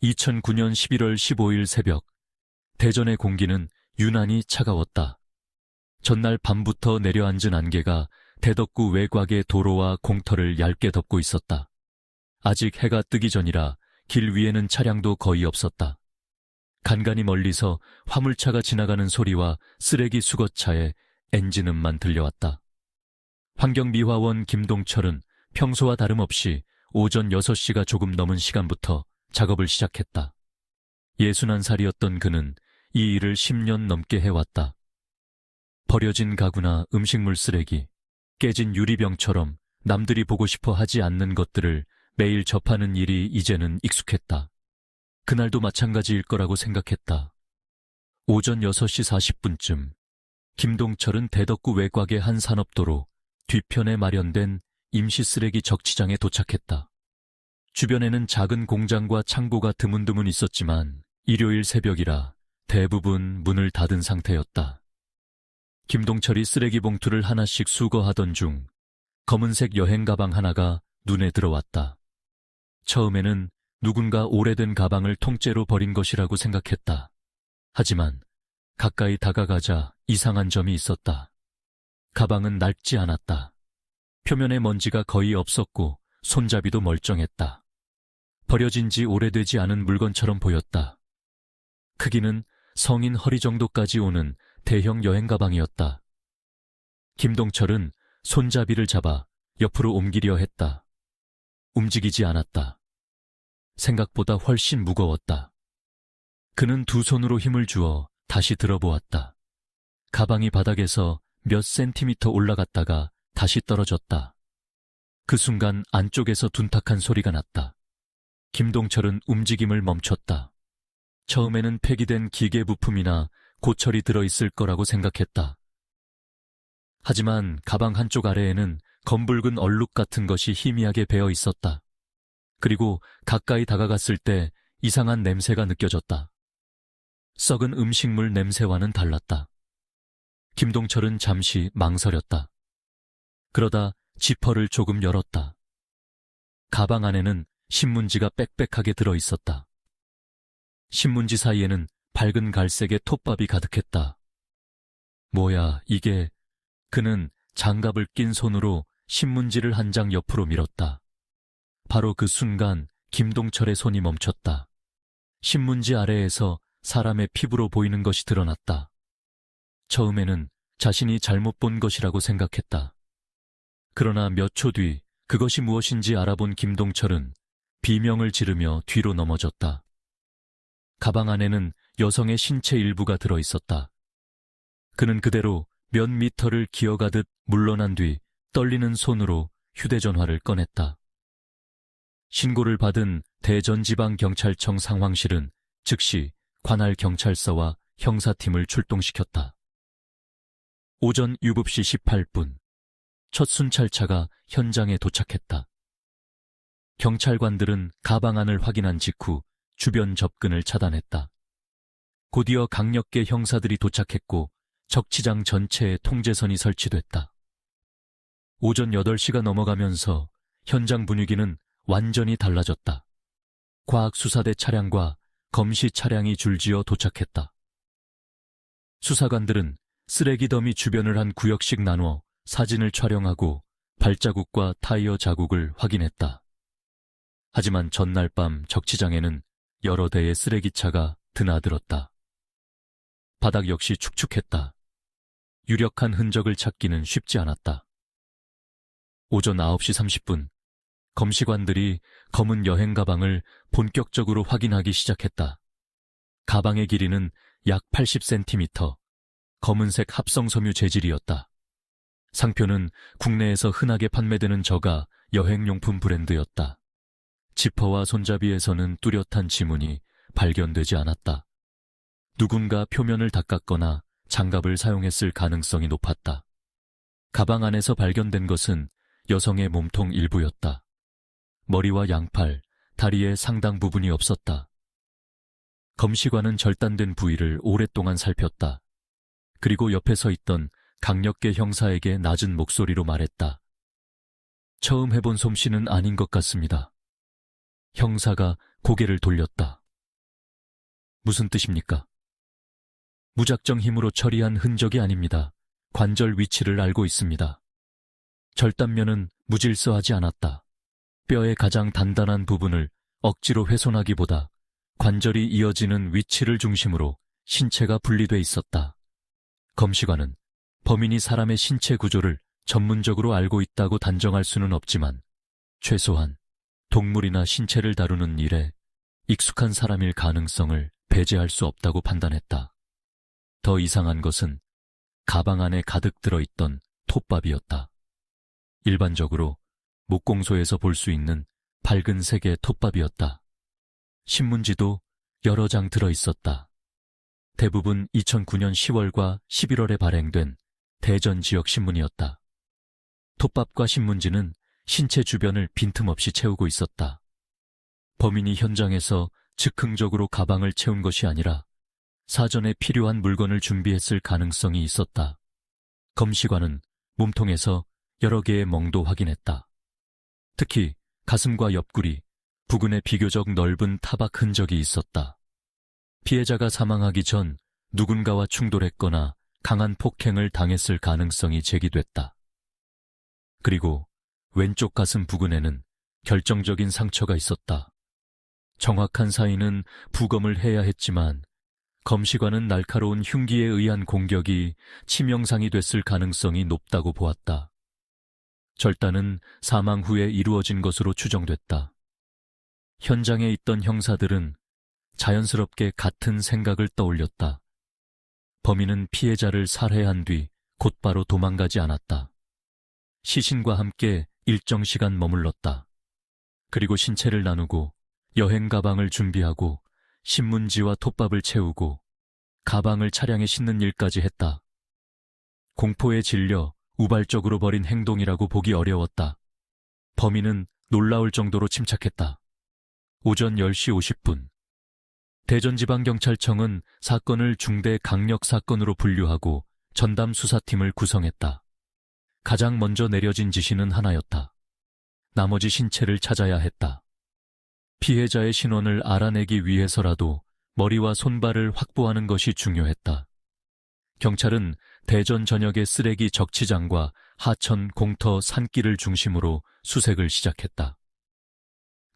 2009년 11월 15일 새벽, 대전의 공기는 유난히 차가웠다. 전날 밤부터 내려앉은 안개가 대덕구 외곽의 도로와 공터를 얇게 덮고 있었다. 아직 해가 뜨기 전이라 길 위에는 차량도 거의 없었다. 간간히 멀리서 화물차가 지나가는 소리와 쓰레기 수거차의 엔진음만 들려왔다. 환경미화원 김동철은 평소와 다름없이 오전 6시가 조금 넘은 시간부터 작업을 시작했다. 61살이었던 그는 이 일을 10년 넘게 해왔다. 버려진 가구나 음식물 쓰레기, 깨진 유리병처럼 남들이 보고 싶어 하지 않는 것들을 매일 접하는 일이 이제는 익숙했다. 그날도 마찬가지일 거라고 생각했다. 오전 6시 40분쯤 김동철은 대덕구 외곽의 한 산업도로 뒤편에 마련된 임시 쓰레기 적치장에 도착했다. 주변에는 작은 공장과 창고가 드문드문 있었지만 일요일 새벽이라 대부분 문을 닫은 상태였다. 김동철이 쓰레기 봉투를 하나씩 수거하던 중 검은색 여행 가방 하나가 눈에 들어왔다. 처음에는 누군가 오래된 가방을 통째로 버린 것이라고 생각했다. 하지만 가까이 다가가자 이상한 점이 있었다. 가방은 낡지 않았다. 표면에 먼지가 거의 없었고 손잡이도 멀쩡했다. 버려진 지 오래되지 않은 물건처럼 보였다. 크기는 성인 허리 정도까지 오는 대형 여행 가방이었다. 김동철은 손잡이를 잡아 옆으로 옮기려 했다. 움직이지 않았다. 생각보다 훨씬 무거웠다. 그는 두 손으로 힘을 주어 다시 들어보았다. 가방이 바닥에서 몇 센티미터 올라갔다가 다시 떨어졌다. 그 순간 안쪽에서 둔탁한 소리가 났다. 김동철은 움직임을 멈췄다. 처음에는 폐기된 기계 부품이나 고철이 들어있을 거라고 생각했다. 하지만 가방 한쪽 아래에는 검붉은 얼룩 같은 것이 희미하게 배어 있었다. 그리고 가까이 다가갔을 때 이상한 냄새가 느껴졌다. 썩은 음식물 냄새와는 달랐다. 김동철은 잠시 망설였다. 그러다 지퍼를 조금 열었다. 가방 안에는 신문지가 빽빽하게 들어있었다. 신문지 사이에는 밝은 갈색의 톱밥이 가득했다. 뭐야, 이게... 그는 장갑을 낀 손으로 신문지를 한 장 옆으로 밀었다. 바로 그 순간 김동철의 손이 멈췄다. 신문지 아래에서 사람의 피부로 보이는 것이 드러났다. 처음에는 자신이 잘못 본 것이라고 생각했다. 그러나 몇 초 뒤 그것이 무엇인지 알아본 김동철은 비명을 지르며 뒤로 넘어졌다. 가방 안에는 여성의 신체 일부가 들어있었다. 그는 그대로 몇 미터를 기어가듯 물러난 뒤 떨리는 손으로 휴대전화를 꺼냈다. 신고를 받은 대전지방경찰청 상황실은 즉시 관할 경찰서와 형사팀을 출동시켰다. 오전 7시 18분, 첫 순찰차가 현장에 도착했다. 경찰관들은 가방 안을 확인한 직후 주변 접근을 차단했다. 곧이어 강력계 형사들이 도착했고 적치장 전체에 통제선이 설치됐다. 오전 8시가 넘어가면서 현장 분위기는 완전히 달라졌다. 과학수사대 차량과 검시 차량이 줄지어 도착했다. 수사관들은 쓰레기 더미 주변을 한 구역씩 나눠 사진을 촬영하고 발자국과 타이어 자국을 확인했다. 하지만 전날 밤 적치장에는 여러 대의 쓰레기차가 드나들었다. 바닥 역시 축축했다. 유력한 흔적을 찾기는 쉽지 않았다. 오전 9시 30분, 검시관들이 검은 여행 가방을 본격적으로 확인하기 시작했다. 가방의 길이는 약 80cm, 검은색 합성섬유 재질이었다. 상표는 국내에서 흔하게 판매되는 저가 여행용품 브랜드였다. 지퍼와 손잡이에서는 뚜렷한 지문이 발견되지 않았다. 누군가 표면을 닦았거나 장갑을 사용했을 가능성이 높았다. 가방 안에서 발견된 것은 여성의 몸통 일부였다. 머리와 양팔, 다리의 상당 부분이 없었다. 검시관은 절단된 부위를 오랫동안 살폈다. 그리고 옆에 서 있던 강력계 형사에게 낮은 목소리로 말했다. 처음 해본 솜씨는 아닌 것 같습니다. 형사가 고개를 돌렸다. 무슨 뜻입니까? 무작정 힘으로 처리한 흔적이 아닙니다. 관절 위치를 알고 있습니다. 절단면은 무질서하지 않았다. 뼈의 가장 단단한 부분을 억지로 훼손하기보다 관절이 이어지는 위치를 중심으로 신체가 분리돼 있었다. 검시관은 범인이 사람의 신체 구조를 전문적으로 알고 있다고 단정할 수는 없지만 최소한 동물이나 신체를 다루는 일에 익숙한 사람일 가능성을 배제할 수 없다고 판단했다. 더 이상한 것은 가방 안에 가득 들어있던 톱밥이었다. 일반적으로 목공소에서 볼 수 있는 밝은 색의 톱밥이었다. 신문지도 여러 장 들어있었다. 대부분 2009년 10월과 11월에 발행된 대전 지역 신문이었다. 톱밥과 신문지는 신체 주변을 빈틈없이 채우고 있었다. 범인이 현장에서 즉흥적으로 가방을 채운 것이 아니라 사전에 필요한 물건을 준비했을 가능성이 있었다. 검시관은 몸통에서 여러 개의 멍도 확인했다. 특히 가슴과 옆구리, 부근에 비교적 넓은 타박 흔적이 있었다. 피해자가 사망하기 전 누군가와 충돌했거나 강한 폭행을 당했을 가능성이 제기됐다. 그리고 왼쪽 가슴 부근에는 결정적인 상처가 있었다. 정확한 사인은 부검을 해야 했지만 검시관은 날카로운 흉기에 의한 공격이 치명상이 됐을 가능성이 높다고 보았다. 절단은 사망 후에 이루어진 것으로 추정됐다. 현장에 있던 형사들은 자연스럽게 같은 생각을 떠올렸다. 범인은 피해자를 살해한 뒤 곧바로 도망가지 않았다. 시신과 함께 일정 시간 머물렀다. 그리고 신체를 나누고 여행 가방을 준비하고 신문지와 톱밥을 채우고 가방을 차량에 싣는 일까지 했다. 공포에 질려 우발적으로 벌인 행동이라고 보기 어려웠다. 범인은 놀라울 정도로 침착했다. 오전 10시 50분. 대전지방경찰청은 사건을 중대 강력사건으로 분류하고 전담 수사팀을 구성했다. 가장 먼저 내려진 지시는 하나였다. 나머지 신체를 찾아야 했다. 피해자의 신원을 알아내기 위해서라도 머리와 손발을 확보하는 것이 중요했다. 경찰은 대전 전역의 쓰레기 적치장과 하천 공터 산길을 중심으로 수색을 시작했다.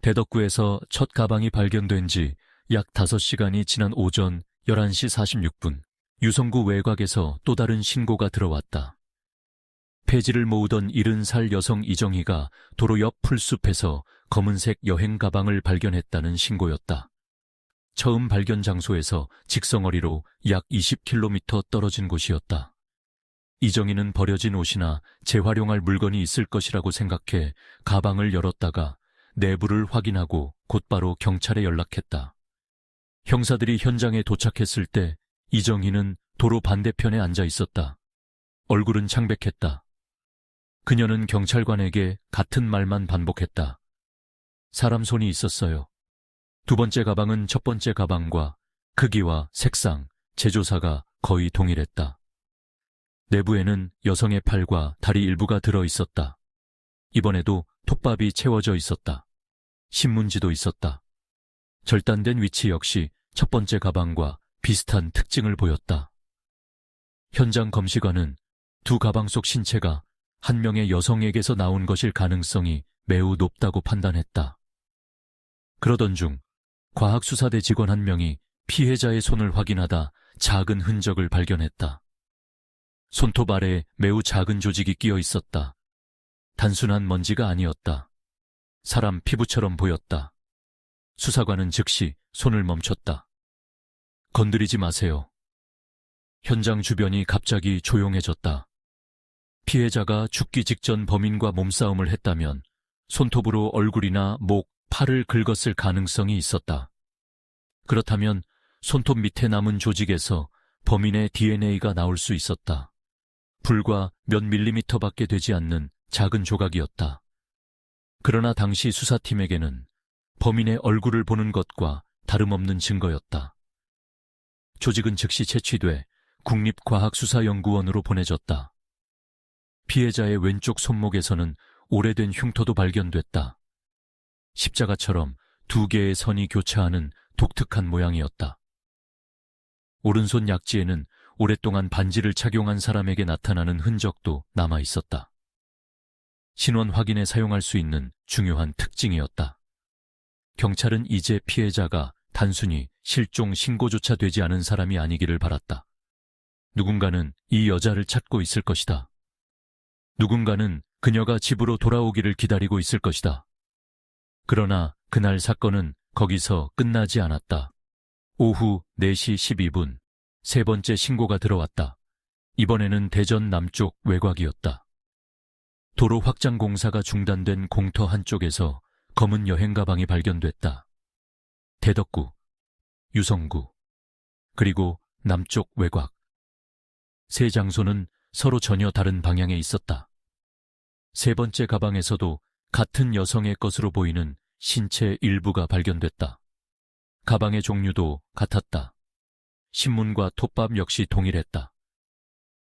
대덕구에서 첫 가방이 발견된 지 약 5시간이 지난 오전 11시 46분, 유성구 외곽에서 또 다른 신고가 들어왔다. 폐지를 모으던 70살 여성 이정희가 도로 옆 풀숲에서 검은색 여행 가방을 발견했다는 신고였다. 처음 발견 장소에서 직선거리로 약 20km 떨어진 곳이었다. 이정희는 버려진 옷이나 재활용할 물건이 있을 것이라고 생각해 가방을 열었다가 내부를 확인하고 곧바로 경찰에 연락했다. 형사들이 현장에 도착했을 때 이정희는 도로 반대편에 앉아 있었다. 얼굴은 창백했다. 그녀는 경찰관에게 같은 말만 반복했다. 사람 손이 있었어요. 두 번째 가방은 첫 번째 가방과 크기와 색상, 제조사가 거의 동일했다. 내부에는 여성의 팔과 다리 일부가 들어 있었다. 이번에도 톱밥이 채워져 있었다. 신문지도 있었다. 절단된 위치 역시 첫 번째 가방과 비슷한 특징을 보였다. 현장 검시관은 두 가방 속 신체가 한 명의 여성에게서 나온 것일 가능성이 매우 높다고 판단했다. 그러던 중 과학수사대 직원 한 명이 피해자의 손을 확인하다 작은 흔적을 발견했다. 손톱 아래에 매우 작은 조직이 끼어 있었다. 단순한 먼지가 아니었다. 사람 피부처럼 보였다. 수사관은 즉시 손을 멈췄다. 건드리지 마세요. 현장 주변이 갑자기 조용해졌다. 피해자가 죽기 직전 범인과 몸싸움을 했다면 손톱으로 얼굴이나 목, 팔을 긁었을 가능성이 있었다. 그렇다면 손톱 밑에 남은 조직에서 범인의 DNA가 나올 수 있었다. 불과 몇 밀리미터밖에 되지 않는 작은 조각이었다. 그러나 당시 수사팀에게는 범인의 얼굴을 보는 것과 다름없는 증거였다. 조직은 즉시 채취돼 국립과학수사연구원으로 보내졌다. 피해자의 왼쪽 손목에서는 오래된 흉터도 발견됐다. 십자가처럼 두 개의 선이 교차하는 독특한 모양이었다. 오른손 약지에는 오랫동안 반지를 착용한 사람에게 나타나는 흔적도 남아 있었다. 신원 확인에 사용할 수 있는 중요한 특징이었다. 경찰은 이제 피해자가 단순히 실종 신고조차 되지 않은 사람이 아니기를 바랐다. 누군가는 이 여자를 찾고 있을 것이다. 누군가는 그녀가 집으로 돌아오기를 기다리고 있을 것이다. 그러나 그날 사건은 거기서 끝나지 않았다. 오후 4시 12분, 세 번째 신고가 들어왔다. 이번에는 대전 남쪽 외곽이었다. 도로 확장 공사가 중단된 공터 한쪽에서 검은 여행 가방이 발견됐다. 대덕구, 유성구, 그리고 남쪽 외곽. 세 장소는 서로 전혀 다른 방향에 있었다. 세 번째 가방에서도 같은 여성의 것으로 보이는 신체 일부가 발견됐다. 가방의 종류도 같았다. 신문과 톱밥 역시 동일했다.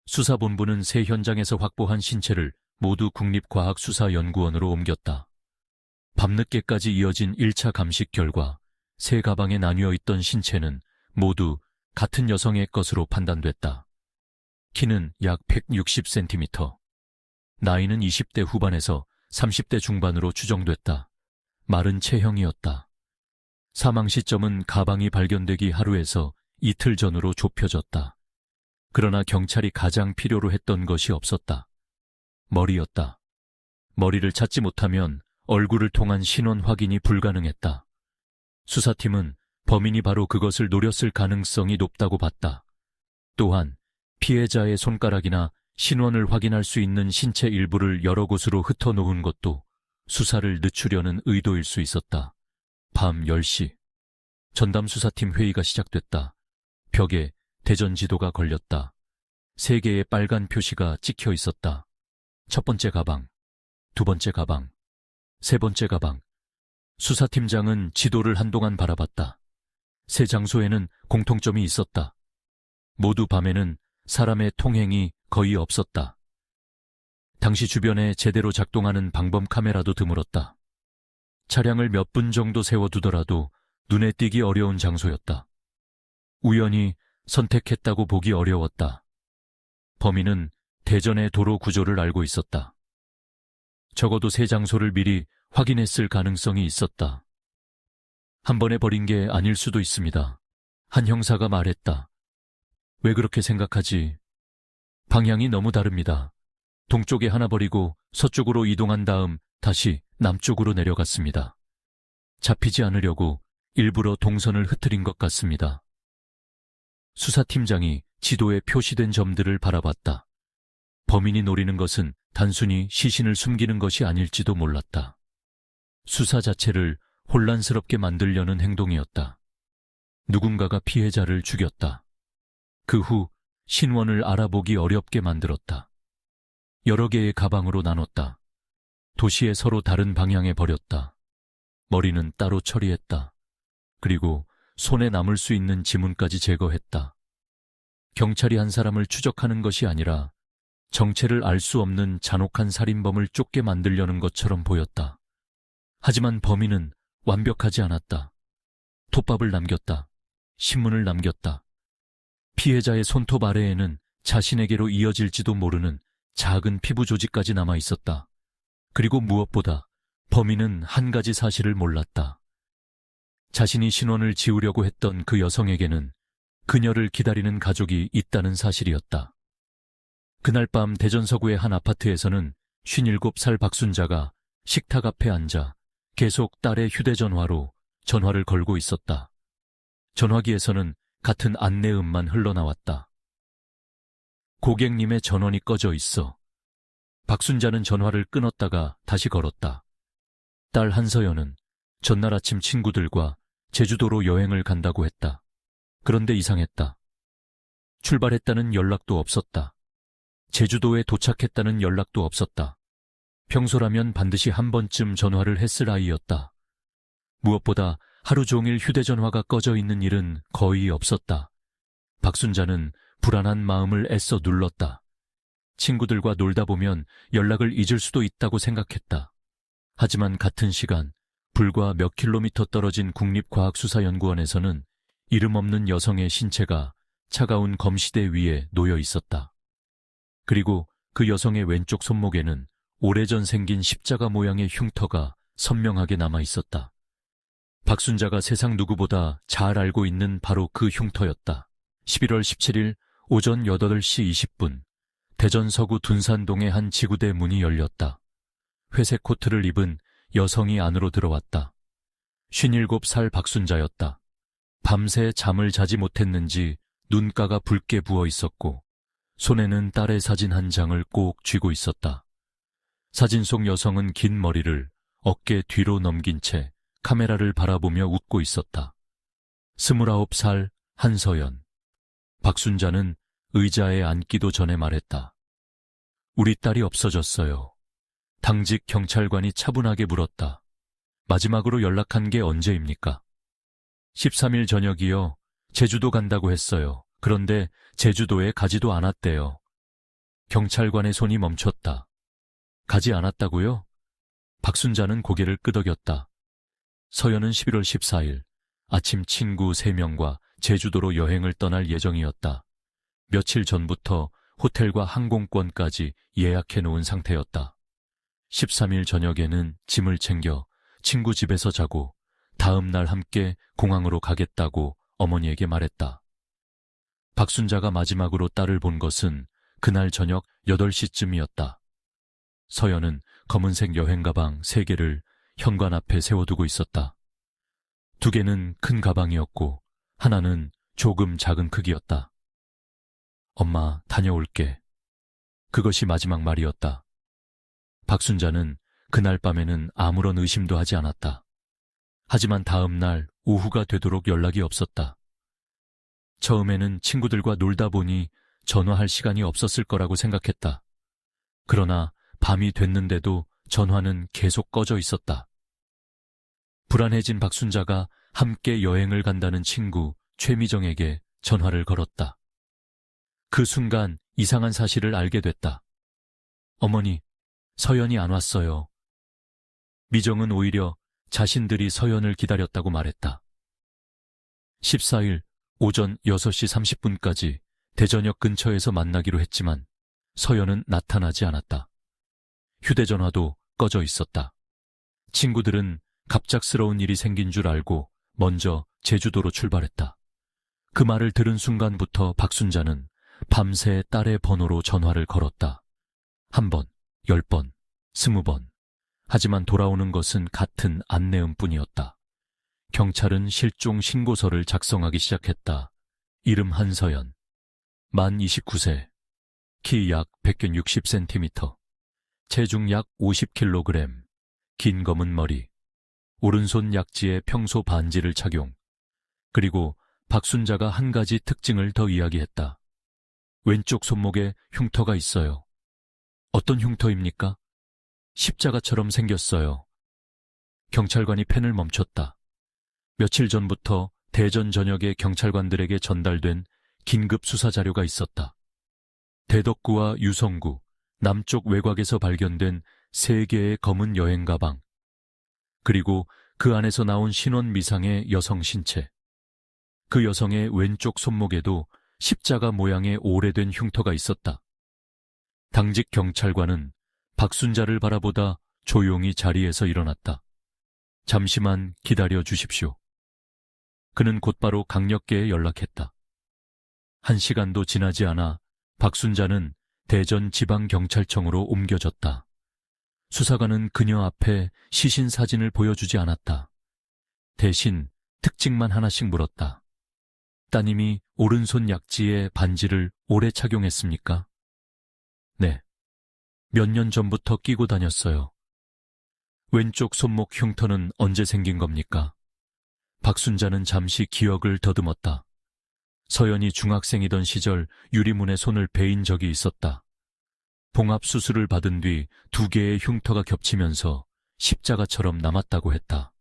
수사본부는 세 현장에서 확보한 신체를 모두 국립과학수사연구원으로 옮겼다. 밤늦게까지 이어진 1차 감식 결과 세 가방에 나뉘어 있던 신체는 모두 같은 여성의 것으로 판단됐다. 키는 약 160cm, 나이는 20대 후반에서 30대 중반으로 추정됐다. 마른 체형이었다. 사망 시점은 가방이 발견되기 하루에서 이틀 전으로 좁혀졌다. 그러나 경찰이 가장 필요로 했던 것이 없었다. 머리였다. 머리를 찾지 못하면 얼굴을 통한 신원 확인이 불가능했다. 수사팀은 범인이 바로 그것을 노렸을 가능성이 높다고 봤다. 또한 피해자의 손가락이나 신원을 확인할 수 있는 신체 일부를 여러 곳으로 흩어놓은 것도 수사를 늦추려는 의도일 수 있었다. 밤 10시, 전담수사팀 회의가 시작됐다. 벽에 대전 지도가 걸렸다. 3개의 빨간 표시가 찍혀 있었다. 첫 번째 가방, 두 번째 가방, 세 번째 가방. 수사팀장은 지도를 한동안 바라봤다. 세 장소에는 공통점이 있었다. 모두 밤에는 사람의 통행이 거의 없었다. 당시 주변에 제대로 작동하는 방범 카메라도 드물었다. 차량을 몇 분 정도 세워두더라도 눈에 띄기 어려운 장소였다. 우연히 선택했다고 보기 어려웠다. 범인은 대전의 도로 구조를 알고 있었다. 적어도 세 장소를 미리 확인했을 가능성이 있었다. 한 번에 버린 게 아닐 수도 있습니다. 한 형사가 말했다. 왜 그렇게 생각하지? 방향이 너무 다릅니다. 동쪽에 하나 버리고 서쪽으로 이동한 다음 다시 남쪽으로 내려갔습니다. 잡히지 않으려고 일부러 동선을 흐트린 것 같습니다. 수사팀장이 지도에 표시된 점들을 바라봤다. 범인이 노리는 것은 단순히 시신을 숨기는 것이 아닐지도 몰랐다. 수사 자체를 혼란스럽게 만들려는 행동이었다. 누군가가 피해자를 죽였다. 그 후 신원을 알아보기 어렵게 만들었다. 여러 개의 가방으로 나눴다. 도시의 서로 다른 방향에 버렸다. 머리는 따로 처리했다. 그리고 손에 남을 수 있는 지문까지 제거했다. 경찰이 한 사람을 추적하는 것이 아니라 정체를 알 수 없는 잔혹한 살인범을 쫓게 만들려는 것처럼 보였다. 하지만 범인은 완벽하지 않았다. 톱밥을 남겼다. 신문을 남겼다. 피해자의 손톱 아래에는 자신에게로 이어질지도 모르는 작은 피부 조직까지 남아 있었다. 그리고 무엇보다 범인은 한 가지 사실을 몰랐다. 자신이 신원을 지우려고 했던 그 여성에게는 그녀를 기다리는 가족이 있다는 사실이었다. 그날 밤 대전 서구의 한 아파트에서는 57살 박순자가 식탁 앞에 앉아 계속 딸의 휴대전화로 전화를 걸고 있었다. 전화기에서는 같은 안내음만 흘러나왔다. 고객님의 전원이 꺼져 있어. 박순자는 전화를 끊었다가 다시 걸었다. 딸 한서연은 전날 아침 친구들과 제주도로 여행을 간다고 했다. 그런데 이상했다. 출발했다는 연락도 없었다. 제주도에 도착했다는 연락도 없었다. 평소라면 반드시 한 번쯤 전화를 했을 아이였다. 무엇보다 하루 종일 휴대전화가 꺼져 있는 일은 거의 없었다. 박순자는 불안한 마음을 애써 눌렀다. 친구들과 놀다 보면 연락을 잊을 수도 있다고 생각했다. 하지만 같은 시간 불과 몇 킬로미터 떨어진 국립과학수사연구원에서는 이름 없는 여성의 신체가 차가운 검시대 위에 놓여 있었다. 그리고 그 여성의 왼쪽 손목에는 오래전 생긴 십자가 모양의 흉터가 선명하게 남아 있었다. 박순자가 세상 누구보다 잘 알고 있는 바로 그 흉터였다. 11월 17일 오전 8시 20분, 대전 서구 둔산동의 한 지구대 문이 열렸다. 회색 코트를 입은 여성이 안으로 들어왔다. 57살 박순자였다. 밤새 잠을 자지 못했는지 눈가가 붉게 부어 있었고 손에는 딸의 사진 한 장을 꼭 쥐고 있었다. 사진 속 여성은 긴 머리를 어깨 뒤로 넘긴 채 카메라를 바라보며 웃고 있었다. 29살 한서연. 박순자는 의자에 앉기도 전에 말했다. 우리 딸이 없어졌어요. 당직 경찰관이 차분하게 물었다. 마지막으로 연락한 게 언제입니까? 13일 저녁이요. 제주도 간다고 했어요. 그런데 제주도에 가지도 않았대요. 경찰관의 손이 멈췄다. 가지 않았다고요? 박순자는 고개를 끄덕였다. 서연은 11월 14일 아침 친구 3명과 제주도로 여행을 떠날 예정이었다. 며칠 전부터 호텔과 항공권까지 예약해 놓은 상태였다. 13일 저녁에는 짐을 챙겨 친구 집에서 자고 다음 날 함께 공항으로 가겠다고 어머니에게 말했다. 박순자가 마지막으로 딸을 본 것은 그날 저녁 8시쯤이었다. 서연은 검은색 여행가방 3개를 현관 앞에 세워두고 있었다. 2개는 큰 가방이었고 하나는 조금 작은 크기였다. 엄마, 다녀올게. 그것이 마지막 말이었다. 박순자는 그날 밤에는 아무런 의심도 하지 않았다. 하지만 다음 날 오후가 되도록 연락이 없었다. 처음에는 친구들과 놀다 보니 전화할 시간이 없었을 거라고 생각했다. 그러나 밤이 됐는데도 전화는 계속 꺼져 있었다. 불안해진 박순자가 함께 여행을 간다는 친구 최미정에게 전화를 걸었다. 그 순간 이상한 사실을 알게 됐다. 어머니, 서연이 안 왔어요. 미정은 오히려 자신들이 서연을 기다렸다고 말했다. 14일 오전 6시 30분까지 대전역 근처에서 만나기로 했지만 서연은 나타나지 않았다. 휴대전화도 꺼져 있었다. 친구들은 갑작스러운 일이 생긴 줄 알고 먼저 제주도로 출발했다. 그 말을 들은 순간부터 박순자는 밤새 딸의 번호로 전화를 걸었다. 1번, 10번, 20번. 하지만 돌아오는 것은 같은 안내음뿐이었다. 경찰은 실종 신고서를 작성하기 시작했다. 이름 한서연, 만 29세, 키 약 160cm, 체중 약 50kg, 긴 검은 머리, 오른손 약지에 평소 반지를 착용. 그리고 박순자가 한 가지 특징을 더 이야기했다. 왼쪽 손목에 흉터가 있어요. 어떤 흉터입니까? 십자가처럼 생겼어요. 경찰관이 펜을 멈췄다. 며칠 전부터 대전 전역의 경찰관들에게 전달된 긴급 수사 자료가 있었다. 대덕구와 유성구, 남쪽 외곽에서 발견된 3개의 검은 여행 가방, 그리고 그 안에서 나온 신원 미상의 여성 신체. 그 여성의 왼쪽 손목에도 십자가 모양의 오래된 흉터가 있었다. 당직 경찰관은 박순자를 바라보다 조용히 자리에서 일어났다. 잠시만 기다려 주십시오. 그는 곧바로 강력계에 연락했다. 1시간도 지나지 않아 박순자는 대전 지방경찰청으로 옮겨졌다. 수사관은 그녀 앞에 시신 사진을 보여주지 않았다. 대신 특징만 하나씩 물었다. 따님이 오른손 약지에 반지를 오래 착용했습니까? 네. 몇 년 전부터 끼고 다녔어요. 왼쪽 손목 흉터는 언제 생긴 겁니까? 박순자는 잠시 기억을 더듬었다. 서연이 중학생이던 시절 유리문에 손을 베인 적이 있었다. 봉합 수술을 받은 뒤 2개의 흉터가 겹치면서 십자가처럼 남았다고 했다.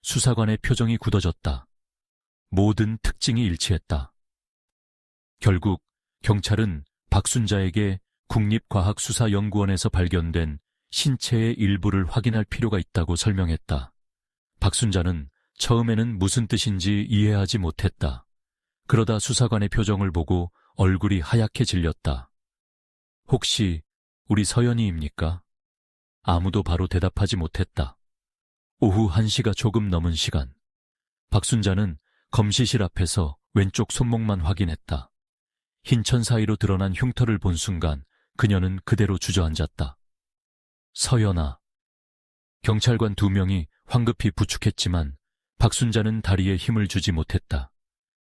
수사관의 표정이 굳어졌다. 모든 특징이 일치했다. 결국 경찰은 박순자에게 국립과학수사연구원에서 발견된 신체의 일부를 확인할 필요가 있다고 설명했다. 박순자는 처음에는 무슨 뜻인지 이해하지 못했다. 그러다 수사관의 표정을 보고 얼굴이 하얗게 질렸다. 혹시 우리 서연이입니까? 아무도 바로 대답하지 못했다. 오후 1시가 조금 넘은 시간. 박순자는 검시실 앞에서 왼쪽 손목만 확인했다. 흰 천 사이로 드러난 흉터를 본 순간 그녀는 그대로 주저앉았다. 서연아. 경찰관 2명이 황급히 부축했지만 박순자는 다리에 힘을 주지 못했다.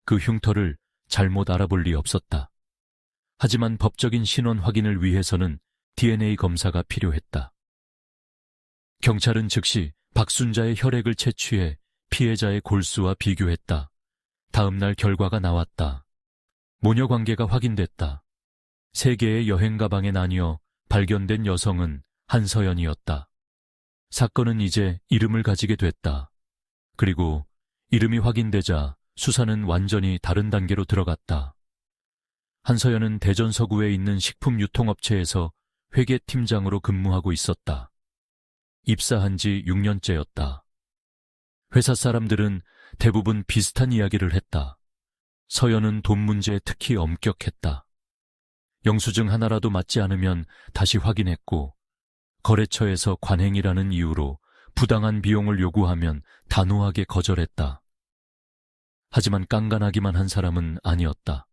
그 흉터를 잘못 알아볼 리 없었다. 하지만 법적인 신원 확인을 위해서는 DNA 검사가 필요했다. 경찰은 즉시 박순자의 혈액을 채취해 피해자의 골수와 비교했다. 다음 날 결과가 나왔다. 모녀 관계가 확인됐다. 3개의 여행 가방에 나뉘어 발견된 여성은 한서연이었다. 사건은 이제 이름을 가지게 됐다. 그리고 이름이 확인되자 수사는 완전히 다른 단계로 들어갔다. 한서연은 대전 서구에 있는 식품 유통업체에서 회계팀장으로 근무하고 있었다. 입사한 지 6년째였다. 회사 사람들은 대부분 비슷한 이야기를 했다. 서연은 돈 문제에 특히 엄격했다. 영수증 하나라도 맞지 않으면 다시 확인했고, 거래처에서 관행이라는 이유로 부당한 비용을 요구하면 단호하게 거절했다. 하지만 깐깐하기만 한 사람은 아니었다.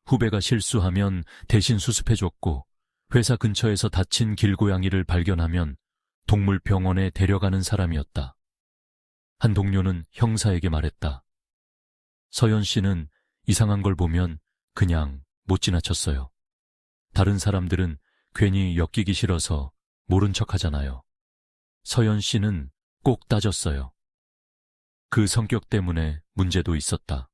후배가 실수하면 대신 수습해줬고, 회사 근처에서 다친 길고양이를 발견하면 동물병원에 데려가는 사람이었다. 한 동료는 형사에게 말했다. 서연 씨는 이상한 걸 보면 그냥 못 지나쳤어요. 다른 사람들은 괜히 엮이기 싫어서 모른 척 하잖아요. 서연 씨는 꼭 따졌어요. 그 성격 때문에 문제도 있었다.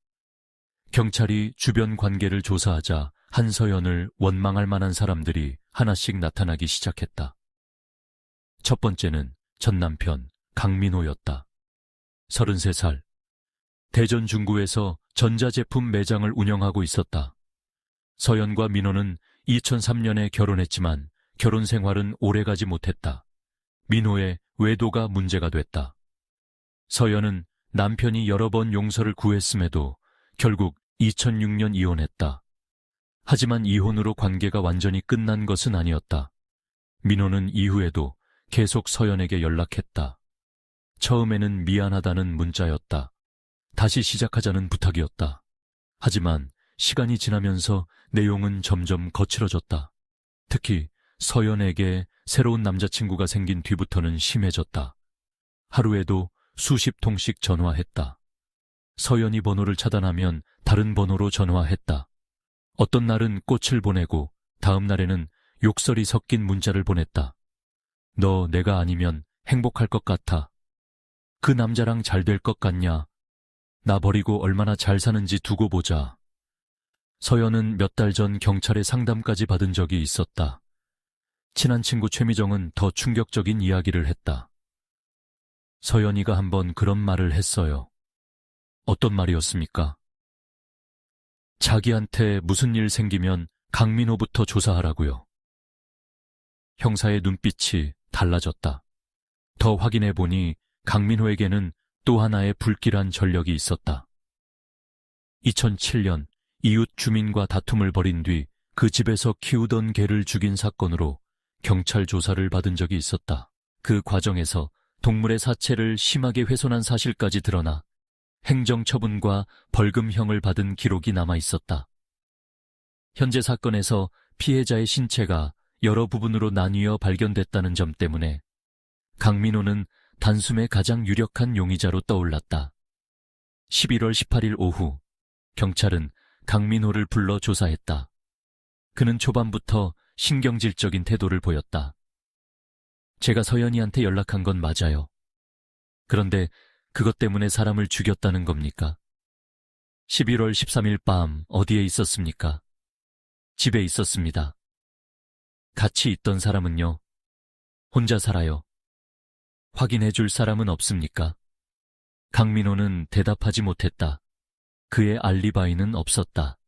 경찰이 주변 관계를 조사하자 한서연을 원망할 만한 사람들이 하나씩 나타나기 시작했다. 첫 번째는 전 남편 강민호였다. 33살. 대전 중구에서 전자제품 매장을 운영하고 있었다. 서연과 민호는 2003년에 결혼했지만 결혼 생활은 오래가지 못했다. 민호의 외도가 문제가 됐다. 서연은 남편이 여러 번 용서를 구했음에도 결국 2006년 이혼했다. 하지만 이혼으로 관계가 완전히 끝난 것은 아니었다. 민호는 이후에도 계속 서연에게 연락했다. 처음에는 미안하다는 문자였다. 다시 시작하자는 부탁이었다. 하지만 시간이 지나면서 내용은 점점 거칠어졌다. 특히 서연에게 새로운 남자친구가 생긴 뒤부터는 심해졌다. 하루에도 수십 통씩 전화했다. 서연이 번호를 차단하면 다른 번호로 전화했다. 어떤 날은 꽃을 보내고 다음 날에는 욕설이 섞인 문자를 보냈다. 너 내가 아니면 행복할 것 같아. 그 남자랑 잘 될 것 같냐? 나 버리고 얼마나 잘 사는지 두고 보자. 서연은 몇 달 전 경찰의 상담까지 받은 적이 있었다. 친한 친구 최미정은 더 충격적인 이야기를 했다. 서연이가 한번 그런 말을 했어요. 어떤 말이었습니까? 자기한테 무슨 일 생기면 강민호부터 조사하라고요. 형사의 눈빛이 달라졌다. 더 확인해보니 강민호에게는 또 하나의 불길한 전력이 있었다. 2007년 이웃 주민과 다툼을 벌인 뒤 그 집에서 키우던 개를 죽인 사건으로 경찰 조사를 받은 적이 있었다. 그 과정에서 동물의 사체를 심하게 훼손한 사실까지 드러나 행정처분과 벌금형을 받은 기록이 남아 있었다. 현재 사건에서 피해자의 신체가 여러 부분으로 나뉘어 발견됐다는 점 때문에 강민호는 단숨에 가장 유력한 용의자로 떠올랐다. 11월 18일 오후 경찰은 강민호를 불러 조사했다. 그는 초반부터 신경질적인 태도를 보였다. 제가 서연이한테 연락한 건 맞아요. 그런데 그것 때문에 사람을 죽였다는 겁니까? 11월 13일 밤 어디에 있었습니까? 집에 있었습니다. 같이 있던 사람은요? 혼자 살아요. 확인해 줄 사람은 없습니까? 강민호는 대답하지 못했다. 그의 알리바이는 없었다.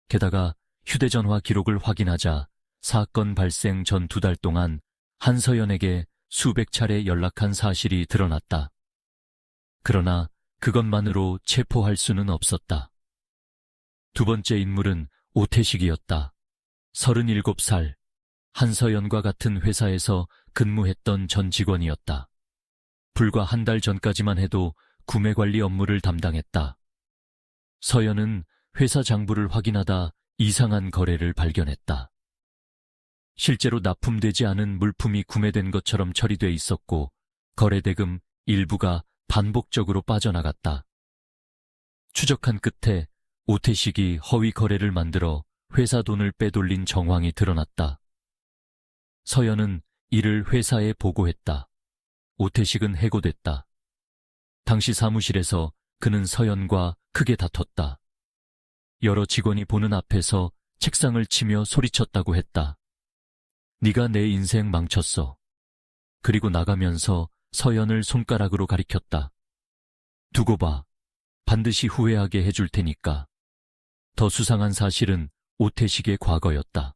게다가 휴대전화 기록을 확인하자 사건 발생 전 2달 동안 한서연에게 수백 차례 연락한 사실이 드러났다. 그러나 그것만으로 체포할 수는 없었다. 두 번째 인물은 오태식이었다. 37살, 한서연과 같은 회사에서 근무했던 전 직원이었다. 불과 한 달 전까지만 해도 구매관리 업무를 담당했다. 서연은 회사 장부를 확인하다 이상한 거래를 발견했다. 실제로 납품되지 않은 물품이 구매된 것처럼 처리돼 있었고 거래대금 일부가 반복적으로 빠져나갔다. 추적한 끝에 오태식이 허위 거래를 만들어 회사 돈을 빼돌린 정황이 드러났다. 서연은 이를 회사에 보고했다. 오태식은 해고됐다. 당시 사무실에서 그는 서연과 크게 다퉜다. 여러 직원이 보는 앞에서 책상을 치며 소리쳤다고 했다. 네가 내 인생 망쳤어. 그리고 나가면서 서연을 손가락으로 가리켰다. 두고 봐. 반드시 후회하게 해줄 테니까. 더 수상한 사실은 오태식의 과거였다.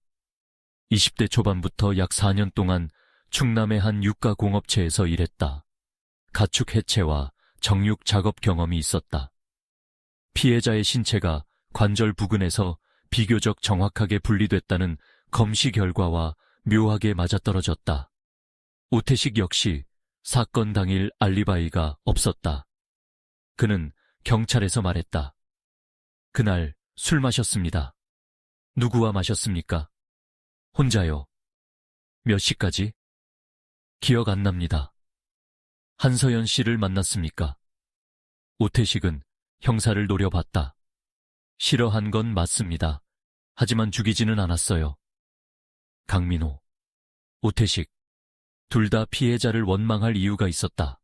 20대 초반부터 약 4년 동안 충남의 한 유가 공업체에서 일했다. 가축 해체와 정육 작업 경험이 있었다. 피해자의 신체가 관절 부근에서 비교적 정확하게 분리됐다는 검시 결과와 묘하게 맞아떨어졌다. 오태식 역시 사건 당일 알리바이가 없었다. 그는 경찰에서 말했다. 그날 술 마셨습니다. 누구와 마셨습니까? 혼자요. 몇 시까지? 기억 안 납니다. 한서연 씨를 만났습니까? 오태식은 형사를 노려봤다. 싫어한 건 맞습니다. 하지만 죽이지는 않았어요. 강민호, 오태식, 둘 다 피해자를 원망할 이유가 있었다.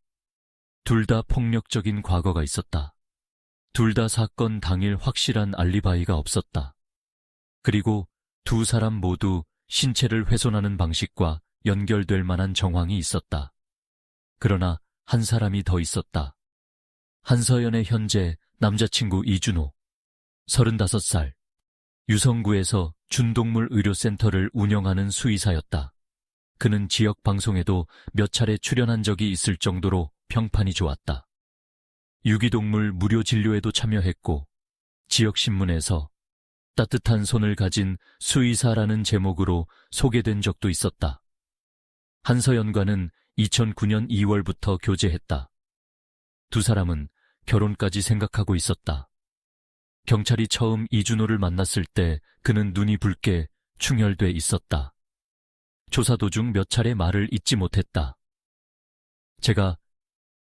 둘 다 폭력적인 과거가 있었다. 둘 다 사건 당일 확실한 알리바이가 없었다. 그리고 두 사람 모두 신체를 훼손하는 방식과 연결될 만한 정황이 있었다. 그러나 한 사람이 더 있었다. 한서연의 현재 남자친구 이준호, 35살, 유성구에서 준동물 의료센터를 운영하는 수의사였다. 그는 지역 방송에도 몇 차례 출연한 적이 있을 정도로 평판이 좋았다. 유기동물 무료 진료에도 참여했고 지역 신문에서 따뜻한 손을 가진 수의사라는 제목으로 소개된 적도 있었다. 한서연과는 2009년 2월부터 교제했다. 두 사람은 결혼까지 생각하고 있었다. 경찰이 처음 이준호를 만났을 때 그는 눈이 붉게 충혈돼 있었다. 조사 도중 몇 차례 말을 잇지 못했다. 제가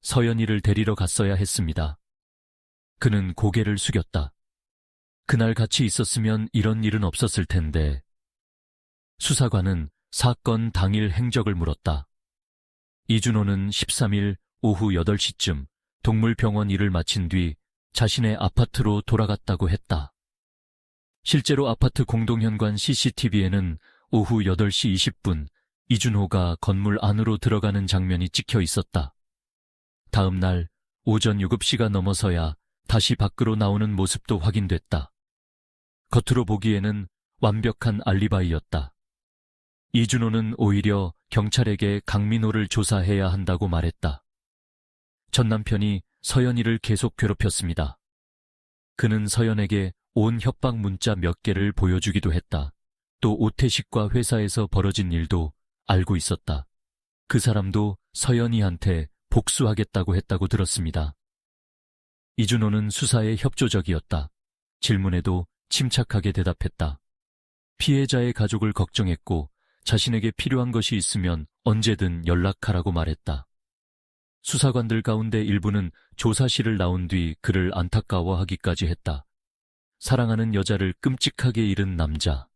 서연이를 데리러 갔어야 했습니다. 그는 고개를 숙였다. 그날 같이 있었으면 이런 일은 없었을 텐데. 수사관은 사건 당일 행적을 물었다. 이준호는 13일 오후 8시쯤 동물병원 일을 마친 뒤 자신의 아파트로 돌아갔다고 했다. 실제로 아파트 공동현관 CCTV에는 오후 8시 20분 이준호가 건물 안으로 들어가는 장면이 찍혀 있었다. 다음 날 오전 7시가 넘어서야 다시 밖으로 나오는 모습도 확인됐다. 겉으로 보기에는 완벽한 알리바이였다. 이준호는 오히려 경찰에게 강민호를 조사해야 한다고 말했다. 전 남편이 서연이를 계속 괴롭혔습니다. 그는 서연에게 온 협박 문자 몇 개를 보여주기도 했다. 또 오태식과 회사에서 벌어진 일도 알고 있었다. 그 사람도 서연이한테 복수하겠다고 했다고 들었습니다. 이준호는 수사에 협조적이었다. 질문에도 침착하게 대답했다. 피해자의 가족을 걱정했고 자신에게 필요한 것이 있으면 언제든 연락하라고 말했다. 수사관들 가운데 일부는 조사실을 나온 뒤 그를 안타까워하기까지 했다. 사랑하는 여자를 끔찍하게 잃은 남자.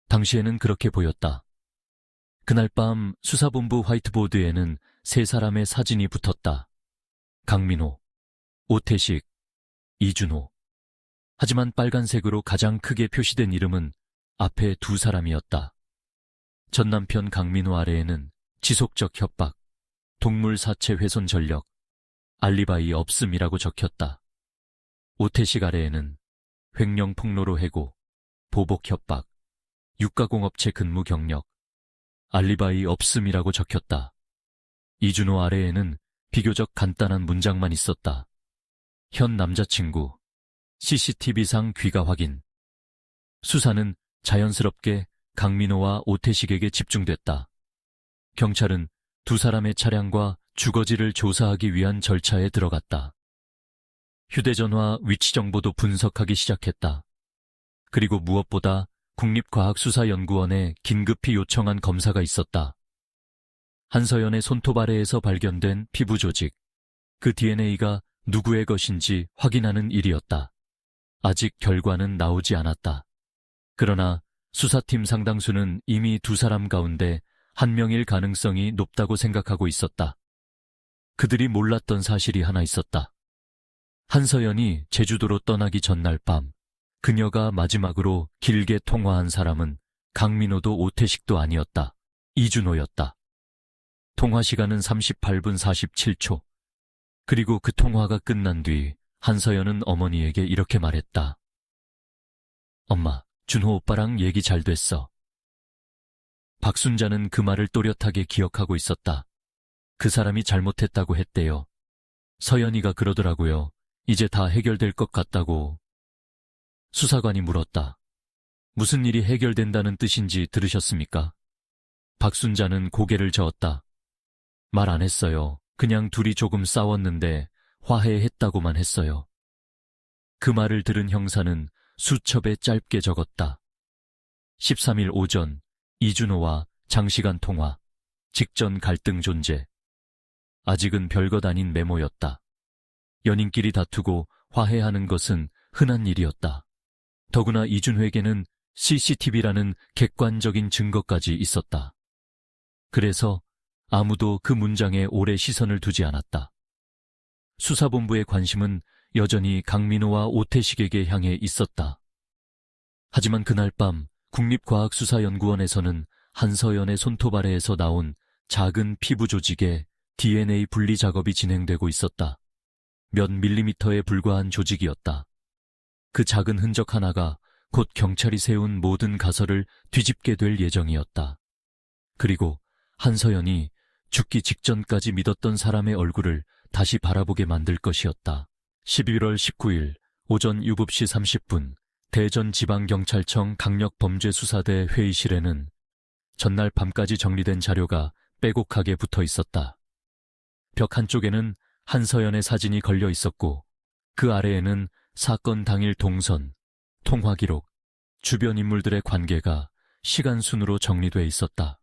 당시에는 그렇게 보였다. 그날 밤 수사본부 화이트보드에는 세 사람의 사진이 붙었다. 강민호, 오태식, 이준호. 하지만 빨간색으로 가장 크게 표시된 이름은 앞에 두 사람이었다. 전 남편 강민호 아래에는 지속적 협박, 동물 사체 훼손 전력, 알리바이 없음이라고 적혔다. 오태식 아래에는 횡령 폭로로 해고, 보복 협박, 유가공업체 근무 경력, 알리바이 없음이라고 적혔다. 이준호 아래에는 비교적 간단한 문장만 있었다. 현 남자친구, CCTV상 귀가 확인. 수사는 자연스럽게 강민호와 오태식에게 집중됐다. 경찰은 두 사람의 차량과 주거지를 조사하기 위한 절차에 들어갔다. 휴대전화 위치 정보도 분석하기 시작했다. 그리고 무엇보다 국립과학수사연구원에 긴급히 요청한 검사가 있었다. 한서연의 손톱 아래에서 발견된 피부 조직, 그 DNA가 누구의 것인지 확인하는 일이었다. 아직 결과는 나오지 않았다. 그러나 수사팀 상당수는 이미 두 사람 가운데 한 명일 가능성이 높다고 생각하고 있었다. 그들이 몰랐던 사실이 하나 있었다. 한서연이 제주도로 떠나기 전날 밤, 그녀가 마지막으로 길게 통화한 사람은 강민호도 오태식도 아니었다. 이준호였다. 통화 시간은 38분 47초. 그리고 그 통화가 끝난 뒤 한서연은 어머니에게 이렇게 말했다. 엄마, 준호 오빠랑 얘기 잘 됐어. 박순자는 그 말을 또렷하게 기억하고 있었다. 그 사람이 잘못했다고 했대요. 서연이가 그러더라고요. 이제 다 해결될 것 같다고. 수사관이 물었다. 무슨 일이 해결된다는 뜻인지 들으셨습니까? 박순자는 고개를 저었다. 말 안 했어요. 그냥 둘이 조금 싸웠는데 화해했다고만 했어요. 그 말을 들은 형사는 수첩에 짧게 적었다. 13일 오전 이준호와 장시간 통화, 직전 갈등 존재. 아직은 별것 아닌 메모였다. 연인끼리 다투고 화해하는 것은 흔한 일이었다. 더구나 이준호에게는 CCTV라는 객관적인 증거까지 있었다. 그래서 아무도 그 문장에 오래 시선을 두지 않았다. 수사본부의 관심은 여전히 강민호와 오태식에게 향해 있었다. 하지만 그날 밤 국립과학수사연구원에서는 한서연의 손톱 아래에서 나온 작은 피부 조직에 DNA 분리 작업이 진행되고 있었다. 몇 밀리미터에 불과한 조직이었다. 그 작은 흔적 하나가 곧 경찰이 세운 모든 가설을 뒤집게 될 예정이었다. 그리고 한서연이 죽기 직전까지 믿었던 사람의 얼굴을 다시 바라보게 만들 것이었다. 11월 19일 오전 7시 30분 대전지방경찰청 강력범죄수사대 회의실에는 전날 밤까지 정리된 자료가 빼곡하게 붙어 있었다. 벽 한쪽에는 한서연의 사진이 걸려 있었고 그 아래에는 사건 당일 동선, 통화 기록, 주변 인물들의 관계가 시간순으로 정리돼 있었다.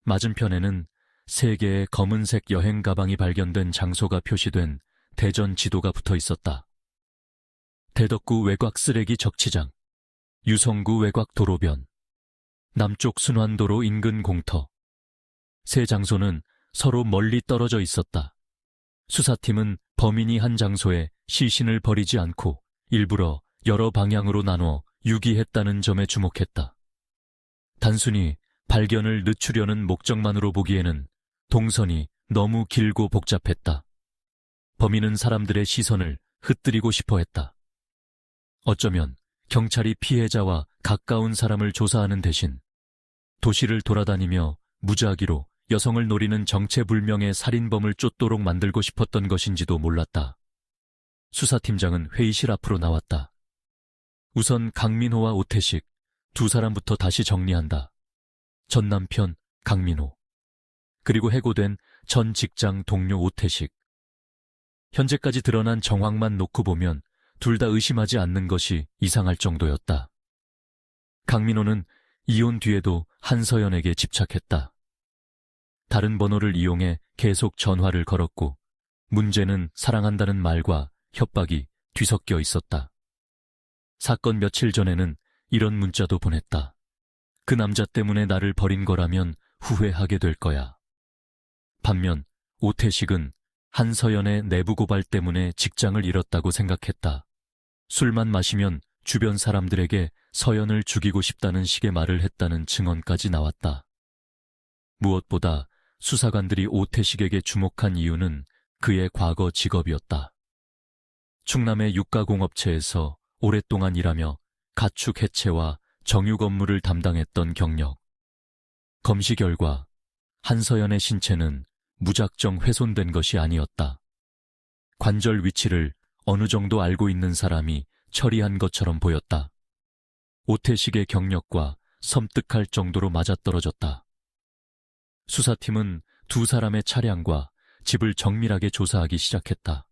맞은편에는 3개의 검은색 여행 가방이 발견된 장소가 표시된 대전 지도가 붙어 있었다. 대덕구 외곽 쓰레기 적치장, 유성구 외곽 도로변, 남쪽 순환도로 인근 공터. 3 장소는 서로 멀리 떨어져 있었다. 수사팀은 범인이 한 장소에 시신을 버리지 않고 일부러 여러 방향으로 나눠 유기했다는 점에 주목했다. 단순히 발견을 늦추려는 목적만으로 보기에는 동선이 너무 길고 복잡했다. 범인은 사람들의 시선을 흩뜨리고 싶어 했다. 어쩌면 경찰이 피해자와 가까운 사람을 조사하는 대신 도시를 돌아다니며 무작위로 여성을 노리는 정체불명의 살인범을 쫓도록 만들고 싶었던 것인지도 몰랐다. 수사팀장은 회의실 앞으로 나왔다. 우선 강민호와 오태식, 2 사람부터 다시 정리한다. 전 남편 강민호, 그리고 해고된 전 직장 동료 오태식. 현재까지 드러난 정황만 놓고 보면 둘 다 의심하지 않는 것이 이상할 정도였다. 강민호는 이혼 뒤에도 한서연에게 집착했다. 다른 번호를 이용해 계속 전화를 걸었고 문제는 사랑한다는 말과 협박이 뒤섞여 있었다. 사건 며칠 전에는 이런 문자도 보냈다. 그 남자 때문에 나를 버린 거라면 후회하게 될 거야. 반면 오태식은 한서연의 내부 고발 때문에 직장을 잃었다고 생각했다. 술만 마시면 주변 사람들에게 서연을 죽이고 싶다는 식의 말을 했다는 증언까지 나왔다. 무엇보다 수사관들이 오태식에게 주목한 이유는 그의 과거 직업이었다. 충남의 유가공업체에서 오랫동안 일하며 가축 해체와 정육 업무를 담당했던 경력. 검시 결과 한서연의 신체는 무작정 훼손된 것이 아니었다. 관절 위치를 어느 정도 알고 있는 사람이 처리한 것처럼 보였다. 오태식의 경력과 섬뜩할 정도로 맞아떨어졌다. 수사팀은 두 사람의 차량과 집을 정밀하게 조사하기 시작했다.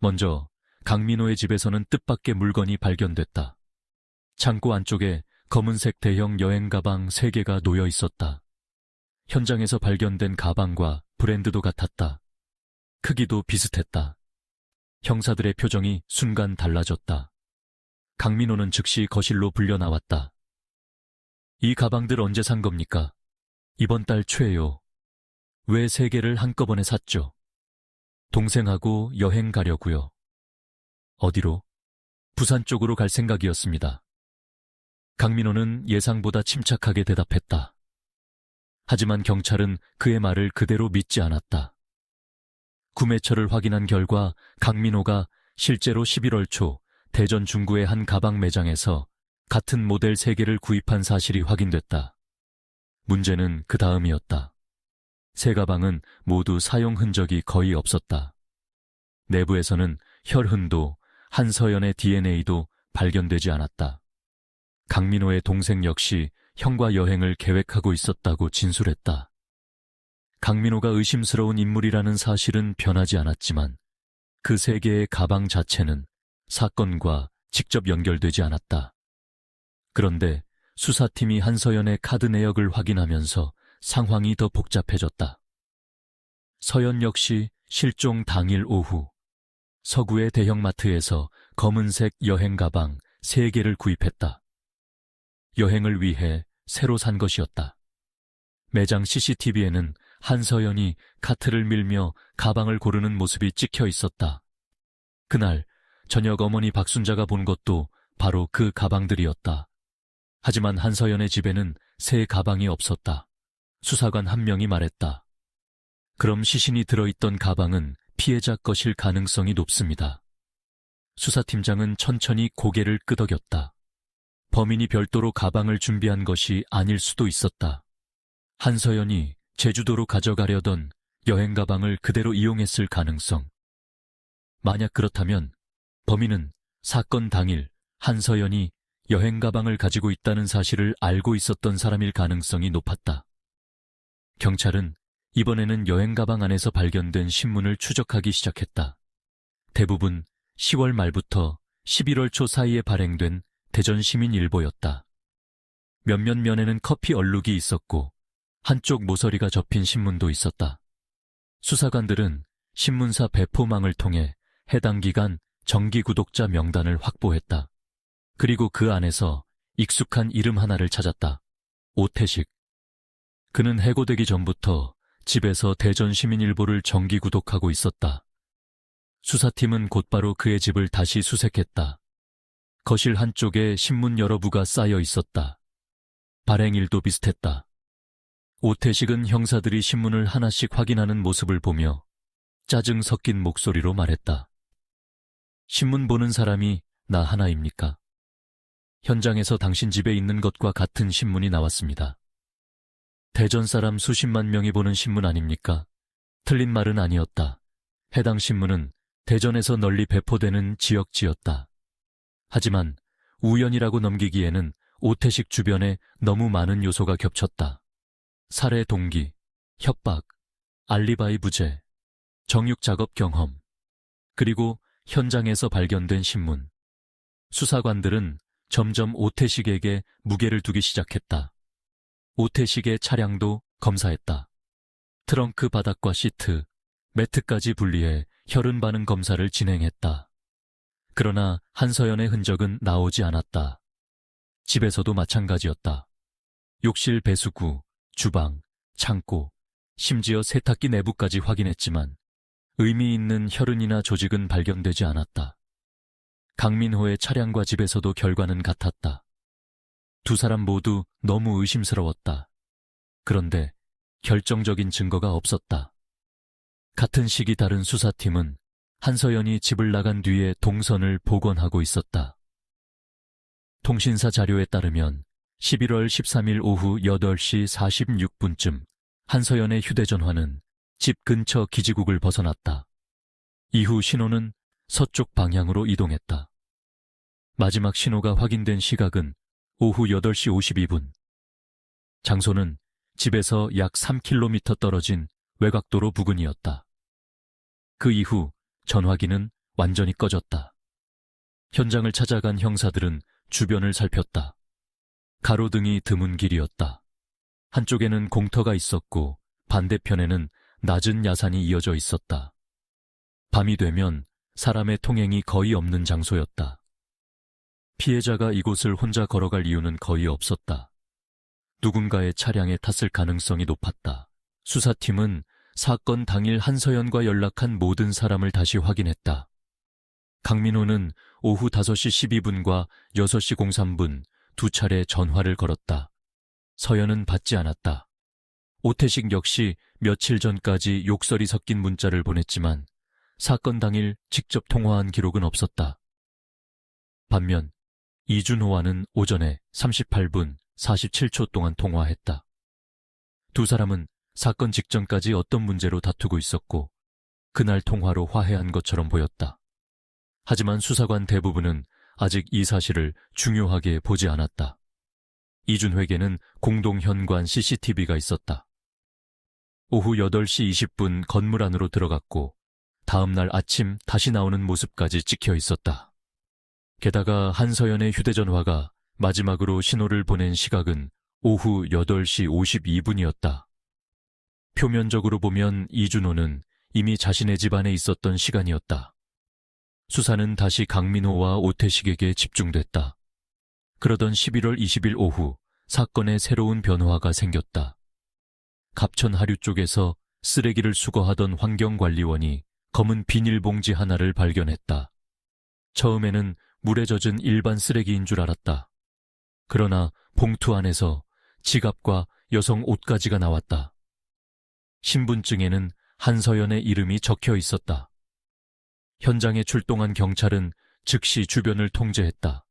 먼저 강민호의 집에서는 뜻밖의 물건이 발견됐다. 창고 안쪽에 검은색 대형 여행 가방 3개가 놓여 있었다. 현장에서 발견된 가방과 브랜드도 같았다. 크기도 비슷했다. 형사들의 표정이 순간 달라졌다. 강민호는 즉시 거실로 불려 나왔다. 이 가방들 언제 산 겁니까? 이번 달 초에요. 왜 3개를 한꺼번에 샀죠? 동생하고 여행 가려고요. 어디로? 부산 쪽으로 갈 생각이었습니다. 강민호는 예상보다 침착하게 대답했다. 하지만 경찰은 그의 말을 그대로 믿지 않았다. 구매처를 확인한 결과 강민호가 실제로 11월 초 대전 중구의 한 가방 매장에서 같은 모델 3개를 구입한 사실이 확인됐다. 문제는 그 다음이었다. 새 가방은 모두 사용 흔적이 거의 없었다. 내부에서는 혈흔도 한서연의 DNA도 발견되지 않았다. 강민호의 동생 역시 형과 여행을 계획하고 있었다고 진술했다. 강민호가 의심스러운 인물이라는 사실은 변하지 않았지만 그 3개의 가방 자체는 사건과 직접 연결되지 않았다. 그런데 수사팀이 한서연의 카드 내역을 확인하면서 상황이 더 복잡해졌다. 서연 역시 실종 당일 오후 서구의 대형마트에서 검은색 여행 가방 3개를 구입했다. 여행을 위해 새로 산 것이었다. 매장 CCTV에는 한서연이 카트를 밀며 가방을 고르는 모습이 찍혀 있었다. 그날 저녁 어머니 박순자가 본 것도 바로 그 가방들이었다. 하지만 한서연의 집에는 새 가방이 없었다. 수사관 한 명이 말했다. 그럼 시신이 들어있던 가방은 피해자 것일 가능성이 높습니다. 수사팀장은 천천히 고개를 끄덕였다. 범인이 별도로 가방을 준비한 것이 아닐 수도 있었다. 한서연이 제주도로 가져가려던 여행 가방을 그대로 이용했을 가능성. 만약 그렇다면 범인은 사건 당일 한서연이 여행 가방을 가지고 있다는 사실을 알고 있었던 사람일 가능성이 높았다. 경찰은 이번에는 여행 가방 안에서 발견된 신문을 추적하기 시작했다. 대부분 10월 말부터 11월 초 사이에 발행된 대전시민일보였다. 몇몇 면에는 커피 얼룩이 있었고 한쪽 모서리가 접힌 신문도 있었다. 수사관들은 신문사 배포망을 통해 해당 기간 정기 구독자 명단을 확보했다. 그리고 그 안에서 익숙한 이름 하나를 찾았다. 오태식. 그는 해고되기 전부터 집에서 대전시민일보를 정기 구독하고 있었다. 수사팀은 곧바로 그의 집을 다시 수색했다. 거실 한쪽에 신문 여러 부가 쌓여 있었다. 발행일도 비슷했다. 오태식은 형사들이 신문을 하나씩 확인하는 모습을 보며 짜증 섞인 목소리로 말했다. 신문 보는 사람이 나 하나입니까? 현장에서 당신 집에 있는 것과 같은 신문이 나왔습니다. 대전 사람 수십만 명이 보는 신문 아닙니까? 틀린 말은 아니었다. 해당 신문은 대전에서 널리 배포되는 지역지였다. 하지만 우연이라고 넘기기에는 오태식 주변에 너무 많은 요소가 겹쳤다. 살해 동기, 협박, 알리바이 부재, 정육 작업 경험, 그리고 현장에서 발견된 신문. 수사관들은 점점 오태식에게 무게를 두기 시작했다. 오태식의 차량도 검사했다. 트렁크 바닥과 시트, 매트까지 분리해 혈흔 반응 검사를 진행했다. 그러나 한서연의 흔적은 나오지 않았다. 집에서도 마찬가지였다. 욕실 배수구, 주방, 창고, 심지어 세탁기 내부까지 확인했지만 의미 있는 혈흔이나 조직은 발견되지 않았다. 강민호의 차량과 집에서도 결과는 같았다. 두 사람 모두 너무 의심스러웠다. 그런데 결정적인 증거가 없었다. 같은 시기 다른 수사팀은 한서연이 집을 나간 뒤에 동선을 복원하고 있었다. 통신사 자료에 따르면 11월 13일 오후 8시 46분쯤 한서연의 휴대전화는 집 근처 기지국을 벗어났다. 이후 신호는 서쪽 방향으로 이동했다. 마지막 신호가 확인된 시각은 오후 8시 52분. 장소는 집에서 약 3km 떨어진 외곽도로 부근이었다. 그 이후 전화기는 완전히 꺼졌다. 현장을 찾아간 형사들은 주변을 살폈다. 가로등이 드문 길이었다. 한쪽에는 공터가 있었고 반대편에는 낮은 야산이 이어져 있었다. 밤이 되면 사람의 통행이 거의 없는 장소였다. 피해자가 이곳을 혼자 걸어갈 이유는 거의 없었다. 누군가의 차량에 탔을 가능성이 높았다. 수사팀은 사건 당일 한서연과 연락한 모든 사람을 다시 확인했다. 강민호는 오후 5시 12분과 6시 03분 두 차례 전화를 걸었다. 서연은 받지 않았다. 오태식 역시 며칠 전까지 욕설이 섞인 문자를 보냈지만 사건 당일 직접 통화한 기록은 없었다. 반면 이준호와는 오전에 38분 47초 동안 통화했다. 두 사람은 사건 직전까지 어떤 문제로 다투고 있었고 그날 통화로 화해한 것처럼 보였다. 하지만 수사관 대부분은 아직 이 사실을 중요하게 보지 않았다. 이준회에게는 공동 현관 CCTV가 있었다. 오후 8시 20분 건물 안으로 들어갔고 다음 날 아침 다시 나오는 모습까지 찍혀 있었다. 게다가 한서연의 휴대전화가 마지막으로 신호를 보낸 시각은 오후 8시 52분이었다. 표면적으로 보면 이준호는 이미 자신의 집안에 있었던 시간이었다. 수사는 다시 강민호와 오태식에게 집중됐다. 그러던 11월 20일 오후 사건에 새로운 변화가 생겼다. 갑천 하류 쪽에서 쓰레기를 수거하던 환경관리원이 검은 비닐봉지 하나를 발견했다. 처음에는 물에 젖은 일반 쓰레기인 줄 알았다. 그러나 봉투 안에서 지갑과 여성 옷가지가 나왔다. 신분증에는 한서연의 이름이 적혀 있었다. 현장에 출동한 경찰은 즉시 주변을 통제했다.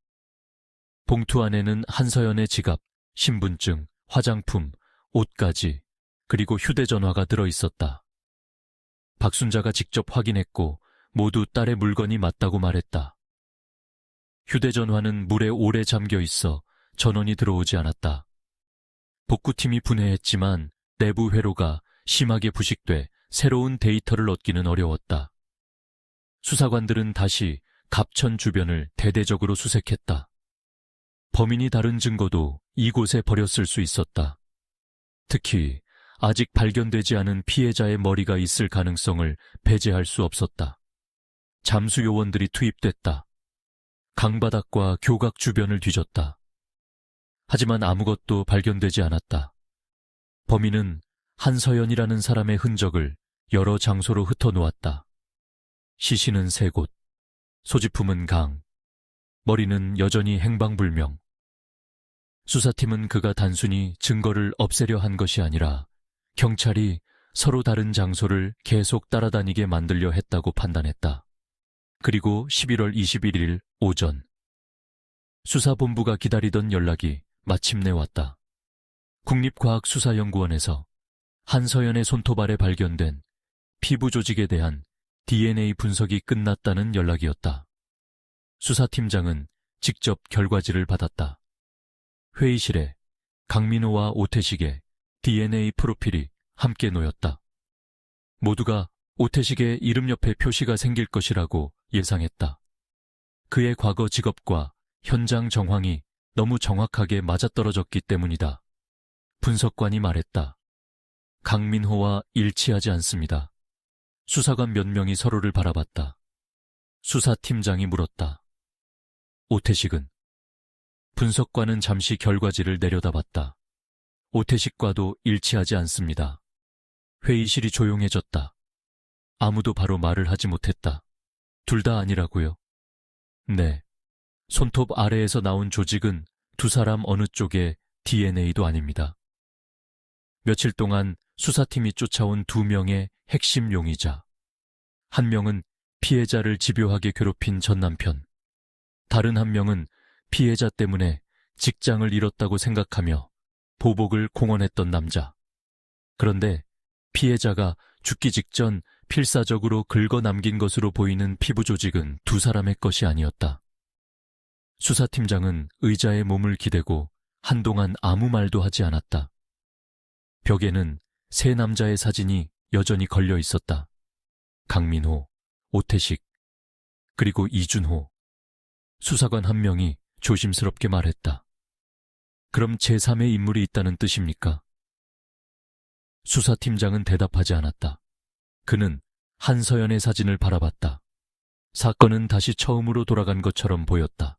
봉투 안에는 한서연의 지갑, 신분증, 화장품, 옷가지, 그리고 휴대전화가 들어있었다. 박순자가 직접 확인했고 모두 딸의 물건이 맞다고 말했다. 휴대전화는 물에 오래 잠겨 있어 전원이 들어오지 않았다. 복구팀이 분해했지만 내부 회로가 심하게 부식돼 새로운 데이터를 얻기는 어려웠다. 수사관들은 다시 갑천 주변을 대대적으로 수색했다. 범인이 다른 증거도 이곳에 버렸을 수 있었다. 특히 아직 발견되지 않은 피해자의 머리가 있을 가능성을 배제할 수 없었다. 잠수 요원들이 투입됐다. 강바닥과 교각 주변을 뒤졌다. 하지만 아무것도 발견되지 않았다. 범인은 한서연이라는 사람의 흔적을 여러 장소로 흩어놓았다. 시신은 3곳, 소지품은 강, 머리는 여전히 행방불명. 수사팀은 그가 단순히 증거를 없애려 한 것이 아니라 경찰이 서로 다른 장소를 계속 따라다니게 만들려 했다고 판단했다. 그리고 11월 21일 오전, 수사본부가 기다리던 연락이 마침내 왔다. 국립과학수사연구원에서 한서연의 손톱 아래 발견된 피부 조직에 대한 DNA 분석이 끝났다는 연락이었다. 수사팀장은 직접 결과지를 받았다. 회의실에 강민호와 오태식의 DNA 프로필이 함께 놓였다. 모두가 오태식의 이름 옆에 표시가 생길 것이라고 예상했다. 그의 과거 직업과 현장 정황이 너무 정확하게 맞아떨어졌기 때문이다. 분석관이 말했다. 강민호와 일치하지 않습니다. 수사관 몇 명이 서로를 바라봤다. 수사팀장이 물었다. 오태식은? 분석관은 잠시 결과지를 내려다봤다. 오태식과도 일치하지 않습니다. 회의실이 조용해졌다. 아무도 바로 말을 하지 못했다. 둘 다 아니라고요? 네. 손톱 아래에서 나온 조직은 두 사람 어느 쪽의 DNA도 아닙니다. 며칠 동안 수사팀이 쫓아온 2명의 핵심 용의자. 한 명은 피해자를 집요하게 괴롭힌 전 남편. 다른 한 명은 피해자 때문에 직장을 잃었다고 생각하며 보복을 공언했던 남자. 그런데 피해자가 죽기 직전 필사적으로 긁어 남긴 것으로 보이는 피부 조직은 두 사람의 것이 아니었다. 수사팀장은 의자에 몸을 기대고 한동안 아무 말도 하지 않았다. 벽에는 세 남자의 사진이 여전히 걸려 있었다. 강민호, 오태식, 그리고 이준호. 수사관 한 명이 조심스럽게 말했다. 그럼 제3의 인물이 있다는 뜻입니까? 수사팀장은 대답하지 않았다. 그는 한서연의 사진을 바라봤다. 사건은 다시 처음으로 돌아간 것처럼 보였다.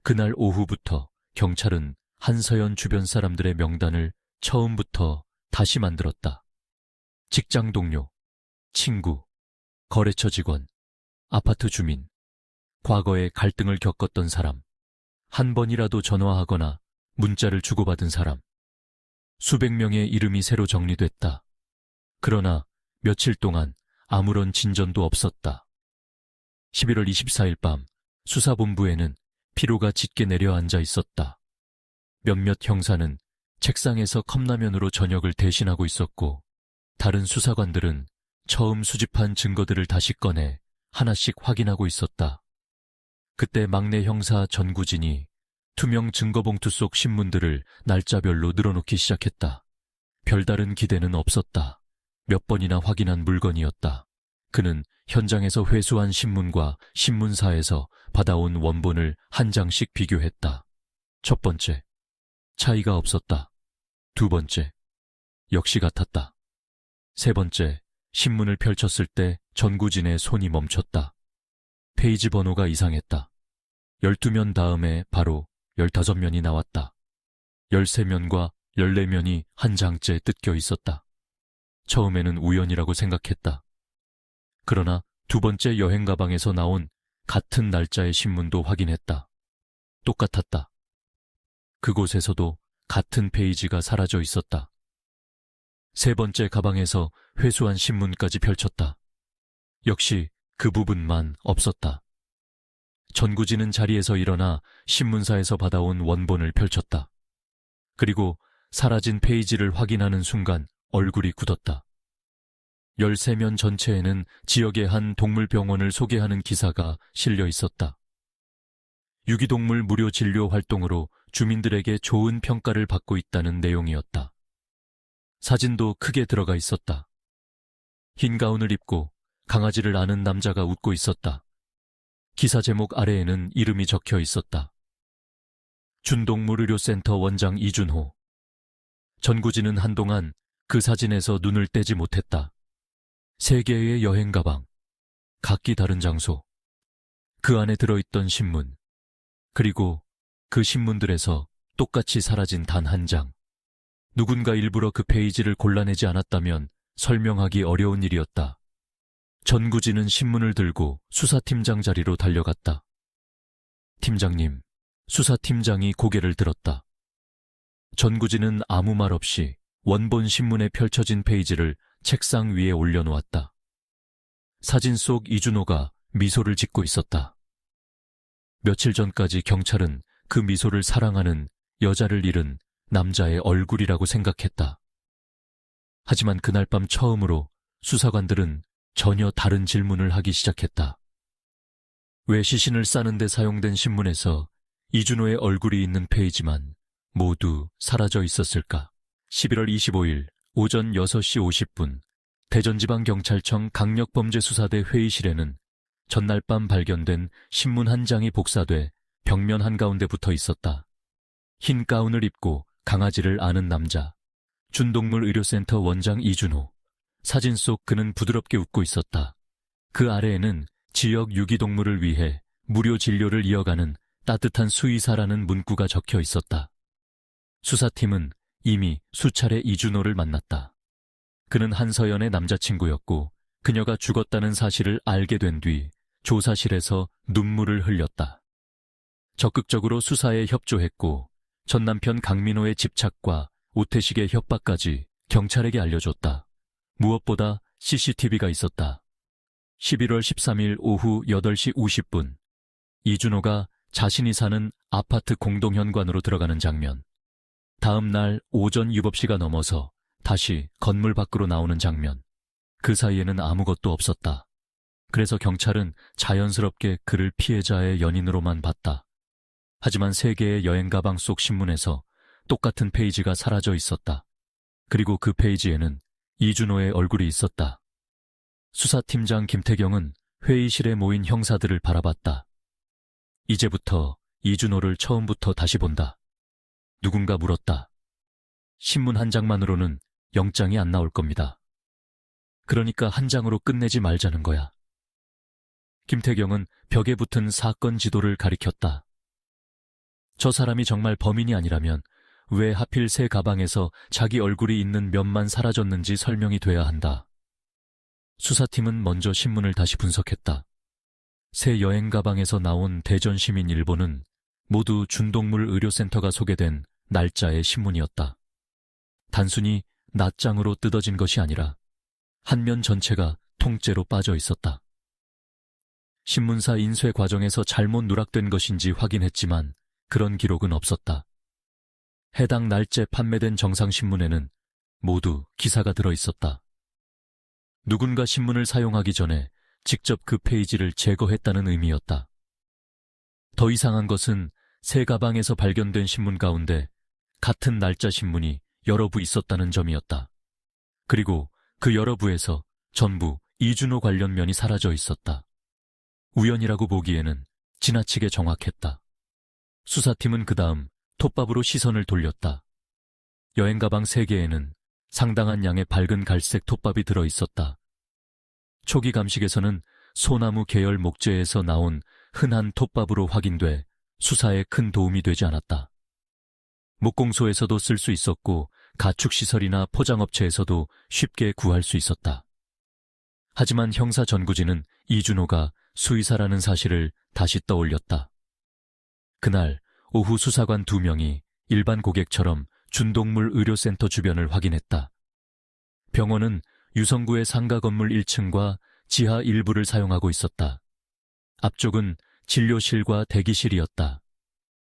그날 오후부터 경찰은 한서연 주변 사람들의 명단을 처음부터 다시 만들었다. 직장 동료, 친구, 거래처 직원, 아파트 주민, 과거에 갈등을 겪었던 사람, 한 번이라도 전화하거나 문자를 주고받은 사람. 수백 명의 이름이 새로 정리됐다. 그러나 며칠 동안 아무런 진전도 없었다. 11월 24일 밤 수사본부에는 피로가 짙게 내려앉아 있었다. 몇몇 형사는 책상에서 컵라면으로 저녁을 대신하고 있었고, 다른 수사관들은 처음 수집한 증거들을 다시 꺼내 하나씩 확인하고 있었다. 그때 막내 형사 전구진이 투명 증거봉투 속 신문들을 날짜별로 늘어놓기 시작했다. 별다른 기대는 없었다. 몇 번이나 확인한 물건이었다. 그는 현장에서 회수한 신문과 신문사에서 받아온 원본을 한 장씩 비교했다. 첫 번째, 차이가 없었다. 두 번째, 역시 같았다. 세 번째, 신문을 펼쳤을 때 전구진의 손이 멈췄다. 페이지 번호가 이상했다. 12면 다음에 바로 15면이 나왔다. 13면과 14면이 한 장째 뜯겨 있었다. 처음에는 우연이라고 생각했다. 그러나 두 번째 여행 가방에서 나온 같은 날짜의 신문도 확인했다. 똑같았다. 그곳에서도 같은 페이지가 사라져 있었다. 세 번째 가방에서 회수한 신문까지 펼쳤다. 역시 그 부분만 없었다. 전구진은 자리에서 일어나 신문사에서 받아온 원본을 펼쳤다. 그리고 사라진 페이지를 확인하는 순간 얼굴이 굳었다. 13면 전체에는 지역의 한 동물병원을 소개하는 기사가 실려 있었다. 유기동물 무료 진료 활동으로 주민들에게 좋은 평가를 받고 있다는 내용이었다. 사진도 크게 들어가 있었다. 흰 가운을 입고 강아지를 아는 남자가 웃고 있었다. 기사 제목 아래에는 이름이 적혀 있었다. 준동물의료센터 원장 이준호. 전구진은 한동안 그 사진에서 눈을 떼지 못했다. 세 개의 여행 가방, 각기 다른 장소, 그 안에 들어있던 신문, 그리고 그 신문들에서 똑같이 사라진 단 한 장. 누군가 일부러 그 페이지를 골라내지 않았다면 설명하기 어려운 일이었다. 전구진은 신문을 들고 수사팀장 자리로 달려갔다. 팀장님, 수사팀장이 고개를 들었다. 전구진은 아무 말 없이 원본 신문에 펼쳐진 페이지를 책상 위에 올려놓았다. 사진 속 이준호가 미소를 짓고 있었다. 며칠 전까지 경찰은 그 미소를 사랑하는 여자를 잃은 남자의 얼굴이라고 생각했다. 하지만 그날 밤 처음으로 수사관들은 전혀 다른 질문을 하기 시작했다. 왜 시신을 싸는 데 사용된 신문에서 이준호의 얼굴이 있는 페이지만 모두 사라져 있었을까? 11월 25일 오전 6시 50분 대전지방경찰청 강력범죄수사대 회의실에는 전날 밤 발견된 신문 한 장이 복사돼 벽면 한가운데 붙어 있었다. 흰 가운을 입고 강아지를 아는 남자, 준동물의료센터 원장 이준호. 사진 속 그는 부드럽게 웃고 있었다. 그 아래에는 지역 유기동물을 위해 무료 진료를 이어가는 따뜻한 수의사라는 문구가 적혀 있었다. 수사팀은 이미 수차례 이준호를 만났다. 그는 한서연의 남자친구였고 그녀가 죽었다는 사실을 알게 된 뒤 조사실에서 눈물을 흘렸다. 적극적으로 수사에 협조했고 전 남편 강민호의 집착과 오태식의 협박까지 경찰에게 알려줬다. 무엇보다 CCTV가 있었다. 11월 13일 오후 8시 50분 이준호가 자신이 사는 아파트 공동현관으로 들어가는 장면. 다음 날 오전 유법시가 넘어서 다시 건물 밖으로 나오는 장면. 그 사이에는 아무것도 없었다. 그래서 경찰은 자연스럽게 그를 피해자의 연인으로만 봤다. 하지만 세 개의 여행 가방 속 신문에서 똑같은 페이지가 사라져 있었다. 그리고 그 페이지에는 이준호의 얼굴이 있었다. 수사팀장 김태경은 회의실에 모인 형사들을 바라봤다. 이제부터 이준호를 처음부터 다시 본다. 누군가 물었다. 신문 한 장만으로는 영장이 안 나올 겁니다. 그러니까 한 장으로 끝내지 말자는 거야. 김태경은 벽에 붙은 사건 지도를 가리켰다. 저 사람이 정말 범인이 아니라면 왜 하필 새 가방에서 자기 얼굴이 있는 면만 사라졌는지 설명이 돼야 한다. 수사팀은 먼저 신문을 다시 분석했다. 새 여행 가방에서 나온 대전시민일보는 모두 준동물 의료센터가 소개된 날짜의 신문이었다. 단순히 낱장으로 뜯어진 것이 아니라 한 면 전체가 통째로 빠져 있었다. 신문사 인쇄 과정에서 잘못 누락된 것인지 확인했지만 그런 기록은 없었다. 해당 날짜 판매된 정상신문에는 모두 기사가 들어있었다. 누군가 신문을 사용하기 전에 직접 그 페이지를 제거했다는 의미였다. 더 이상한 것은 새 가방에서 발견된 신문 가운데 같은 날짜 신문이 여러 부 있었다는 점이었다. 그리고 그 여러 부에서 전부 이준호 관련 면이 사라져 있었다. 우연이라고 보기에는 지나치게 정확했다. 수사팀은 그 다음 톱밥으로 시선을 돌렸다. 여행 가방 3개에는 상당한 양의 밝은 갈색 톱밥이 들어있었다. 초기 감식에서는 소나무 계열 목재에서 나온 흔한 톱밥으로 확인돼 수사에 큰 도움이 되지 않았다. 목공소에서도 쓸 수 있었고 가축시설이나 포장업체에서도 쉽게 구할 수 있었다. 하지만 형사 전구지는 이준호가 수의사라는 사실을 다시 떠올렸다. 그날 오후 수사관 2명이 일반 고객처럼 준동물 의료센터 주변을 확인했다. 병원은 유성구의 상가 건물 1층과 지하 일부를 사용하고 있었다. 앞쪽은 진료실과 대기실이었다.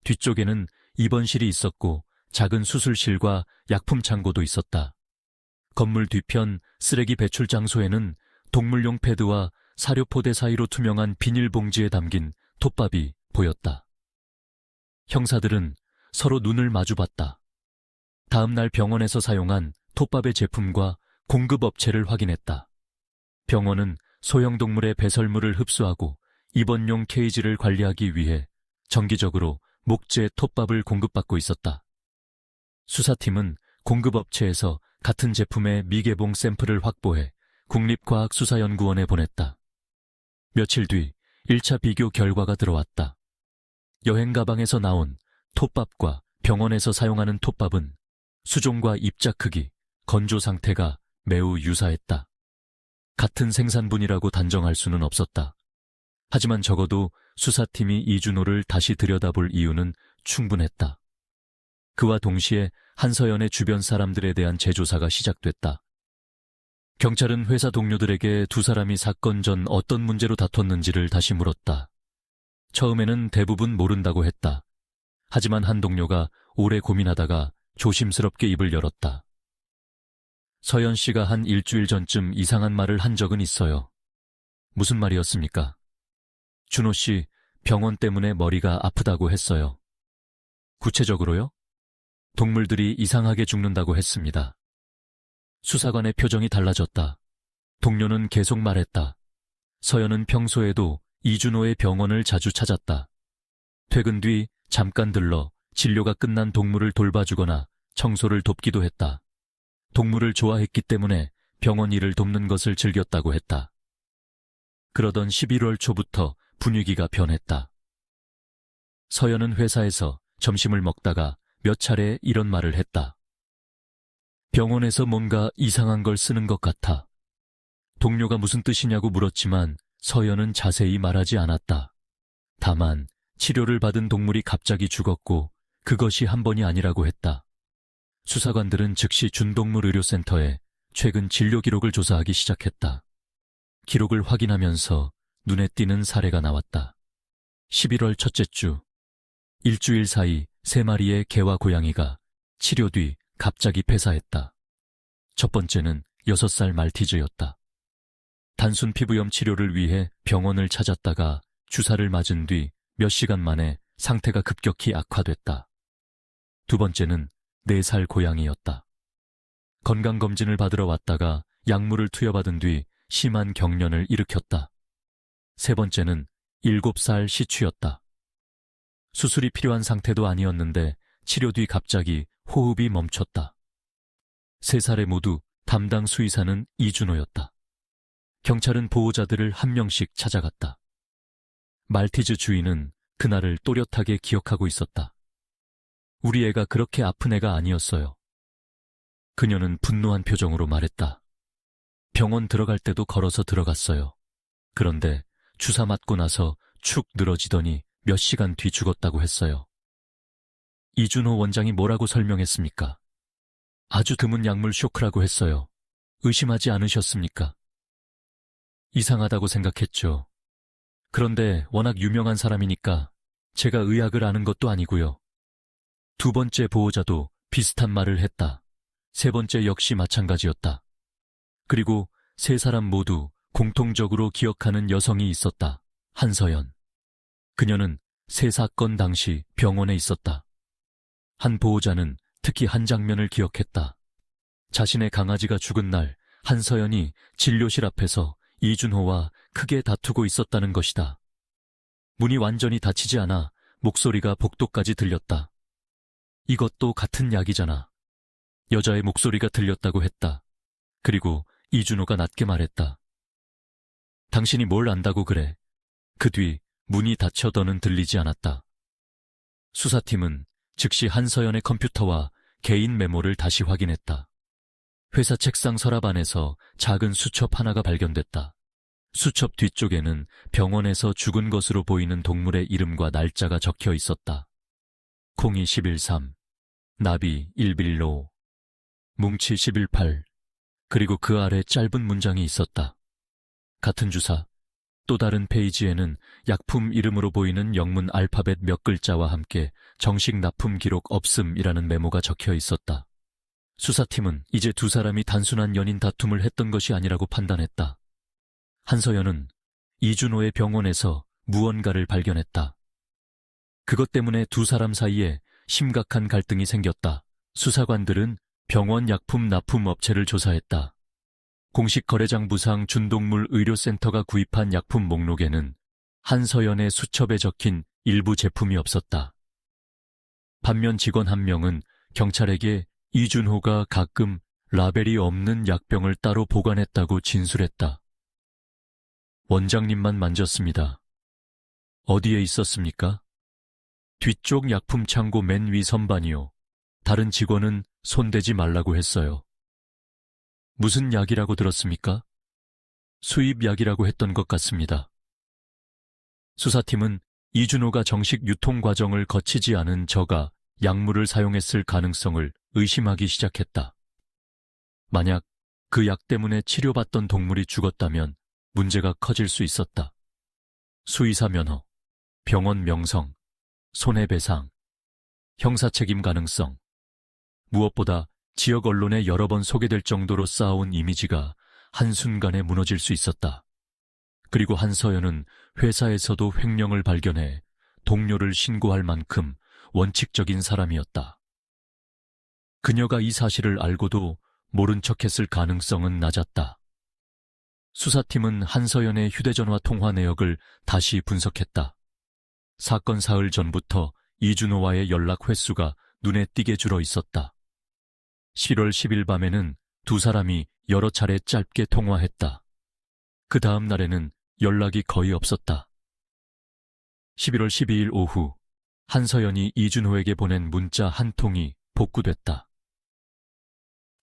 뒤쪽에는 입원실이 있었고 작은 수술실과 약품 창고도 있었다. 건물 뒤편 쓰레기 배출 장소에는 동물용 패드와 사료포대 사이로 투명한 비닐봉지에 담긴 톱밥이 보였다. 형사들은 서로 눈을 마주봤다. 다음 날 병원에서 사용한 톱밥의 제품과 공급업체를 확인했다. 병원은 소형 동물의 배설물을 흡수하고 입원용 케이지를 관리하기 위해 정기적으로 목재 톱밥을 공급받고 있었다. 수사팀은 공급업체에서 같은 제품의 미개봉 샘플을 확보해 국립과학수사연구원에 보냈다. 며칠 뒤 1차 비교 결과가 들어왔다. 여행 가방에서 나온 톱밥과 병원에서 사용하는 톱밥은 수종과 입자 크기, 건조 상태가 매우 유사했다. 같은 생산분이라고 단정할 수는 없었다. 하지만 적어도 수사팀이 이준호를 다시 들여다볼 이유는 충분했다. 그와 동시에 한서연의 주변 사람들에 대한 재조사가 시작됐다. 경찰은 회사 동료들에게 두 사람이 사건 전 어떤 문제로 다퉜는지를 다시 물었다. 처음에는 대부분 모른다고 했다. 하지만 한 동료가 오래 고민하다가 조심스럽게 입을 열었다. 서연 씨가 한 일주일 전쯤 이상한 말을 한 적은 있어요. 무슨 말이었습니까? 준호 씨 병원 때문에 머리가 아프다고 했어요. 구체적으로요? 동물들이 이상하게 죽는다고 했습니다. 수사관의 표정이 달라졌다. 동료는 계속 말했다. 서연은 평소에도 이준호의 병원을 자주 찾았다. 퇴근 뒤 잠깐 들러 진료가 끝난 동물을 돌봐주거나 청소를 돕기도 했다. 동물을 좋아했기 때문에 병원 일을 돕는 것을 즐겼다고 했다. 그러던 11월 초부터 분위기가 변했다. 서연은 회사에서 점심을 먹다가 몇 차례 이런 말을 했다. 병원에서 뭔가 이상한 걸 쓰는 것 같아. 동료가 무슨 뜻이냐고 물었지만 서연은 자세히 말하지 않았다. 다만 치료를 받은 동물이 갑자기 죽었고 그것이 한 번이 아니라고 했다. 수사관들은 즉시 준동물의료센터에 최근 진료 기록을 조사하기 시작했다. 기록을 확인하면서 눈에 띄는 사례가 나왔다. 11월 첫째 주, 일주일 사이 3마리의 개와 고양이가 치료 뒤 갑자기 폐사했다. 첫 번째는 6살 말티즈였다. 단순 피부염 치료를 위해 병원을 찾았다가 주사를 맞은 뒤 몇 시간 만에 상태가 급격히 악화됐다. 두 번째는 4살 고양이였다. 건강검진을 받으러 왔다가 약물을 투여받은 뒤 심한 경련을 일으켰다. 세 번째는 7살 시추였다. 수술이 필요한 상태도 아니었는데 치료 뒤 갑자기 호흡이 멈췄다. 3살에 모두 담당 수의사는 이준호였다. 경찰은 보호자들을 한 명씩 찾아갔다. 말티즈 주인은 그날을 또렷하게 기억하고 있었다. 우리 애가 그렇게 아픈 애가 아니었어요. 그녀는 분노한 표정으로 말했다. 병원 들어갈 때도 걸어서 들어갔어요. 그런데 주사 맞고 나서 축 늘어지더니 몇 시간 뒤 죽었다고 했어요. 이준호 원장이 뭐라고 설명했습니까? 아주 드문 약물 쇼크라고 했어요. 의심하지 않으셨습니까? 이상하다고 생각했죠. 그런데 워낙 유명한 사람이니까 제가 의학을 아는 것도 아니고요. 두 번째 보호자도 비슷한 말을 했다. 세 번째 역시 마찬가지였다. 그리고 3사람 모두 공통적으로 기억하는 여성이 있었다. 한서연. 그녀는 3사건 당시 병원에 있었다. 한 보호자는 특히 한 장면을 기억했다. 자신의 강아지가 죽은 날 한서연이 진료실 앞에서 이준호와 크게 다투고 있었다는 것이다. 문이 완전히 닫히지 않아 목소리가 복도까지 들렸다. 이것도 같은 약이잖아. 여자의 목소리가 들렸다고 했다. 그리고 이준호가 낮게 말했다. 당신이 뭘 안다고 그래. 그 뒤 문이 닫혀 더는 들리지 않았다. 수사팀은 즉시 한서연의 컴퓨터와 개인 메모를 다시 확인했다. 회사 책상 서랍 안에서 작은 수첩 하나가 발견됐다. 수첩 뒤쪽에는 병원에서 죽은 것으로 보이는 동물의 이름과 날짜가 적혀 있었다. 콩이 11.3, 나비 1빌로, 뭉치 11.8, 그리고 그 아래 짧은 문장이 있었다. 같은 주사, 또 다른 페이지에는 약품 이름으로 보이는 영문 알파벳 몇 글자와 함께 정식 납품 기록 없음이라는 메모가 적혀 있었다. 수사팀은 이제 2사람이 단순한 연인 다툼을 했던 것이 아니라고 판단했다. 한서연은 이준호의 병원에서 무언가를 발견했다. 그것 때문에 2사람 사이에 심각한 갈등이 생겼다. 수사관들은 병원 약품 납품 업체를 조사했다. 공식 거래장부상 준동물 의료센터가 구입한 약품 목록에는 한서연의 수첩에 적힌 일부 제품이 없었다. 반면 직원 한 명은 경찰에게 이준호가 가끔 라벨이 없는 약병을 따로 보관했다고 진술했다. 원장님만 만졌습니다. 어디에 있었습니까? 뒤쪽 약품 창고 맨 위 선반이요. 다른 직원은 손대지 말라고 했어요. 무슨 약이라고 들었습니까? 수입약이라고 했던 것 같습니다. 수사팀은 이준호가 정식 유통 과정을 거치지 않은 저가 약물을 사용했을 가능성을 의심하기 시작했다. 만약 그 약 때문에 치료받던 동물이 죽었다면 문제가 커질 수 있었다. 수의사 면허, 병원 명성, 손해배상, 형사책임 가능성, 무엇보다 지역 언론에 여러 번 소개될 정도로 쌓아온 이미지가 한순간에 무너질 수 있었다. 그리고 한서연은 회사에서도 횡령을 발견해 동료를 신고할 만큼 원칙적인 사람이었다. 그녀가 이 사실을 알고도 모른 척했을 가능성은 낮았다. 수사팀은 한서연의 휴대전화 통화 내역을 다시 분석했다. 사건 사흘 전부터 이준호와의 연락 횟수가 눈에 띄게 줄어 있었다. 11월 10일 밤에는 2사람이 여러 차례 짧게 통화했다. 그 다음 날에는 연락이 거의 없었다. 11월 12일 오후 한서연이 이준호에게 보낸 문자 한 통이 복구됐다.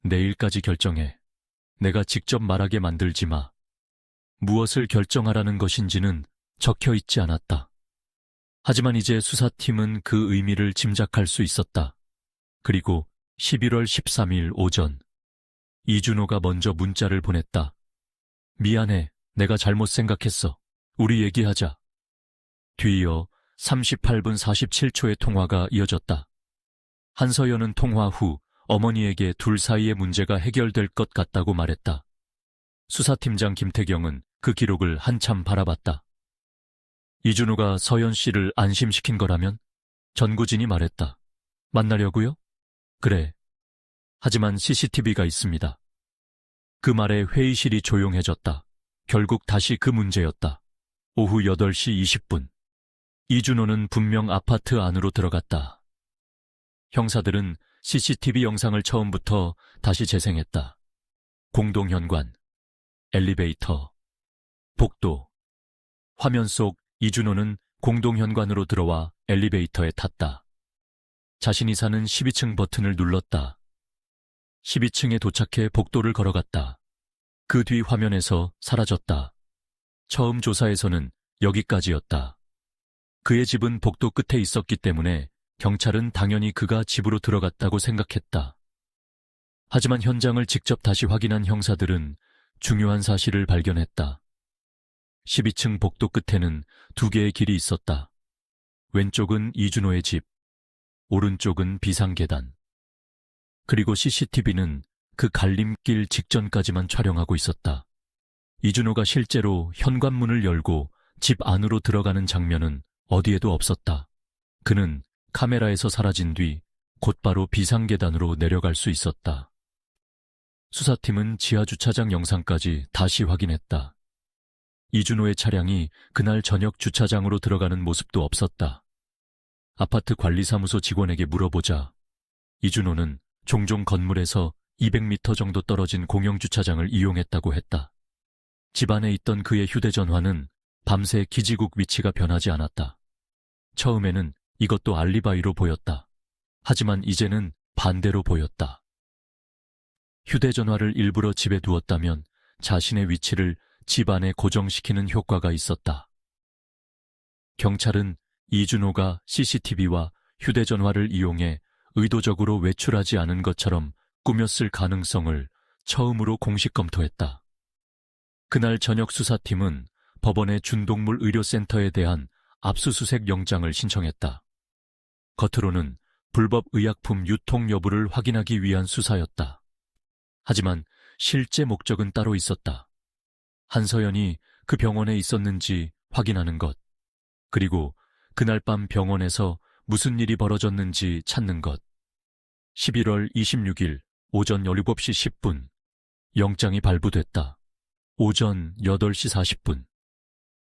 내일까지 결정해. 내가 직접 말하게 만들지 마. 무엇을 결정하라는 것인지는 적혀 있지 않았다. 하지만 이제 수사팀은 그 의미를 짐작할 수 있었다. 그리고 11월 13일 오전, 이준호가 먼저 문자를 보냈다. 미안해, 내가 잘못 생각했어. 우리 얘기하자. 뒤이어 38분 47초의 통화가 이어졌다. 한서연은 통화 후 어머니에게 둘 사이의 문제가 해결될 것 같다고 말했다. 수사팀장 김태경은 그 기록을 한참 바라봤다. 이준호가 서연 씨를 안심시킨 거라면? 전구진이 말했다. 만나려고요? 그래. 하지만 CCTV가 있습니다. 그 말에 회의실이 조용해졌다. 결국 다시 그 문제였다. 오후 8시 20분. 이준호는 분명 아파트 안으로 들어갔다. 형사들은 CCTV 영상을 처음부터 다시 재생했다. 공동현관, 엘리베이터, 복도. 화면 속 이준호는 공동현관으로 들어와 엘리베이터에 탔다. 자신이 사는 12층 버튼을 눌렀다. 12층에 도착해 복도를 걸어갔다. 그 뒤 화면에서 사라졌다. 처음 조사에서는 여기까지였다. 그의 집은 복도 끝에 있었기 때문에 경찰은 당연히 그가 집으로 들어갔다고 생각했다. 하지만 현장을 직접 다시 확인한 형사들은 중요한 사실을 발견했다. 12층 복도 끝에는 2개의 길이 있었다. 왼쪽은 이준호의 집, 오른쪽은 비상계단. 그리고 CCTV는 그 갈림길 직전까지만 촬영하고 있었다. 이준호가 실제로 현관문을 열고 집 안으로 들어가는 장면은 어디에도 없었다. 그는 카메라에서 사라진 뒤 곧바로 비상계단으로 내려갈 수 있었다. 수사팀은 지하주차장 영상까지 다시 확인했다. 이준호의 차량이 그날 저녁 주차장으로 들어가는 모습도 없었다. 아파트 관리사무소 직원에게 물어보자 이준호는 종종 건물에서 200m 정도 떨어진 공영주차장을 이용했다고 했다. 집안에 있던 그의 휴대전화는 밤새 기지국 위치가 변하지 않았다. 처음에는 이것도 알리바이로 보였다. 하지만 이제는 반대로 보였다. 휴대전화를 일부러 집에 두었다면 자신의 위치를 집 안에 고정시키는 효과가 있었다. 경찰은 이준호가 CCTV와 휴대전화를 이용해 의도적으로 외출하지 않은 것처럼 꾸몄을 가능성을 처음으로 공식 검토했다. 그날 저녁 수사팀은 법원의 준동물 의료센터에 대한 압수수색 영장을 신청했다. 겉으로는 불법 의약품 유통 여부를 확인하기 위한 수사였다. 하지만 실제 목적은 따로 있었다. 한서연이 그 병원에 있었는지 확인하는 것, 그리고 그날 밤 병원에서 무슨 일이 벌어졌는지 찾는 것. 11월 26일 오전 17시 10분, 영장이 발부됐다. 오전 8시 40분.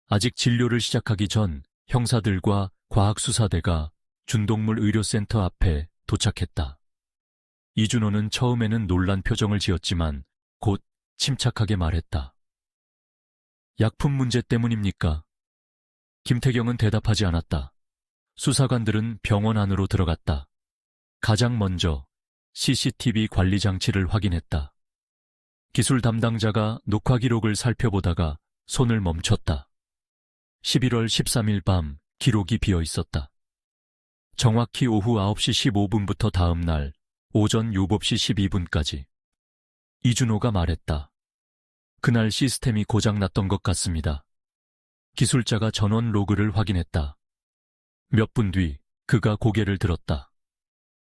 아직 진료를 시작하기 전 형사들과 과학수사대가 준동물 의료센터 앞에 도착했다. 이준호는 처음에는 놀란 표정을 지었지만 곧 침착하게 말했다. 약품 문제 때문입니까? 김태경은 대답하지 않았다. 수사관들은 병원 안으로 들어갔다. 가장 먼저 CCTV 관리 장치를 확인했다. 기술 담당자가 녹화 기록을 살펴보다가 손을 멈췄다. 11월 13일 밤 기록이 비어 있었다. 정확히 오후 9시 15분부터 다음 날 오전 7시 12분까지. 이준호가 말했다. 그날 시스템이 고장났던 것 같습니다. 기술자가 전원 로그를 확인했다. 몇 분 뒤 그가 고개를 들었다.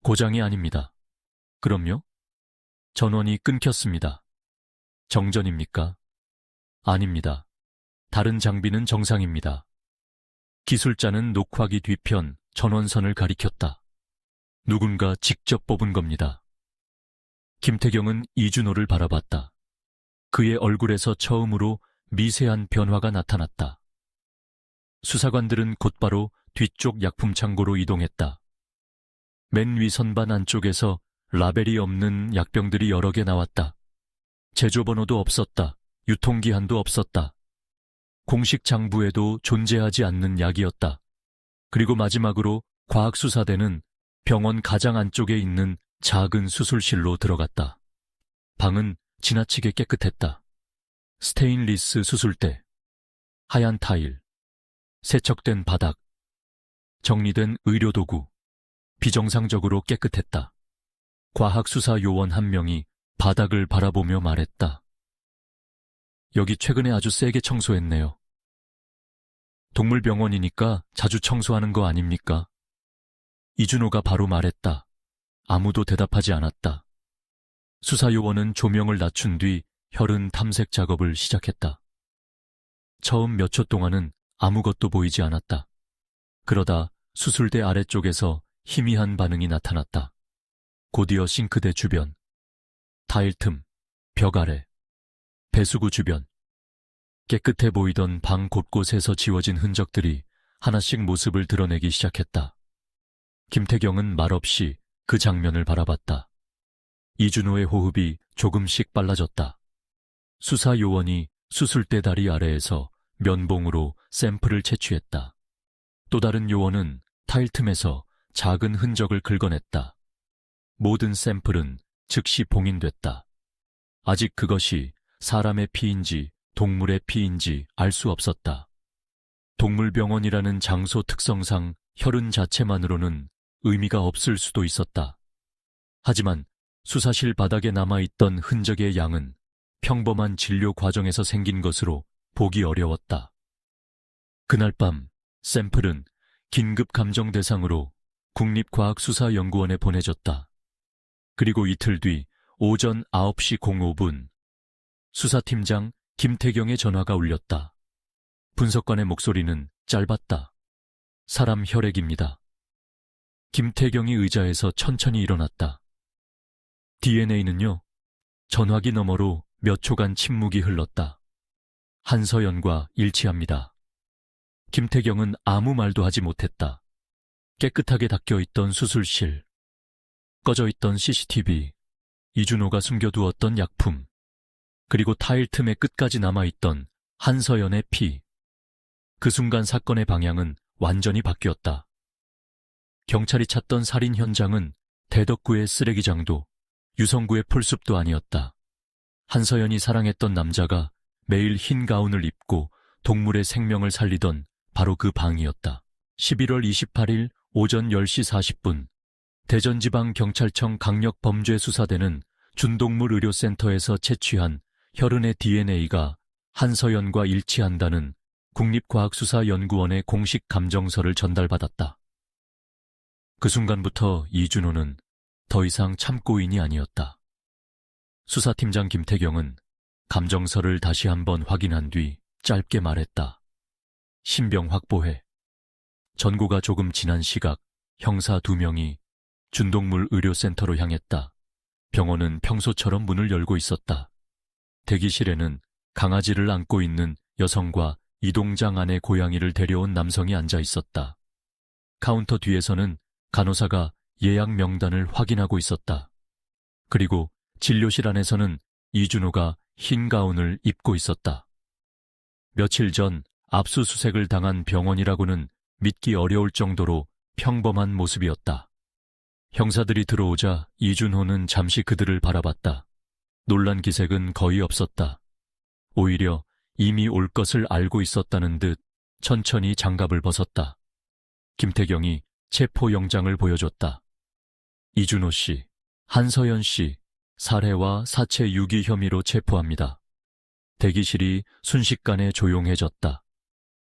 고장이 아닙니다. 그럼요? 전원이 끊겼습니다. 정전입니까? 아닙니다. 다른 장비는 정상입니다. 기술자는 녹화기 뒤편 전원선을 가리켰다. 누군가 직접 뽑은 겁니다. 김태경은 이준호를 바라봤다. 그의 얼굴에서 처음으로 미세한 변화가 나타났다. 수사관들은 곧바로 뒤쪽 약품 창고로 이동했다. 맨 위 선반 안쪽에서 라벨이 없는 약병들이 여러 개 나왔다. 제조번호도 없었다. 유통기한도 없었다. 공식 장부에도 존재하지 않는 약이었다. 그리고 마지막으로 과학수사대는 병원 가장 안쪽에 있는 작은 수술실로 들어갔다. 방은 지나치게 깨끗했다. 스테인리스 수술대, 하얀 타일, 세척된 바닥, 정리된 의료도구, 비정상적으로 깨끗했다. 과학수사 요원 한 명이 바닥을 바라보며 말했다. 여기 최근에 아주 세게 청소했네요. 동물병원이니까 자주 청소하는 거 아닙니까? 이준호가 바로 말했다. 아무도 대답하지 않았다. 수사요원은 조명을 낮춘 뒤 혈흔 탐색 작업을 시작했다. 처음 몇 초 동안은 아무것도 보이지 않았다. 그러다 수술대 아래쪽에서 희미한 반응이 나타났다. 곧이어 싱크대 주변, 타일 틈, 벽 아래, 배수구 주변. 깨끗해 보이던 방 곳곳에서 지워진 흔적들이 하나씩 모습을 드러내기 시작했다. 김태경은 말없이 그 장면을 바라봤다. 이준호의 호흡이 조금씩 빨라졌다. 수사 요원이 수술대 다리 아래에서 면봉으로 샘플을 채취했다. 또 다른 요원은 타일 틈에서 작은 흔적을 긁어냈다. 모든 샘플은 즉시 봉인됐다. 아직 그것이 사람의 피인지 동물의 피인지 알 수 없었다. 동물병원이라는 장소 특성상 혈흔 자체만으로는 의미가 없을 수도 있었다. 하지만 수사실 바닥에 남아있던 흔적의 양은 평범한 진료 과정에서 생긴 것으로 보기 어려웠다. 그날 밤 샘플은 긴급 감정 대상으로 국립과학수사연구원에 보내졌다. 그리고 이틀 뒤 오전 9시 05분 수사팀장 김태경의 전화가 울렸다. 분석관의 목소리는 짧았다. 사람 혈액입니다. 김태경이 의자에서 천천히 일어났다. DNA는요? 전화기 너머로 몇 초간 침묵이 흘렀다. 한서연과 일치합니다. 김태경은 아무 말도 하지 못했다. 깨끗하게 닦여있던 수술실, 꺼져있던 CCTV, 이준호가 숨겨두었던 약품, 그리고 타일 틈의 끝까지 남아있던 한서연의 피. 그 순간 사건의 방향은 완전히 바뀌었다. 경찰이 찾던 살인 현장은 대덕구의 쓰레기장도 유성구의 풀숲도 아니었다. 한서연이 사랑했던 남자가 매일 흰 가운을 입고 동물의 생명을 살리던 바로 그 방이었다. 11월 28일 오전 10시 40분 대전지방경찰청 강력범죄수사대는 준동물의료센터에서 채취한 혈흔의 DNA가 한서연과 일치한다는 국립과학수사연구원의 공식 감정서를 전달받았다. 그 순간부터 이준호는 더 이상 참고인이 아니었다. 수사팀장 김태경은 감정서를 다시 한번 확인한 뒤 짧게 말했다. 신병 확보해. 전고가 조금 지난 시각 형사 2명이 준동물 의료센터로 향했다. 병원은 평소처럼 문을 열고 있었다. 대기실에는 강아지를 안고 있는 여성과 이동장 안에 고양이를 데려온 남성이 앉아 있었다. 카운터 뒤에서는 간호사가 예약 명단을 확인하고 있었다. 그리고 진료실 안에서는 이준호가 흰 가운을 입고 있었다. 며칠 전 압수수색을 당한 병원이라고는 믿기 어려울 정도로 평범한 모습이었다. 형사들이 들어오자 이준호는 잠시 그들을 바라봤다. 놀란 기색은 거의 없었다. 오히려 이미 올 것을 알고 있었다는 듯 천천히 장갑을 벗었다. 김태경이 체포영장을 보여줬다. 이준호 씨, 한서연 씨, 살해와 사체 유기 혐의로 체포합니다. 대기실이 순식간에 조용해졌다.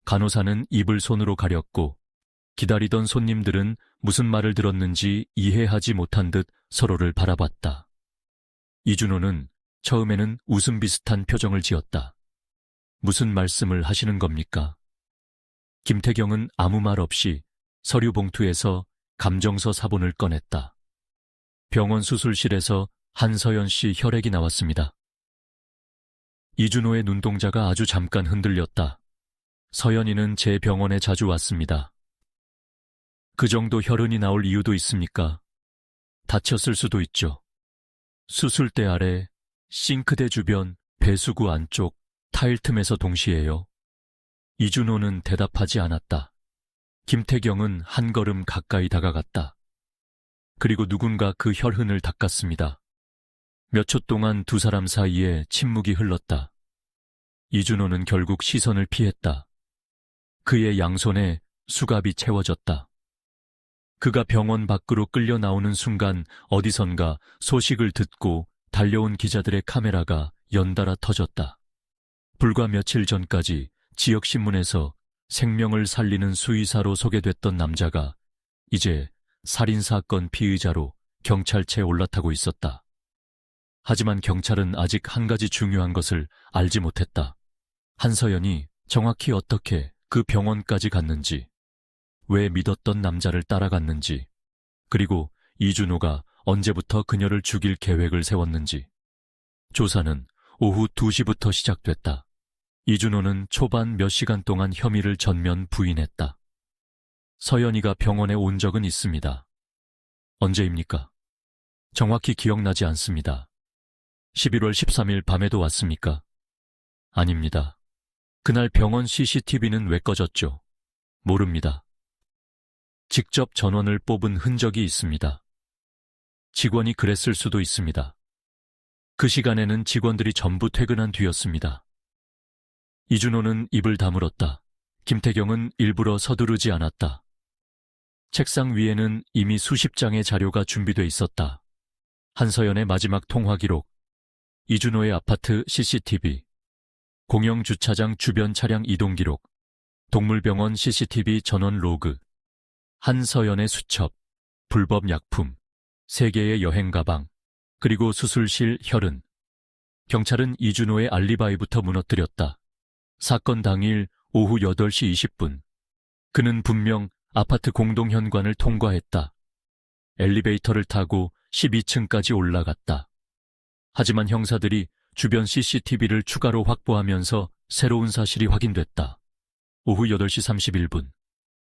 간호사는 입을 손으로 가렸고 기다리던 손님들은 무슨 말을 들었는지 이해하지 못한 듯 서로를 바라봤다. 이준호는 처음에는 웃음 비슷한 표정을 지었다. 무슨 말씀을 하시는 겁니까? 김태경은 아무 말 없이 서류 봉투에서 감정서 사본을 꺼냈다. 병원 수술실에서 한서연 씨 혈액이 나왔습니다. 이준호의 눈동자가 아주 잠깐 흔들렸다. 서연이는 제 병원에 자주 왔습니다. 그 정도 혈흔이 나올 이유도 있습니까? 다쳤을 수도 있죠. 수술대 아래, 싱크대 주변, 배수구 안쪽, 타일 틈에서 동시에요. 이준호는 대답하지 않았다. 김태경은 한 걸음 가까이 다가갔다. 그리고 누군가 그 혈흔을 닦았습니다. 몇 초 동안 두 사람 사이에 침묵이 흘렀다. 이준호는 결국 시선을 피했다. 그의 양손에 수갑이 채워졌다. 그가 병원 밖으로 끌려 나오는 순간 어디선가 소식을 듣고 달려온 기자들의 카메라가 연달아 터졌다. 불과 며칠 전까지 지역신문에서 생명을 살리는 수의사로 소개됐던 남자가 이제 살인사건 피의자로 경찰차에 올라타고 있었다. 하지만 경찰은 아직 한 가지 중요한 것을 알지 못했다. 한서연이 정확히 어떻게 그 병원까지 갔는지, 왜 믿었던 남자를 따라갔는지, 그리고 이준호가 언제부터 그녀를 죽일 계획을 세웠는지. 조사는 오후 2시부터 시작됐다. 이준호는 초반 몇 시간 동안 혐의를 전면 부인했다. 서연이가 병원에 온 적은 있습니다. 언제입니까? 정확히 기억나지 않습니다. 11월 13일 밤에도 왔습니까? 아닙니다. 그날 병원 CCTV는 왜 꺼졌죠? 모릅니다. 직접 전원을 뽑은 흔적이 있습니다. 직원이 그랬을 수도 있습니다. 그 시간에는 직원들이 전부 퇴근한 뒤였습니다. 이준호는 입을 다물었다. 김태경은 일부러 서두르지 않았다. 책상 위에는 이미 수십 장의 자료가 준비돼 있었다. 한서연의 마지막 통화 기록, 이준호의 아파트 CCTV, 공영주차장 주변 차량 이동 기록, 동물병원 CCTV 전원 로그, 한서연의 수첩, 불법 약품, 3개의 여행 가방, 그리고 수술실 혈흔. 경찰은 이준호의 알리바이부터 무너뜨렸다. 사건 당일 오후 8시 20분. 그는 분명 아파트 공동현관을 통과했다. 엘리베이터를 타고 12층까지 올라갔다. 하지만 형사들이 주변 CCTV를 추가로 확보하면서 새로운 사실이 확인됐다. 오후 8시 31분.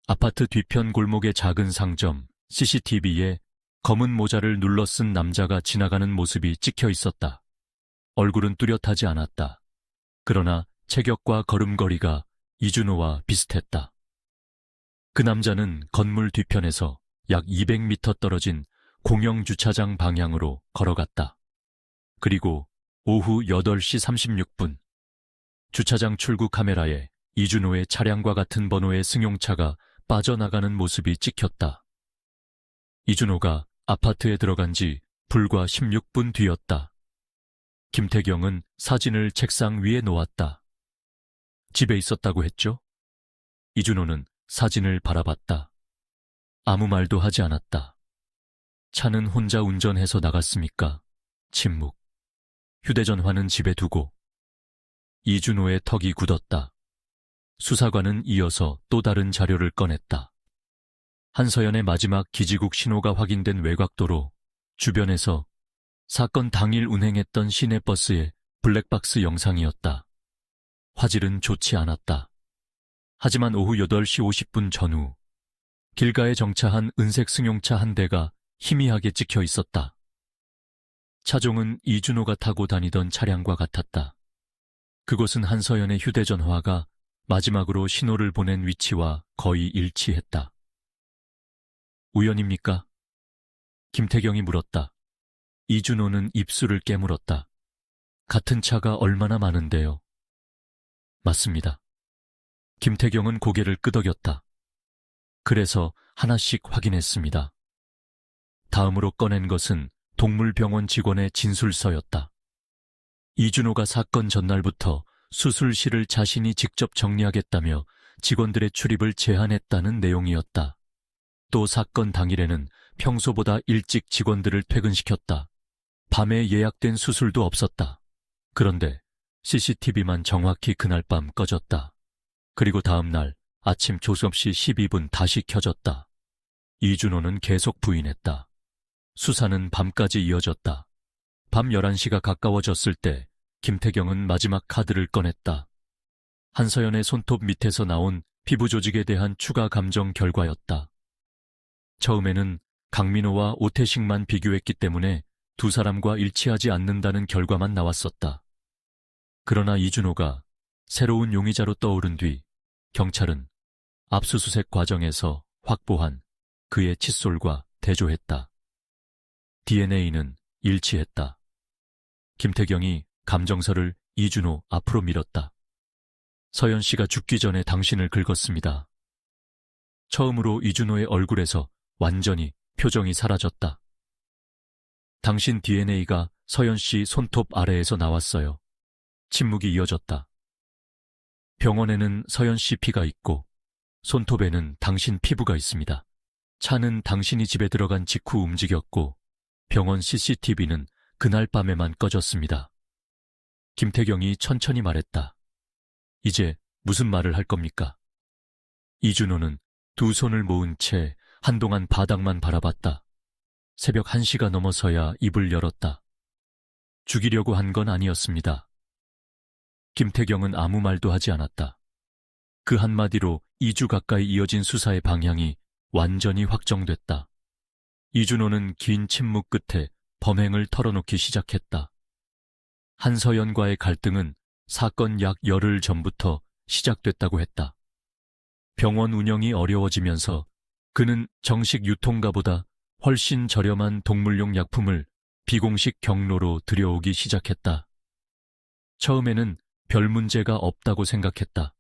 아파트 뒤편 골목의 작은 상점 CCTV에 검은 모자를 눌러 쓴 남자가 지나가는 모습이 찍혀 있었다. 얼굴은 뚜렷하지 않았다. 그러나 체격과 걸음걸이가 이준호와 비슷했다. 그 남자는 건물 뒤편에서 약 200m 떨어진 공영주차장 방향으로 걸어갔다. 그리고 오후 8시 36분 주차장 출구 카메라에 이준호의 차량과 같은 번호의 승용차가 빠져나가는 모습이 찍혔다. 이준호가 아파트에 들어간 지 불과 16분 뒤였다. 김태경은 사진을 책상 위에 놓았다. 집에 있었다고 했죠? 이준호는 사진을 바라봤다. 아무 말도 하지 않았다. 차는 혼자 운전해서 나갔습니까? 침묵. 휴대전화는 집에 두고. 이준호의 턱이 굳었다. 수사관은 이어서 또 다른 자료를 꺼냈다. 한서연의 마지막 기지국 신호가 확인된 외곽도로 주변에서 사건 당일 운행했던 시내버스의 블랙박스 영상이었다. 화질은 좋지 않았다. 하지만 오후 8시 50분 전후 길가에 정차한 은색 승용차 한 대가 희미하게 찍혀 있었다. 차종은 이준호가 타고 다니던 차량과 같았다. 그곳은 한서연의 휴대전화가 마지막으로 신호를 보낸 위치와 거의 일치했다. 우연입니까? 김태경이 물었다. 이준호는 입술을 깨물었다. 같은 차가 얼마나 많은데요? 맞습니다. 김태경은 고개를 끄덕였다. 그래서 하나씩 확인했습니다. 다음으로 꺼낸 것은 동물병원 직원의 진술서였다. 이준호가 사건 전날부터 수술실을 자신이 직접 정리하겠다며 직원들의 출입을 제한했다는 내용이었다. 또 사건 당일에는 평소보다 일찍 직원들을 퇴근시켰다. 밤에 예약된 수술도 없었다. 그런데 CCTV만 정확히 그날 밤 꺼졌다. 그리고 다음 날 아침 7시 12분 다시 켜졌다. 이준호는 계속 부인했다. 수사는 밤까지 이어졌다. 밤 11시가 가까워졌을 때 김태경은 마지막 카드를 꺼냈다. 한서연의 손톱 밑에서 나온 피부 조직에 대한 추가 감정 결과였다. 처음에는 강민호와 오태식만 비교했기 때문에 두 사람과 일치하지 않는다는 결과만 나왔었다. 그러나 이준호가 새로운 용의자로 떠오른 뒤 경찰은 압수수색 과정에서 확보한 그의 칫솔과 대조했다. DNA는 일치했다. 김태경이 감정서를 이준호 앞으로 밀었다. 서연 씨가 죽기 전에 당신을 긁었습니다. 처음으로 이준호의 얼굴에서 완전히 표정이 사라졌다. 당신 DNA가 서연 씨 손톱 아래에서 나왔어요. 침묵이 이어졌다. 병원에는 서연 씨 피가 있고 손톱에는 당신 피부가 있습니다. 차는 당신이 집에 들어간 직후 움직였고 병원 CCTV는 그날 밤에만 꺼졌습니다. 김태경이 천천히 말했다. 이제 무슨 말을 할 겁니까? 이준호는 두 손을 모은 채 한동안 바닥만 바라봤다. 새벽 1시가 넘어서야 입을 열었다. 죽이려고 한 건 아니었습니다. 김태경은 아무 말도 하지 않았다. 그 한마디로 2주 가까이 이어진 수사의 방향이 완전히 확정됐다. 이준호는 긴 침묵 끝에 범행을 털어놓기 시작했다. 한서연과의 갈등은 사건 약 열흘 전부터 시작됐다고 했다. 병원 운영이 어려워지면서 그는 정식 유통가보다 훨씬 저렴한 동물용 약품을 비공식 경로로 들여오기 시작했다. 처음에는 별 문제가 없다고 생각했다.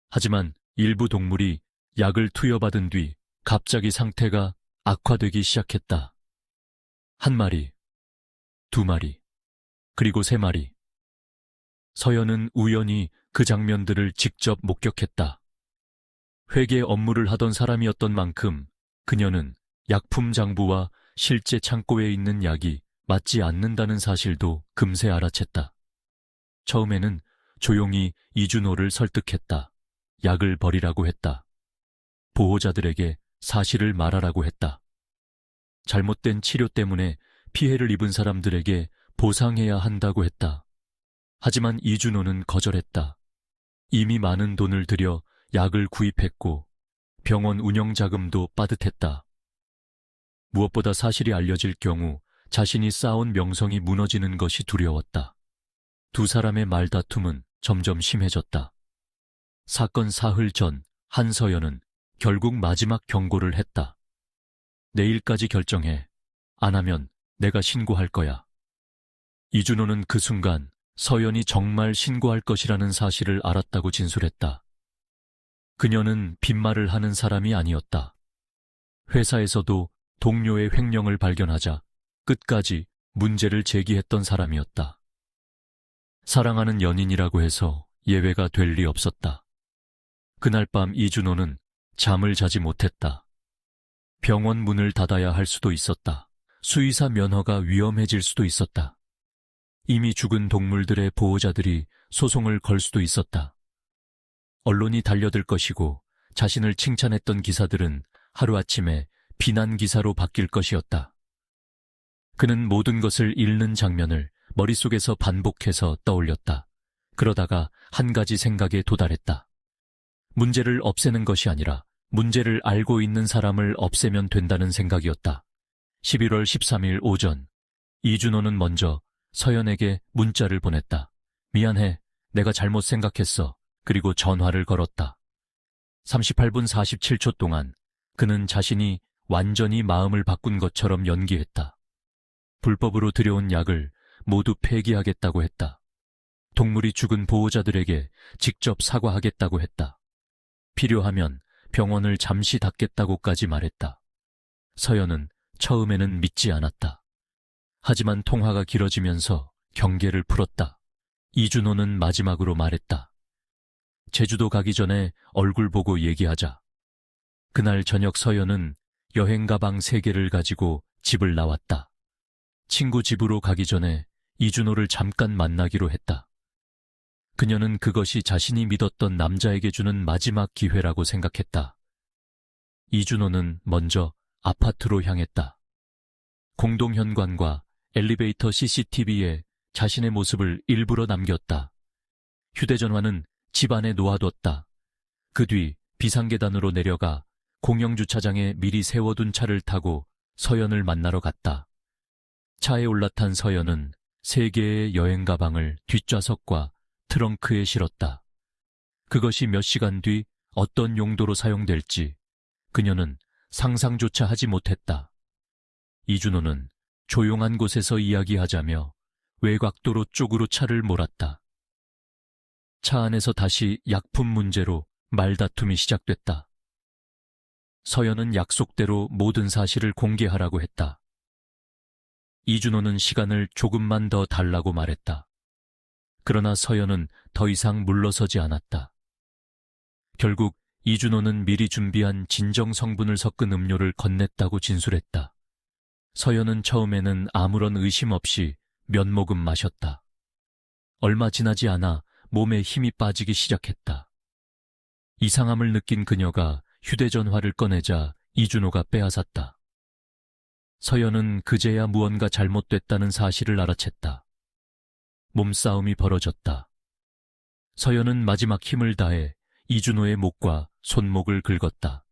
하지만 일부 동물이 약을 투여받은 뒤 갑자기 상태가 악화되기 시작했다. 1마리, 2마리, 그리고 3마리. 서연은 우연히 그 장면들을 직접 목격했다. 회계 업무를 하던 사람이었던 만큼 그녀는 약품 장부와 실제 창고에 있는 약이 맞지 않는다는 사실도 금세 알아챘다. 처음에는 조용히 이준호를 설득했다. 약을 버리라고 했다. 보호자들에게 사실을 말하라고 했다. 잘못된 치료 때문에 피해를 입은 사람들에게 보상해야 한다고 했다. 하지만 이준호는 거절했다. 이미 많은 돈을 들여 약을 구입했고 병원 운영 자금도 빠듯했다. 무엇보다 사실이 알려질 경우 자신이 쌓아온 명성이 무너지는 것이 두려웠다. 두 사람의 말다툼은 점점 심해졌다. 사건 사흘 전 한서연은 결국 마지막 경고를 했다. 내일까지 결정해. 안 하면 내가 신고할 거야. 이준호는 그 순간 서연이 정말 신고할 것이라는 사실을 알았다고 진술했다. 그녀는 빈말을 하는 사람이 아니었다. 회사에서도 동료의 횡령을 발견하자 끝까지 문제를 제기했던 사람이었다. 사랑하는 연인이라고 해서 예외가 될 리 없었다. 그날 밤 이준호는 잠을 자지 못했다. 병원 문을 닫아야 할 수도 있었다. 수의사 면허가 위험해질 수도 있었다. 이미 죽은 동물들의 보호자들이 소송을 걸 수도 있었다. 언론이 달려들 것이고 자신을 칭찬했던 기사들은 하루아침에 비난 기사로 바뀔 것이었다. 그는 모든 것을 잃는 장면을 머릿속에서 반복해서 떠올렸다. 그러다가 한 가지 생각에 도달했다. 문제를 없애는 것이 아니라 문제를 알고 있는 사람을 없애면 된다는 생각이었다. 11월 13일 오전, 이준호는 먼저 서연에게 문자를 보냈다. 미안해, 내가 잘못 생각했어. 그리고 전화를 걸었다. 38분 47초 동안 그는 자신이 완전히 마음을 바꾼 것처럼 연기했다. 불법으로 들여온 약을 모두 폐기하겠다고 했다. 동물이 죽은 보호자들에게 직접 사과하겠다고 했다. 필요하면 병원을 잠시 닫겠다고까지 말했다. 서연은 처음에는 믿지 않았다. 하지만 통화가 길어지면서 경계를 풀었다. 이준호는 마지막으로 말했다. 제주도 가기 전에 얼굴 보고 얘기하자. 그날 저녁 서연은 여행 가방 3개를 가지고 집을 나왔다. 친구 집으로 가기 전에 이준호를 잠깐 만나기로 했다. 그녀는 그것이 자신이 믿었던 남자에게 주는 마지막 기회라고 생각했다. 이준호는 먼저 아파트로 향했다. 공동현관과 엘리베이터 CCTV에 자신의 모습을 일부러 남겼다. 휴대전화는 집 안에 놓아뒀다. 그 뒤 비상계단으로 내려가 공영주차장에 미리 세워둔 차를 타고 서연을 만나러 갔다. 차에 올라탄 서연은 3개의 여행 가방을 뒷좌석과 트렁크에 실었다. 그것이 몇 시간 뒤 어떤 용도로 사용될지 그녀는 상상조차 하지 못했다. 이준호는 조용한 곳에서 이야기하자며 외곽도로 쪽으로 차를 몰았다. 차 안에서 다시 약품 문제로 말다툼이 시작됐다. 서연은 약속대로 모든 사실을 공개하라고 했다. 이준호는 시간을 조금만 더 달라고 말했다. 그러나 서연은 더 이상 물러서지 않았다. 결국 이준호는 미리 준비한 진정 성분을 섞은 음료를 건넸다고 진술했다. 서연은 처음에는 아무런 의심 없이 몇 모금 마셨다. 얼마 지나지 않아 몸에 힘이 빠지기 시작했다. 이상함을 느낀 그녀가 휴대전화를 꺼내자 이준호가 빼앗았다. 서연은 그제야 무언가 잘못됐다는 사실을 알아챘다. 몸싸움이 벌어졌다. 서연은 마지막 힘을 다해 이준호의 목과 손목을 긁었다.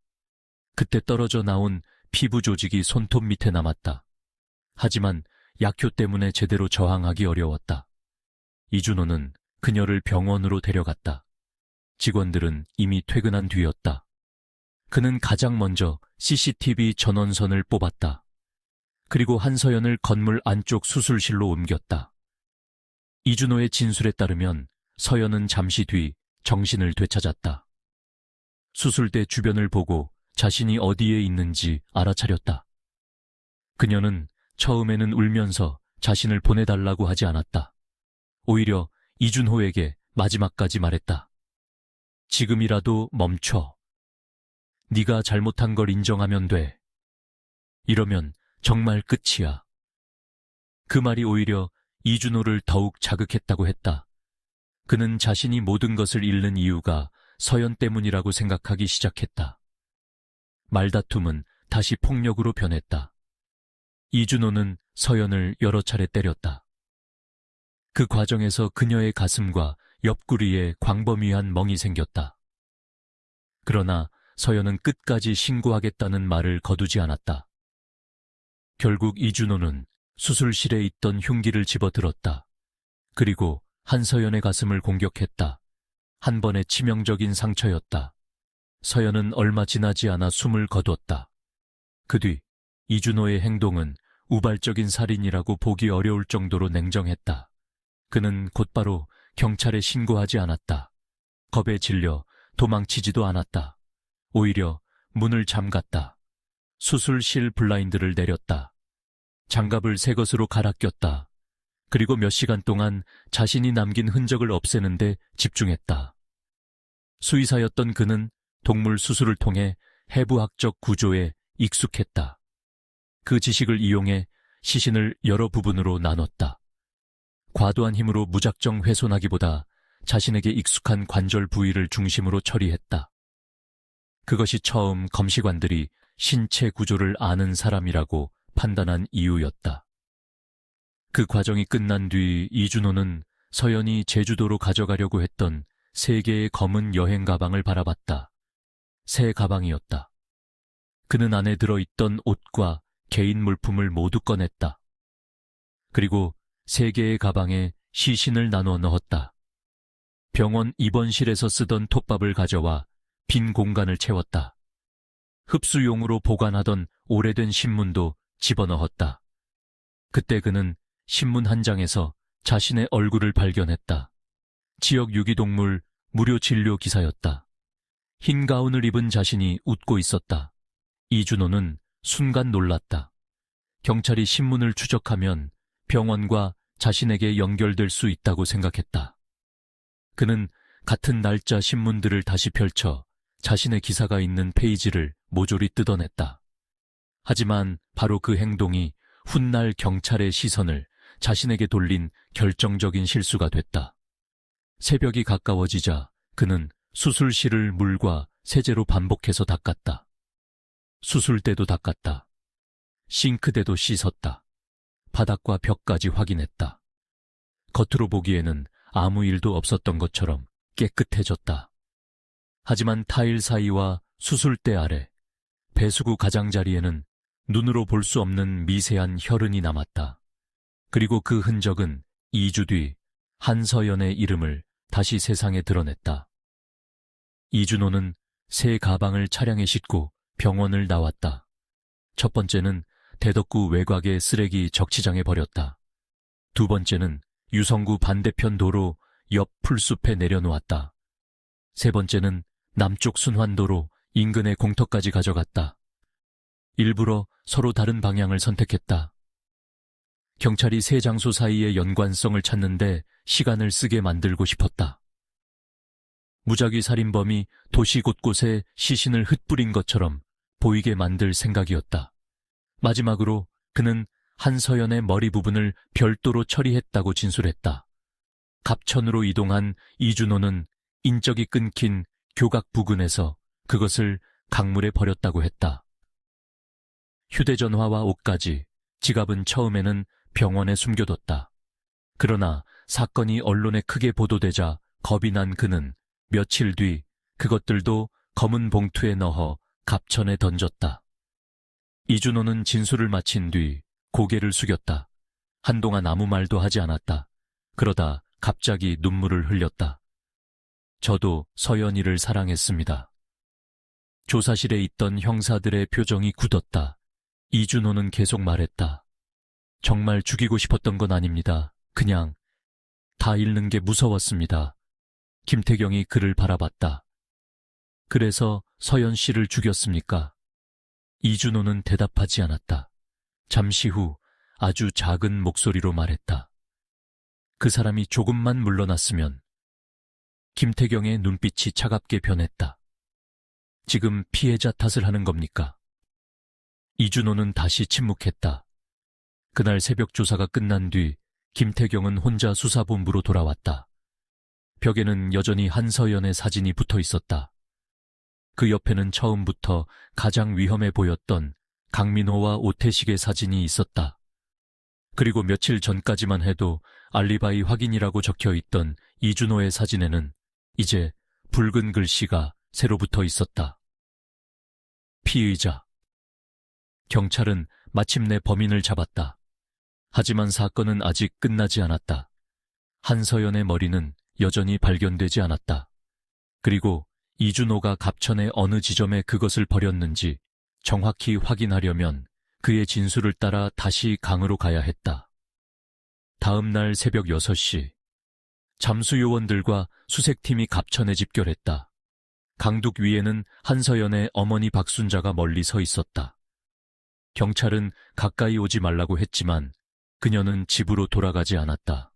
그때 떨어져 나온 피부 조직이 손톱 밑에 남았다. 하지만 약효 때문에 제대로 저항하기 어려웠다. 이준호는 그녀를 병원으로 데려갔다. 직원들은 이미 퇴근한 뒤였다. 그는 가장 먼저 CCTV 전원선을 뽑았다. 그리고 한서연을 건물 안쪽 수술실로 옮겼다. 이준호의 진술에 따르면 서연은 잠시 뒤 정신을 되찾았다. 수술대 주변을 보고 자신이 어디에 있는지 알아차렸다. 그녀는 처음에는 울면서 자신을 보내달라고 하지 않았다. 오히려 이준호에게 마지막까지 말했다. 지금이라도 멈춰. 네가 잘못한 걸 인정하면 돼. 이러면 정말 끝이야. 그 말이 오히려 이준호를 더욱 자극했다고 했다. 그는 자신이 모든 것을 잃는 이유가 서연 때문이라고 생각하기 시작했다. 말다툼은 다시 폭력으로 변했다. 이준호는 서연을 여러 차례 때렸다. 그 과정에서 그녀의 가슴과 옆구리에 광범위한 멍이 생겼다. 그러나 서연은 끝까지 신고하겠다는 말을 거두지 않았다. 결국 이준호는 수술실에 있던 흉기를 집어들었다. 그리고 한서연의 가슴을 공격했다. 한 번의 치명적인 상처였다. 서연은 얼마 지나지 않아 숨을 거뒀다. 그 뒤 이준호의 행동은 우발적인 살인이라고 보기 어려울 정도로 냉정했다. 그는 곧바로 경찰에 신고하지 않았다. 겁에 질려 도망치지도 않았다. 오히려 문을 잠갔다. 수술실 블라인드를 내렸다. 장갑을 새 것으로 갈아 꼈다. 그리고 몇 시간 동안 자신이 남긴 흔적을 없애는 데 집중했다. 수의사였던 그는 동물 수술을 통해 해부학적 구조에 익숙했다. 그 지식을 이용해 시신을 여러 부분으로 나눴다. 과도한 힘으로 무작정 훼손하기보다 자신에게 익숙한 관절 부위를 중심으로 처리했다. 그것이 처음 검시관들이 신체 구조를 아는 사람이라고 판단한 이유였다. 그 과정이 끝난 뒤 이준호는 서연이 제주도로 가져가려고 했던 3개의 검은 여행 가방을 바라봤다. 새 가방이었다. 그는 안에 들어있던 옷과 개인 물품을 모두 꺼냈다. 그리고 3개의 가방에 시신을 나눠 넣었다. 병원 입원실에서 쓰던 톱밥을 가져와 빈 공간을 채웠다. 흡수용으로 보관하던 오래된 신문도 집어넣었다. 그때 그는 신문 한 장에서 자신의 얼굴을 발견했다. 지역 유기동물 무료 진료 기사였다. 흰 가운을 입은 자신이 웃고 있었다. 이준호는 순간 놀랐다. 경찰이 신문을 추적하면 병원과 자신에게 연결될 수 있다고 생각했다. 그는 같은 날짜 신문들을 다시 펼쳐 자신의 기사가 있는 페이지를 모조리 뜯어냈다. 하지만 바로 그 행동이 훗날 경찰의 시선을 자신에게 돌린 결정적인 실수가 됐다. 새벽이 가까워지자 그는 수술실을 물과 세제로 반복해서 닦았다. 수술대도 닦았다. 싱크대도 씻었다. 바닥과 벽까지 확인했다. 겉으로 보기에는 아무 일도 없었던 것처럼 깨끗해졌다. 하지만 타일 사이와 수술대 아래, 배수구 가장자리에는 눈으로 볼 수 없는 미세한 혈흔이 남았다. 그리고 그 흔적은 2주 뒤 한서연의 이름을 다시 세상에 드러냈다. 이준호는 새 가방을 차량에 싣고 병원을 나왔다. 첫 번째는 대덕구 외곽의 쓰레기 적치장에 버렸다. 두 번째는 유성구 반대편 도로 옆 풀숲에 내려놓았다. 세 번째는 남쪽 순환도로 인근의 공터까지 가져갔다. 일부러 서로 다른 방향을 선택했다. 경찰이 세 장소 사이의 연관성을 찾는데 시간을 쓰게 만들고 싶었다. 무작위 살인범이 도시 곳곳에 시신을 흩뿌린 것처럼 보이게 만들 생각이었다. 마지막으로 그는 한서연의 머리 부분을 별도로 처리했다고 진술했다. 갑천으로 이동한 이준호는 인적이 끊긴 교각 부근에서 그것을 강물에 버렸다고 했다. 휴대전화와 옷까지, 지갑은 처음에는 병원에 숨겨뒀다. 그러나 사건이 언론에 크게 보도되자 겁이 난 그는 며칠 뒤 그것들도 검은 봉투에 넣어 갑천에 던졌다. 이준호는 진술을 마친 뒤 고개를 숙였다. 한동안 아무 말도 하지 않았다. 그러다 갑자기 눈물을 흘렸다. 저도 서연이를 사랑했습니다. 조사실에 있던 형사들의 표정이 굳었다. 이준호는 계속 말했다. 정말 죽이고 싶었던 건 아닙니다. 그냥 다 잃는 게 무서웠습니다. 김태경이 그를 바라봤다. 그래서 서연 씨를 죽였습니까? 이준호는 대답하지 않았다. 잠시 후 아주 작은 목소리로 말했다. 그 사람이 조금만 물러났으면. 김태경의 눈빛이 차갑게 변했다. 지금 피해자 탓을 하는 겁니까? 이준호는 다시 침묵했다. 그날 새벽 조사가 끝난 뒤 김태경은 혼자 수사본부로 돌아왔다. 벽에는 여전히 한서연의 사진이 붙어 있었다. 그 옆에는 처음부터 가장 위험해 보였던 강민호와 오태식의 사진이 있었다. 그리고 며칠 전까지만 해도 알리바이 확인이라고 적혀 있던 이준호의 사진에는 이제 붉은 글씨가 새로 붙어 있었다. 피의자. 경찰은 마침내 범인을 잡았다. 하지만 사건은 아직 끝나지 않았다. 한서연의 머리는 여전히 발견되지 않았다. 그리고 이준호가 갑천의 어느 지점에 그것을 버렸는지 정확히 확인하려면 그의 진술을 따라 다시 강으로 가야 했다. 다음 날 새벽 6시, 잠수요원들과 수색팀이 갑천에 집결했다. 강둑 위에는 한서연의 어머니 박순자가 멀리 서 있었다. 경찰은 가까이 오지 말라고 했지만 그녀는 집으로 돌아가지 않았다.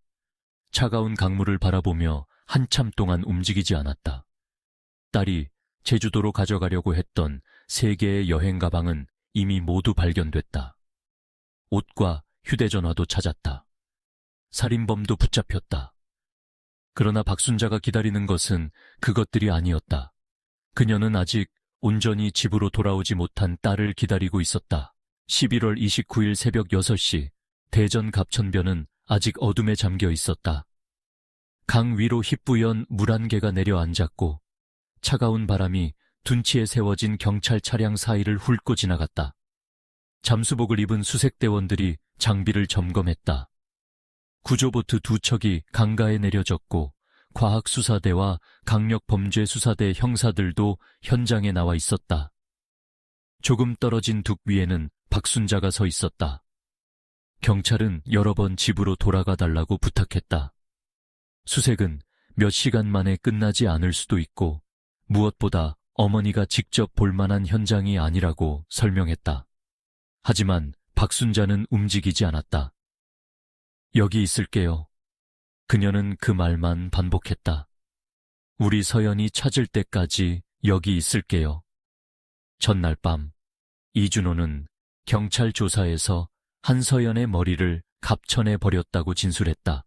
차가운 강물을 바라보며 한참 동안 움직이지 않았다. 딸이 제주도로 가져가려고 했던 3개의 여행 가방은 이미 모두 발견됐다. 옷과 휴대전화도 찾았다. 살인범도 붙잡혔다. 그러나 박순자가 기다리는 것은 그것들이 아니었다. 그녀는 아직 온전히 집으로 돌아오지 못한 딸을 기다리고 있었다. 11월 29일 새벽 6시, 대전 갑천변은 아직 어둠에 잠겨 있었다. 강 위로 희뿌연 물 한 개가 내려앉았고 차가운 바람이 둔치에 세워진 경찰 차량 사이를 훑고 지나갔다. 잠수복을 입은 수색대원들이 장비를 점검했다. 구조보트 2척이 강가에 내려졌고 과학수사대와 강력범죄수사대 형사들도 현장에 나와 있었다. 조금 떨어진 둑 위에는 박순자가 서 있었다. 경찰은 여러 번 집으로 돌아가 달라고 부탁했다. 수색은 몇 시간 만에 끝나지 않을 수도 있고 무엇보다 어머니가 직접 볼 만한 현장이 아니라고 설명했다. 하지만 박순자는 움직이지 않았다. 여기 있을게요. 그녀는 그 말만 반복했다. 우리 서연이 찾을 때까지 여기 있을게요. 전날 밤, 이준호는 경찰 조사에서 한서연의 머리를 갑천에 버렸다고 진술했다.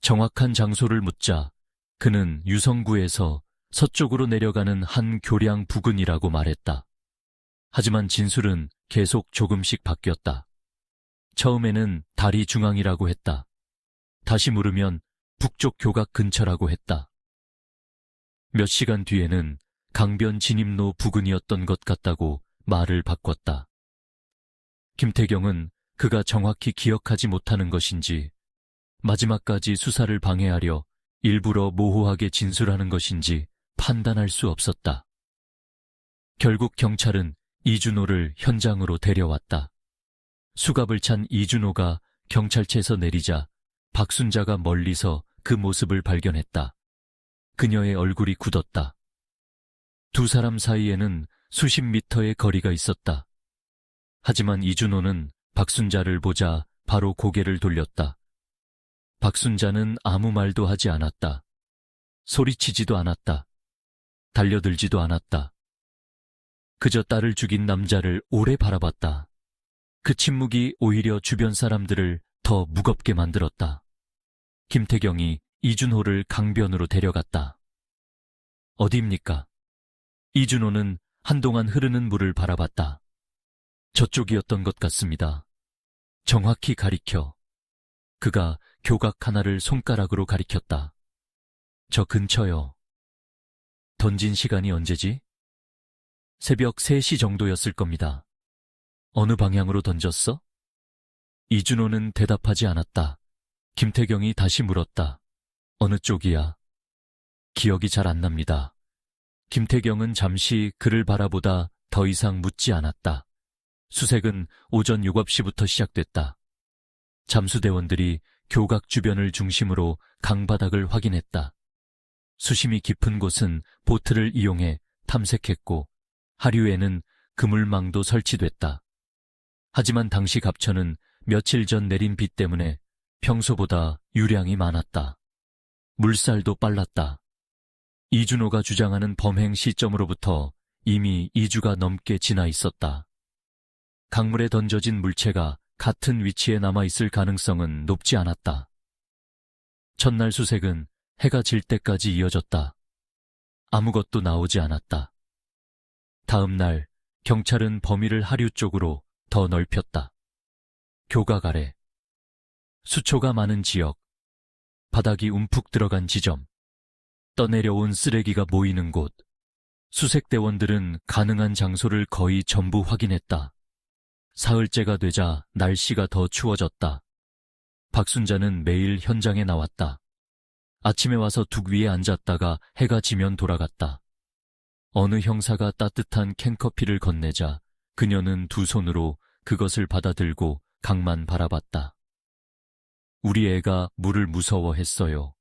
정확한 장소를 묻자 그는 유성구에서 서쪽으로 내려가는 한 교량 부근이라고 말했다. 하지만 진술은 계속 조금씩 바뀌었다. 처음에는 다리 중앙이라고 했다. 다시 물으면 북쪽 교각 근처라고 했다. 몇 시간 뒤에는 강변 진입로 부근이었던 것 같다고 말을 바꿨다. 김태경은 그가 정확히 기억하지 못하는 것인지 마지막까지 수사를 방해하려 일부러 모호하게 진술하는 것인지 판단할 수 없었다. 결국 경찰은 이준호를 현장으로 데려왔다. 수갑을 찬 이준호가 경찰차에서 내리자 박순자가 멀리서 그 모습을 발견했다. 그녀의 얼굴이 굳었다. 두 사람 사이에는 수십 미터의 거리가 있었다. 하지만 이준호는 박순자를 보자 바로 고개를 돌렸다. 박순자는 아무 말도 하지 않았다. 소리치지도 않았다. 달려들지도 않았다. 그저 딸을 죽인 남자를 오래 바라봤다. 그 침묵이 오히려 주변 사람들을 더 무겁게 만들었다. 김태경이 이준호를 강변으로 데려갔다. 어디입니까? 이준호는 한동안 흐르는 물을 바라봤다. 저쪽이었던 것 같습니다. 정확히 가리켜. 그가 교각 하나를 손가락으로 가리켰다. 저 근처요. 던진 시간이 언제지? 새벽 3시 정도였을 겁니다. 어느 방향으로 던졌어? 이준호는 대답하지 않았다. 김태경이 다시 물었다. 어느 쪽이야? 기억이 잘 안 납니다. 김태경은 잠시 그를 바라보다 더 이상 묻지 않았다. 수색은 오전 7시부터 시작됐다. 잠수대원들이 교각 주변을 중심으로 강바닥을 확인했다. 수심이 깊은 곳은 보트를 이용해 탐색했고 하류에는 그물망도 설치됐다. 하지만 당시 갑천은 며칠 전 내린 비 때문에 평소보다 유량이 많았다. 물살도 빨랐다. 이준호가 주장하는 범행 시점으로부터 이미 2주가 넘게 지나 있었다. 강물에 던져진 물체가 같은 위치에 남아있을 가능성은 높지 않았다. 첫날 수색은 해가 질 때까지 이어졌다. 아무것도 나오지 않았다. 다음 날 경찰은 범위를 하류 쪽으로 더 넓혔다. 교각 아래, 수초가 많은 지역, 바닥이 움푹 들어간 지점, 떠내려온 쓰레기가 모이는 곳, 수색대원들은 가능한 장소를 거의 전부 확인했다. 사흘째가 되자 날씨가 더 추워졌다. 박순자는 매일 현장에 나왔다. 아침에 와서 둑 위에 앉았다가 해가 지면 돌아갔다. 어느 형사가 따뜻한 캔커피를 건네자 그녀는 두 손으로 그것을 받아들고 강만 바라봤다. 우리 애가 물을 무서워했어요.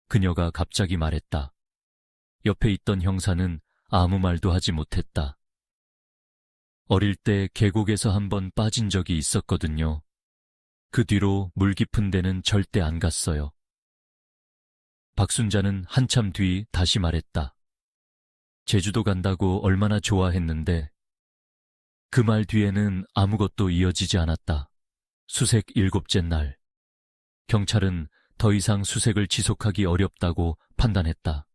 그녀가 갑자기 말했다. 옆에 있던 형사는 아무 말도 하지 못했다. 어릴 때 계곡에서 한번 빠진 적이 있었거든요. 그 뒤로 물 깊은 데는 절대 안 갔어요. 박순자는 한참 뒤 다시 말했다. 제주도 간다고 얼마나 좋아했는데. 그 말 뒤에는 아무것도 이어지지 않았다. 수색 7째 날. 경찰은 더 이상 수색을 지속하기 어렵다고 판단했다.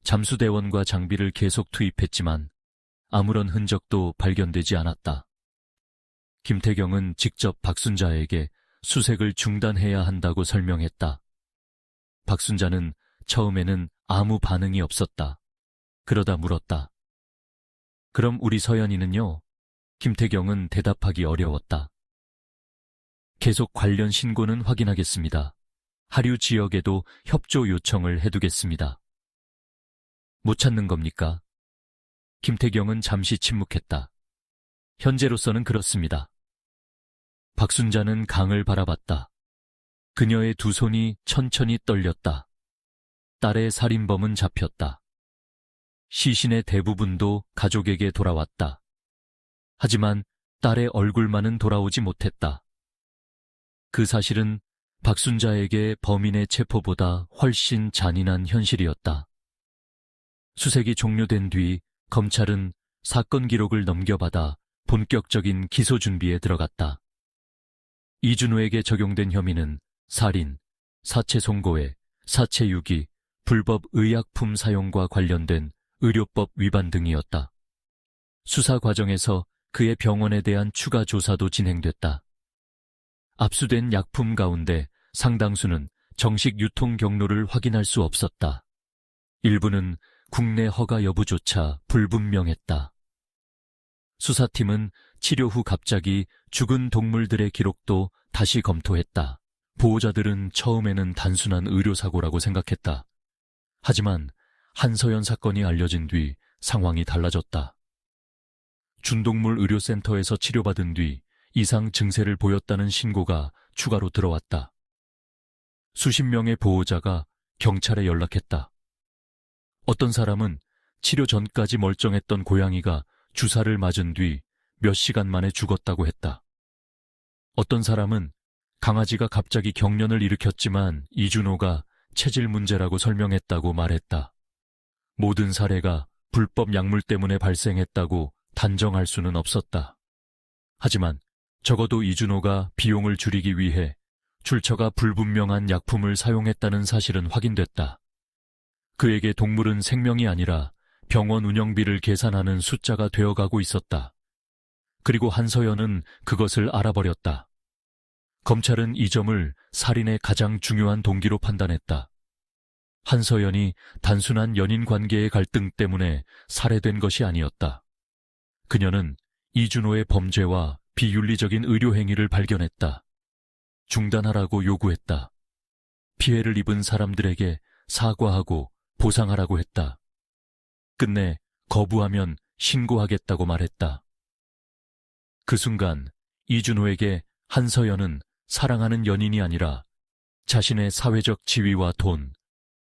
잠수대원과 장비를 계속 투입했지만 아무런 흔적도 발견되지 않았다. 김태경은 직접 박순자에게 수색을 중단해야 한다고 설명했다. 박순자는 처음에는 아무 반응이 없었다. 그러다 물었다. 그럼 우리 서연이는요? 김태경은 대답하기 어려웠다. 계속 관련 신고는 확인하겠습니다. 하류 지역에도 협조 요청을 해두겠습니다. 못 찾는 겁니까? 김태경은 잠시 침묵했다. 현재로서는 그렇습니다. 박순자는 강을 바라봤다. 그녀의 두 손이 천천히 떨렸다. 딸의 살인범은 잡혔다. 시신의 대부분도 가족에게 돌아왔다. 하지만 딸의 얼굴만은 돌아오지 못했다. 그 사실은 박순자에게 범인의 체포보다 훨씬 잔인한 현실이었다. 수색이 종료된 뒤 검찰은 사건 기록을 넘겨받아 본격적인 기소 준비에 들어갔다. 이준호에게 적용된 혐의는 살인, 사체 송고회, 사체 유기, 불법 의약품 사용과 관련된 의료법 위반 등이었다. 수사 과정에서 그의 병원에 대한 추가 조사도 진행됐다. 압수된 약품 가운데 상당수는 정식 유통 경로를 확인할 수 없었다. 일부는 국내 허가 여부조차 불분명했다. 수사팀은 치료 후 갑자기 죽은 동물들의 기록도 다시 검토했다. 보호자들은 처음에는 단순한 의료사고라고 생각했다. 하지만 한서연 사건이 알려진 뒤 상황이 달라졌다. 준동물 의료센터에서 치료받은 뒤 이상 증세를 보였다는 신고가 추가로 들어왔다. 수십 명의 보호자가 경찰에 연락했다. 어떤 사람은 치료 전까지 멀쩡했던 고양이가 주사를 맞은 뒤 몇 시간 만에 죽었다고 했다. 어떤 사람은 강아지가 갑자기 경련을 일으켰지만 이준호가 체질 문제라고 설명했다고 말했다. 모든 사례가 불법 약물 때문에 발생했다고 단정할 수는 없었다. 하지만 적어도 이준호가 비용을 줄이기 위해 출처가 불분명한 약품을 사용했다는 사실은 확인됐다. 그에게 동물은 생명이 아니라 병원 운영비를 계산하는 숫자가 되어가고 있었다. 그리고 한서연은 그것을 알아버렸다. 검찰은 이 점을 살인의 가장 중요한 동기로 판단했다. 한서연이 단순한 연인 관계의 갈등 때문에 살해된 것이 아니었다. 그녀는 이준호의 범죄와 비윤리적인 의료 행위를 발견했다. 중단하라고 요구했다. 피해를 입은 사람들에게 사과하고 보상하라고 했다. 끝내 거부하면 신고하겠다고 말했다. 그 순간 이준호에게 한서연은 사랑하는 연인이 아니라 자신의 사회적 지위와 돈,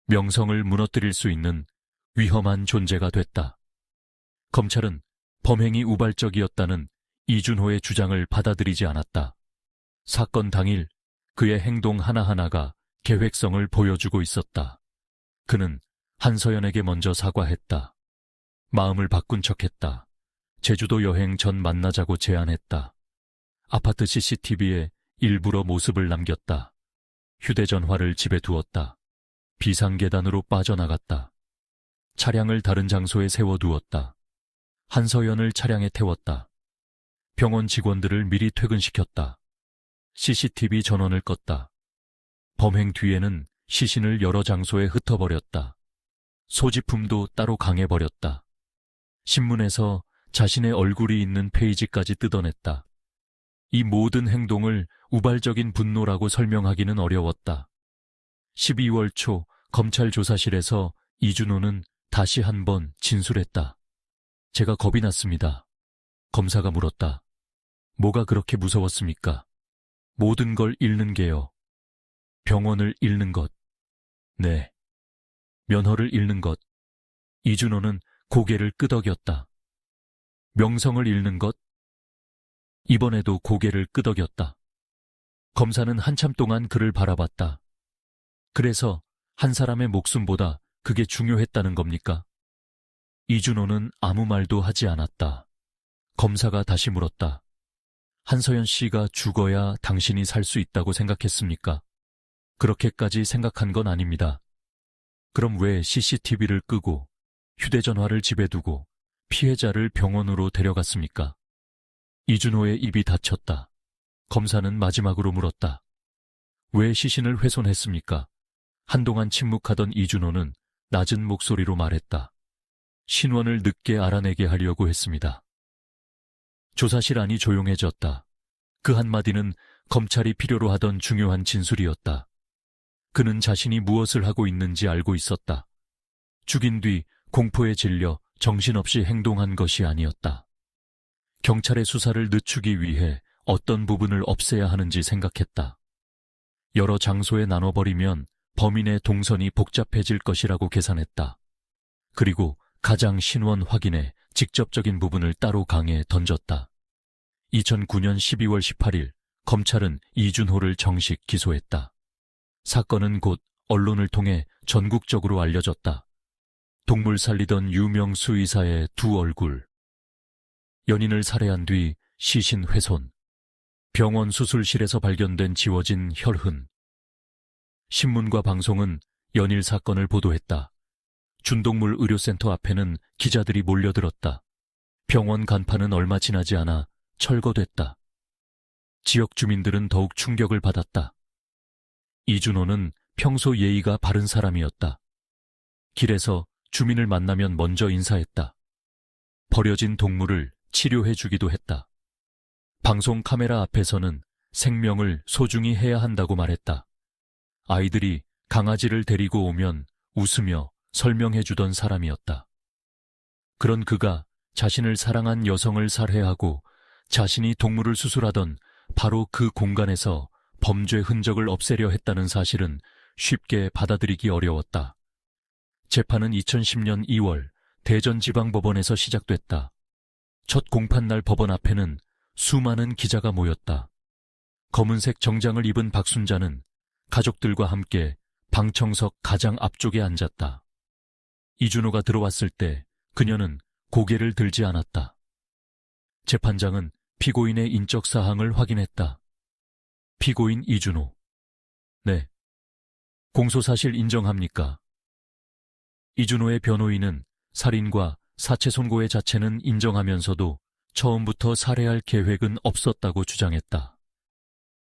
명성을 무너뜨릴 수 있는 위험한 존재가 됐다. 검찰은 범행이 우발적이었다는 이준호의 주장을 받아들이지 않았다. 사건 당일 그의 행동 하나하나가 계획성을 보여주고 있었다. 그는 한서연에게 먼저 사과했다. 마음을 바꾼 척했다. 제주도 여행 전 만나자고 제안했다. 아파트 CCTV에 일부러 모습을 남겼다. 휴대전화를 집에 두었다. 비상계단으로 빠져나갔다. 차량을 다른 장소에 세워두었다. 한서연을 차량에 태웠다. 병원 직원들을 미리 퇴근시켰다. CCTV 전원을 껐다. 범행 뒤에는 시신을 여러 장소에 흩어버렸다. 소지품도 따로 강해버렸다. 신문에서 자신의 얼굴이 있는 페이지까지 뜯어냈다. 이 모든 행동을 우발적인 분노라고 설명하기는 어려웠다. 12월 초 검찰 조사실에서 이준호는 다시 한번 진술했다. 제가 겁이 났습니다. 검사가 물었다. 뭐가 그렇게 무서웠습니까? 모든 걸 잃는 게요. 병원을 잃는 것. 네. 면허를 잃는 것. 이준호는 고개를 끄덕였다. 명성을 잃는 것. 이번에도 고개를 끄덕였다. 검사는 한참 동안 그를 바라봤다. 그래서 한 사람의 목숨보다 그게 중요했다는 겁니까? 이준호는 아무 말도 하지 않았다. 검사가 다시 물었다. 한서연 씨가 죽어야 당신이 살 수 있다고 생각했습니까? 그렇게까지 생각한 건 아닙니다. 그럼 왜 CCTV를 끄고 휴대전화를 집에 두고 피해자를 병원으로 데려갔습니까? 이준호의 입이 닫혔다. 검사는 마지막으로 물었다. 왜 시신을 훼손했습니까? 한동안 침묵하던 이준호는 낮은 목소리로 말했다. 신원을 늦게 알아내게 하려고 했습니다. 조사실 안이 조용해졌다. 그 한마디는 검찰이 필요로 하던 중요한 진술이었다. 그는 자신이 무엇을 하고 있는지 알고 있었다. 죽인 뒤 공포에 질려 정신없이 행동한 것이 아니었다. 경찰의 수사를 늦추기 위해 어떤 부분을 없애야 하는지 생각했다. 여러 장소에 나눠버리면 범인의 동선이 복잡해질 것이라고 계산했다. 그리고 가장 신원 확인에 직접적인 부분을 따로 강에 던졌다. 2009년 12월 18일 검찰은 이준호를 정식 기소했다. 사건은 곧 언론을 통해 전국적으로 알려졌다. 동물 살리던 유명 수의사의 두 얼굴. 연인을 살해한 뒤 시신 훼손. 병원 수술실에서 발견된 지워진 혈흔. 신문과 방송은 연일 사건을 보도했다. 준동물 의료센터 앞에는 기자들이 몰려들었다. 병원 간판은 얼마 지나지 않아 철거됐다. 지역 주민들은 더욱 충격을 받았다. 이준호는 평소 예의가 바른 사람이었다. 길에서 주민을 만나면 먼저 인사했다. 버려진 동물을 치료해주기도 했다. 방송 카메라 앞에서는 생명을 소중히 해야 한다고 말했다. 아이들이 강아지를 데리고 오면 웃으며 설명해주던 사람이었다. 그런 그가 자신을 사랑한 여성을 살해하고 자신이 동물을 수술하던 바로 그 공간에서 범죄 흔적을 없애려 했다는 사실은 쉽게 받아들이기 어려웠다. 재판은 2010년 2월 대전지방법원에서 시작됐다. 첫 공판날 법원 앞에는 수많은 기자가 모였다. 검은색 정장을 입은 박순자는 가족들과 함께 방청석 가장 앞쪽에 앉았다. 이준호가 들어왔을 때 그녀는 고개를 들지 않았다. 재판장은 피고인의 인적 사항을 확인했다. 피고인 이준호. 네. 공소사실 인정합니까? 이준호의 변호인은 살인과 사체 손고의 자체는 인정하면서도 처음부터 살해할 계획은 없었다고 주장했다.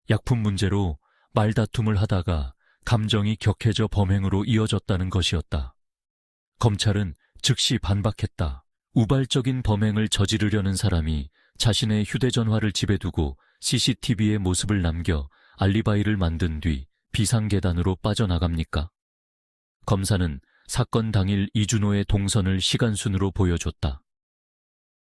약품 문제로 말다툼을 하다가 감정이 격해져 범행으로 이어졌다는 것이었다. 검찰은 즉시 반박했다. 우발적인 범행을 저지르려는 사람이 자신의 휴대전화를 집에 두고 CCTV의 모습을 남겨 알리바이를 만든 뒤 비상계단으로 빠져나갑니까? 검사는 사건 당일 이준호의 동선을 시간순으로 보여줬다.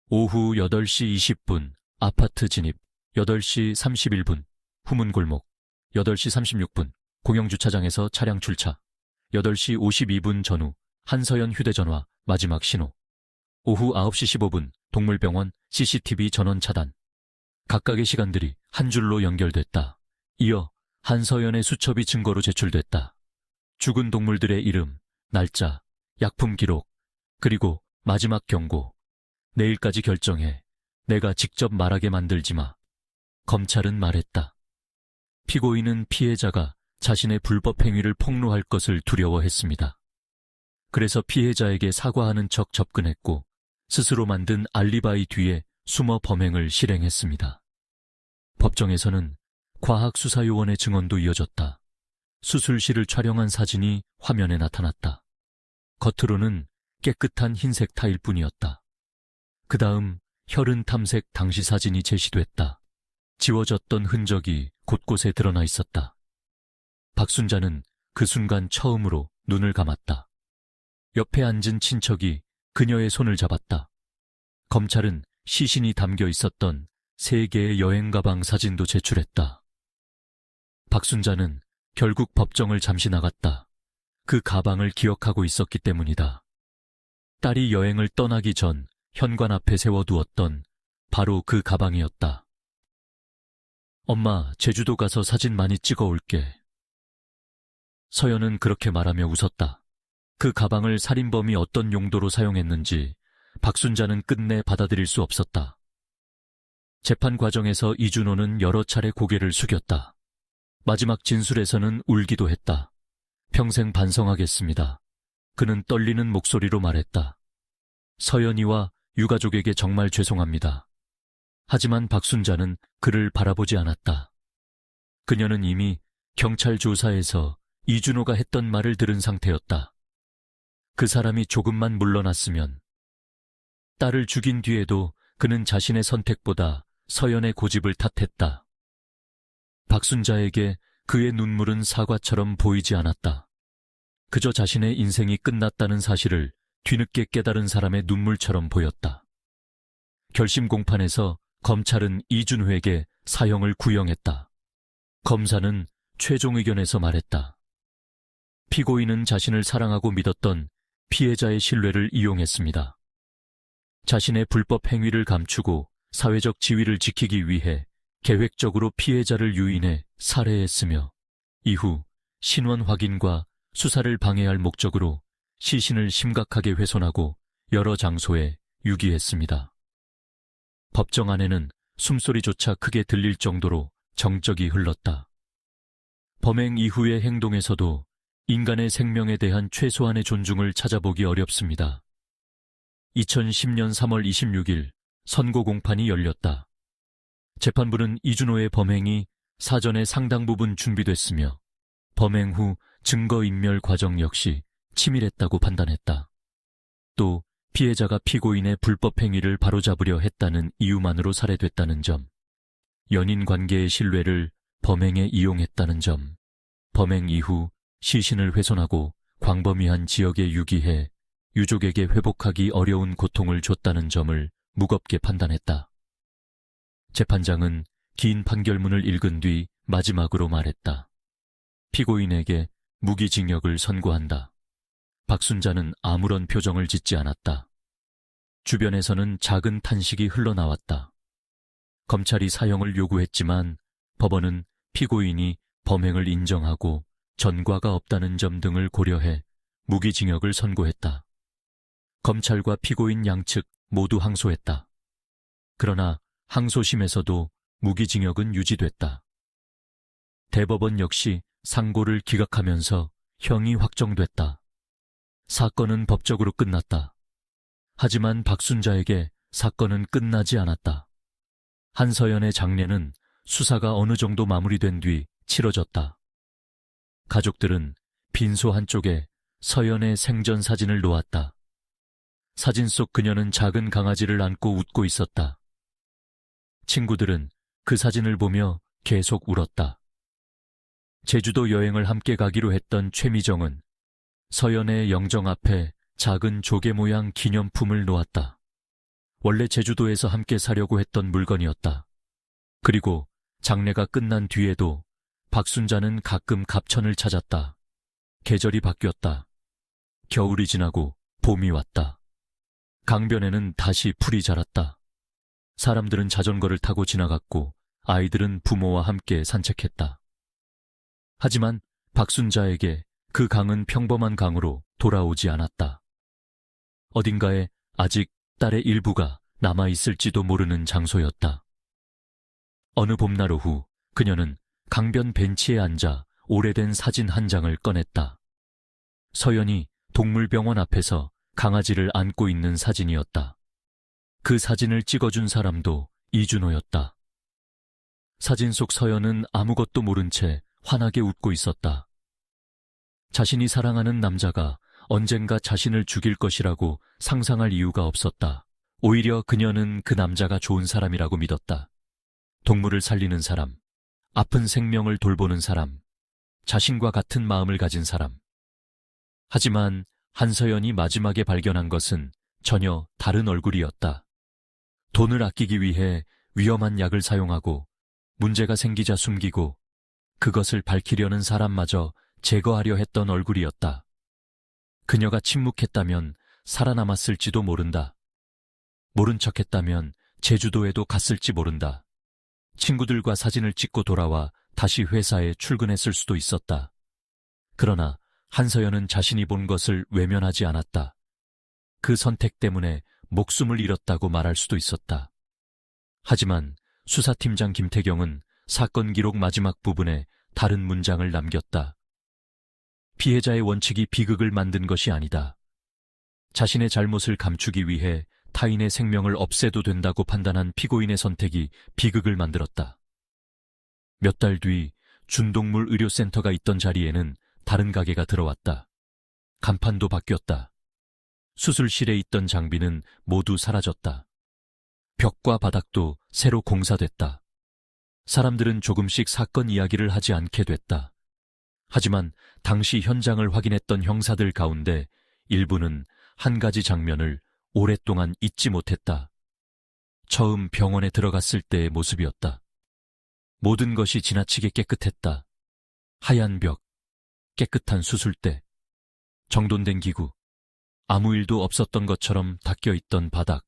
오후 8시 20분 아파트 진입, 8시 31분 후문골목, 8시 36분 공영주차장에서 차량 출차, 8시 52분 전후 한서연 휴대전화 마지막 신호, 오후 9시 15분 동물병원 CCTV 전원 차단. 각각의 시간들이 한 줄로 연결됐다. 이어 한서연의 수첩이 증거로 제출됐다. 죽은 동물들의 이름, 날짜, 약품 기록, 그리고 마지막 경고. 내일까지 결정해. 내가 직접 말하게 만들지 마. 검찰은 말했다. 피고인은 피해자가 자신의 불법 행위를 폭로할 것을 두려워했습니다. 그래서 피해자에게 사과하는 척 접근했고 스스로 만든 알리바이 뒤에 숨어 범행을 실행했습니다. 법정에서는 과학수사요원의 증언도 이어졌다. 수술실을 촬영한 사진이 화면에 나타났다. 겉으로는 깨끗한 흰색 타일 뿐이었다. 그 다음 혈흔 탐색 당시 사진이 제시됐다. 지워졌던 흔적이 곳곳에 드러나 있었다. 박순자는 그 순간 처음으로 눈을 감았다. 옆에 앉은 친척이 그녀의 손을 잡았다. 검찰은 시신이 담겨 있었던 3개의 여행 가방 사진도 제출했다. 박순자는 결국 법정을 잠시 나갔다. 그 가방을 기억하고 있었기 때문이다. 딸이 여행을 떠나기 전 현관 앞에 세워두었던 바로 그 가방이었다. 엄마, 제주도 가서 사진 많이 찍어 올게. 서연은 그렇게 말하며 웃었다. 그 가방을 살인범이 어떤 용도로 사용했는지 박순자는 끝내 받아들일 수 없었다. 재판 과정에서 이준호는 여러 차례 고개를 숙였다. 마지막 진술에서는 울기도 했다. 평생 반성하겠습니다. 그는 떨리는 목소리로 말했다. 서연이와 유가족에게 정말 죄송합니다. 하지만 박순자는 그를 바라보지 않았다. 그녀는 이미 경찰 조사에서 이준호가 했던 말을 들은 상태였다. 그 사람이 조금만 물러났으면. 딸을 죽인 뒤에도 그는 자신의 선택보다 서연의 고집을 탓했다. 박순자에게 그의 눈물은 사과처럼 보이지 않았다. 그저 자신의 인생이 끝났다는 사실을 뒤늦게 깨달은 사람의 눈물처럼 보였다. 결심 공판에서 검찰은 이준호에게 사형을 구형했다. 검사는 최종 의견에서 말했다. 피고인은 자신을 사랑하고 믿었던 피해자의 신뢰를 이용했습니다. 자신의 불법 행위를 감추고 사회적 지위를 지키기 위해 계획적으로 피해자를 유인해 살해했으며 이후 신원 확인과 수사를 방해할 목적으로 시신을 심각하게 훼손하고 여러 장소에 유기했습니다. 법정 안에는 숨소리조차 크게 들릴 정도로 정적이 흘렀다. 범행 이후의 행동에서도 인간의 생명에 대한 최소한의 존중을 찾아보기 어렵습니다. 2010년 3월 26일 선고 공판이 열렸다. 재판부는 이준호의 범행이 사전에 상당 부분 준비됐으며 범행 후 증거인멸 과정 역시 치밀했다고 판단했다. 또 피해자가 피고인의 불법 행위를 바로잡으려 했다는 이유만으로 살해됐다는 점, 연인 관계의 신뢰를 범행에 이용했다는 점, 범행 이후 시신을 훼손하고 광범위한 지역에 유기해 유족에게 회복하기 어려운 고통을 줬다는 점을 무겁게 판단했다. 재판장은 긴 판결문을 읽은 뒤 마지막으로 말했다. 피고인에게 무기징역을 선고한다. 박순자는 아무런 표정을 짓지 않았다. 주변에서는 작은 탄식이 흘러나왔다. 검찰이 사형을 요구했지만 법원은 피고인이 범행을 인정하고 전과가 없다는 점 등을 고려해 무기징역을 선고했다. 검찰과 피고인 양측 모두 항소했다. 그러나 항소심에서도 무기징역은 유지됐다. 대법원 역시 상고를 기각하면서 형이 확정됐다. 사건은 법적으로 끝났다. 하지만 박순자에게 사건은 끝나지 않았다. 한서연의 장례는 수사가 어느 정도 마무리된 뒤 치러졌다. 가족들은 빈소 한쪽에 서연의 생전 사진을 놓았다. 사진 속 그녀는 작은 강아지를 안고 웃고 있었다. 친구들은 그 사진을 보며 계속 울었다. 제주도 여행을 함께 가기로 했던 최미정은 서연의 영정 앞에 작은 조개 모양 기념품을 놓았다. 원래 제주도에서 함께 사려고 했던 물건이었다. 그리고 장례가 끝난 뒤에도 박순자는 가끔 갑천을 찾았다. 계절이 바뀌었다. 겨울이 지나고 봄이 왔다. 강변에는 다시 풀이 자랐다. 사람들은 자전거를 타고 지나갔고 아이들은 부모와 함께 산책했다. 하지만 박순자에게 그 강은 평범한 강으로 돌아오지 않았다. 어딘가에 아직 딸의 일부가 남아있을지도 모르는 장소였다. 어느 봄날 오후 그녀는 강변 벤치에 앉아 오래된 사진 한 장을 꺼냈다. 서연이 동물병원 앞에서 강아지를 안고 있는 사진이었다. 그 사진을 찍어준 사람도 이준호였다. 사진 속 서연은 아무것도 모른 채 환하게 웃고 있었다. 자신이 사랑하는 남자가 언젠가 자신을 죽일 것이라고 상상할 이유가 없었다. 오히려 그녀는 그 남자가 좋은 사람이라고 믿었다. 동물을 살리는 사람, 아픈 생명을 돌보는 사람, 자신과 같은 마음을 가진 사람. 하지만 한서연이 마지막에 발견한 것은 전혀 다른 얼굴이었다. 돈을 아끼기 위해 위험한 약을 사용하고 문제가 생기자 숨기고 그것을 밝히려는 사람마저 제거하려 했던 얼굴이었다. 그녀가 침묵했다면 살아남았을지도 모른다. 모른 척했다면 제주도에도 갔을지 모른다. 친구들과 사진을 찍고 돌아와 다시 회사에 출근했을 수도 있었다. 그러나 한서연은 자신이 본 것을 외면하지 않았다. 그 선택 때문에 목숨을 잃었다고 말할 수도 있었다. 하지만 수사팀장 김태경은 사건 기록 마지막 부분에 다른 문장을 남겼다. 피해자의 원칙이 비극을 만든 것이 아니다. 자신의 잘못을 감추기 위해 타인의 생명을 없애도 된다고 판단한 피고인의 선택이 비극을 만들었다. 몇 달 뒤 준동물 의료센터가 있던 자리에는 다른 가게가 들어왔다. 간판도 바뀌었다. 수술실에 있던 장비는 모두 사라졌다. 벽과 바닥도 새로 공사됐다. 사람들은 조금씩 사건 이야기를 하지 않게 됐다. 하지만 당시 현장을 확인했던 형사들 가운데 일부는 한 가지 장면을 오랫동안 잊지 못했다. 처음 병원에 들어갔을 때의 모습이었다. 모든 것이 지나치게 깨끗했다. 하얀 벽, 깨끗한 수술대, 정돈된 기구, 아무 일도 없었던 것처럼 닦여있던 바닥.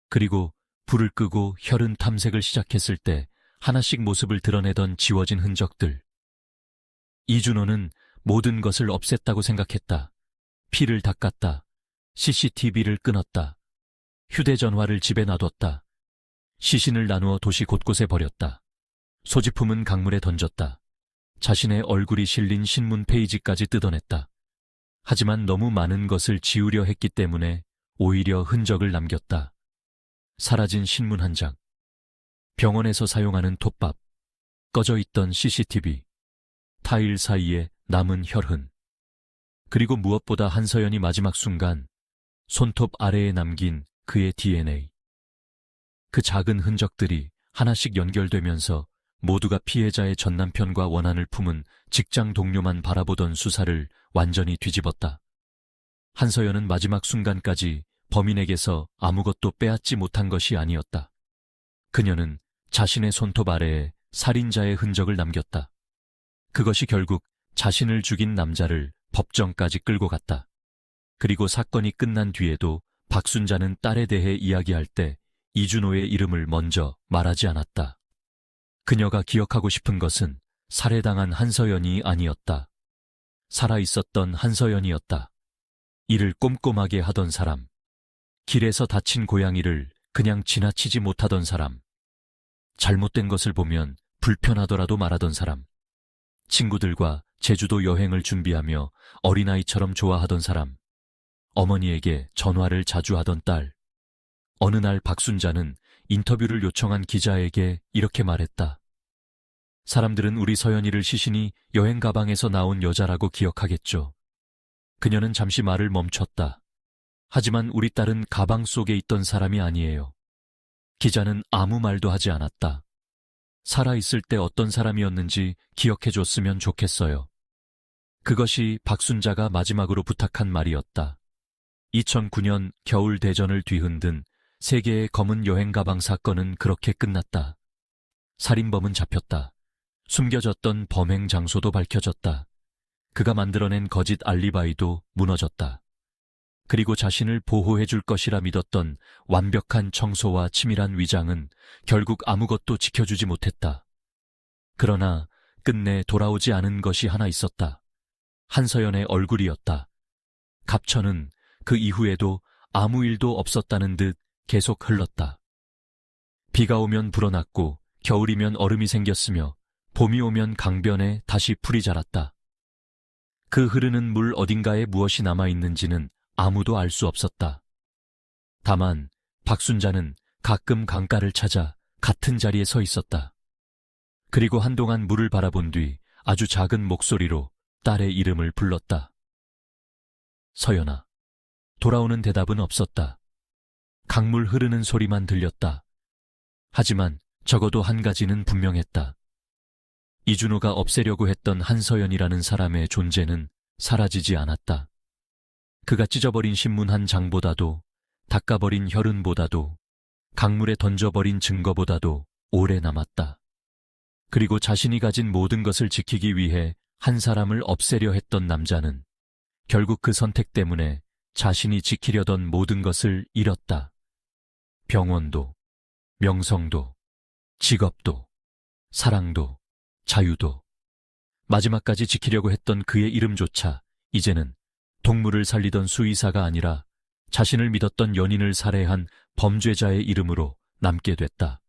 그리고 불을 끄고 혈흔 탐색을 시작했을 때 하나씩 모습을 드러내던 지워진 흔적들. 이준호는 모든 것을 없앴다고 생각했다. 피를 닦았다. CCTV를 끊었다. 휴대전화를 집에 놔뒀다. 시신을 나누어 도시 곳곳에 버렸다. 소지품은 강물에 던졌다. 자신의 얼굴이 실린 신문 페이지까지 뜯어냈다. 하지만 너무 많은 것을 지우려 했기 때문에 오히려 흔적을 남겼다. 사라진 신문 한 장, 병원에서 사용하는 톱밥, 꺼져 있던 CCTV, 타일 사이에 남은 혈흔. 그리고 무엇보다 한서연이 마지막 순간 손톱 아래에 남긴 그의 DNA. 그 작은 흔적들이 하나씩 연결되면서 모두가 피해자의 전남편과 원한을 품은 직장 동료만 바라보던 수사를 완전히 뒤집었다. 한서연은 마지막 순간까지 범인에게서 아무것도 빼앗지 못한 것이 아니었다. 그녀는 자신의 손톱 아래에 살인자의 흔적을 남겼다. 그것이 결국 자신을 죽인 남자를 법정까지 끌고 갔다. 그리고 사건이 끝난 뒤에도 박순자는 딸에 대해 이야기할 때 이준호의 이름을 먼저 말하지 않았다. 그녀가 기억하고 싶은 것은 살해당한 한서연이 아니었다. 살아있었던 한서연이었다. 일을 꼼꼼하게 하던 사람. 길에서 다친 고양이를 그냥 지나치지 못하던 사람. 잘못된 것을 보면 불편하더라도 말하던 사람. 친구들과 제주도 여행을 준비하며 어린아이처럼 좋아하던 사람, 어머니에게 전화를 자주 하던 딸. 어느 날 박순자는 인터뷰를 요청한 기자에게 이렇게 말했다. 사람들은 우리 서연이를 시신이 여행 가방에서 나온 여자라고 기억하겠죠. 그녀는 잠시 말을 멈췄다. 하지만 우리 딸은 가방 속에 있던 사람이 아니에요. 기자는 아무 말도 하지 않았다. 살아있을 때 어떤 사람이었는지 기억해줬으면 좋겠어요. 그것이 박순자가 마지막으로 부탁한 말이었다. 2009년 겨울 대전을 뒤흔든 세계의 검은 여행 가방 사건은 그렇게 끝났다. 살인범은 잡혔다. 숨겨졌던 범행 장소도 밝혀졌다. 그가 만들어낸 거짓 알리바이도 무너졌다. 그리고 자신을 보호해줄 것이라 믿었던 완벽한 청소와 치밀한 위장은 결국 아무것도 지켜주지 못했다. 그러나 끝내 돌아오지 않은 것이 하나 있었다. 한서연의 얼굴이었다. 갑천은 그 이후에도 아무 일도 없었다는 듯 계속 흘렀다. 비가 오면 불어났고 겨울이면 얼음이 생겼으며 봄이 오면 강변에 다시 풀이 자랐다. 그 흐르는 물 어딘가에 무엇이 남아있는지는 아무도 알 수 없었다. 다만 박순자는 가끔 강가를 찾아 같은 자리에 서 있었다. 그리고 한동안 물을 바라본 뒤 아주 작은 목소리로 딸의 이름을 불렀다. 서연아. 돌아오는 대답은 없었다. 강물 흐르는 소리만 들렸다. 하지만 적어도 한 가지는 분명했다. 이준호가 없애려고 했던 한서연이라는 사람의 존재는 사라지지 않았다. 그가 찢어버린 신문 한 장보다도, 닦아버린 혈흔보다도, 강물에 던져버린 증거보다도 오래 남았다. 그리고 자신이 가진 모든 것을 지키기 위해 한 사람을 없애려 했던 남자는 결국 그 선택 때문에 자신이 지키려던 모든 것을 잃었다. 병원도, 명성도, 직업도, 사랑도, 자유도. 마지막까지 지키려고 했던 그의 이름조차 이제는 동물을 살리던 수의사가 아니라 자신을 믿었던 연인을 살해한 범죄자의 이름으로 남게 됐다.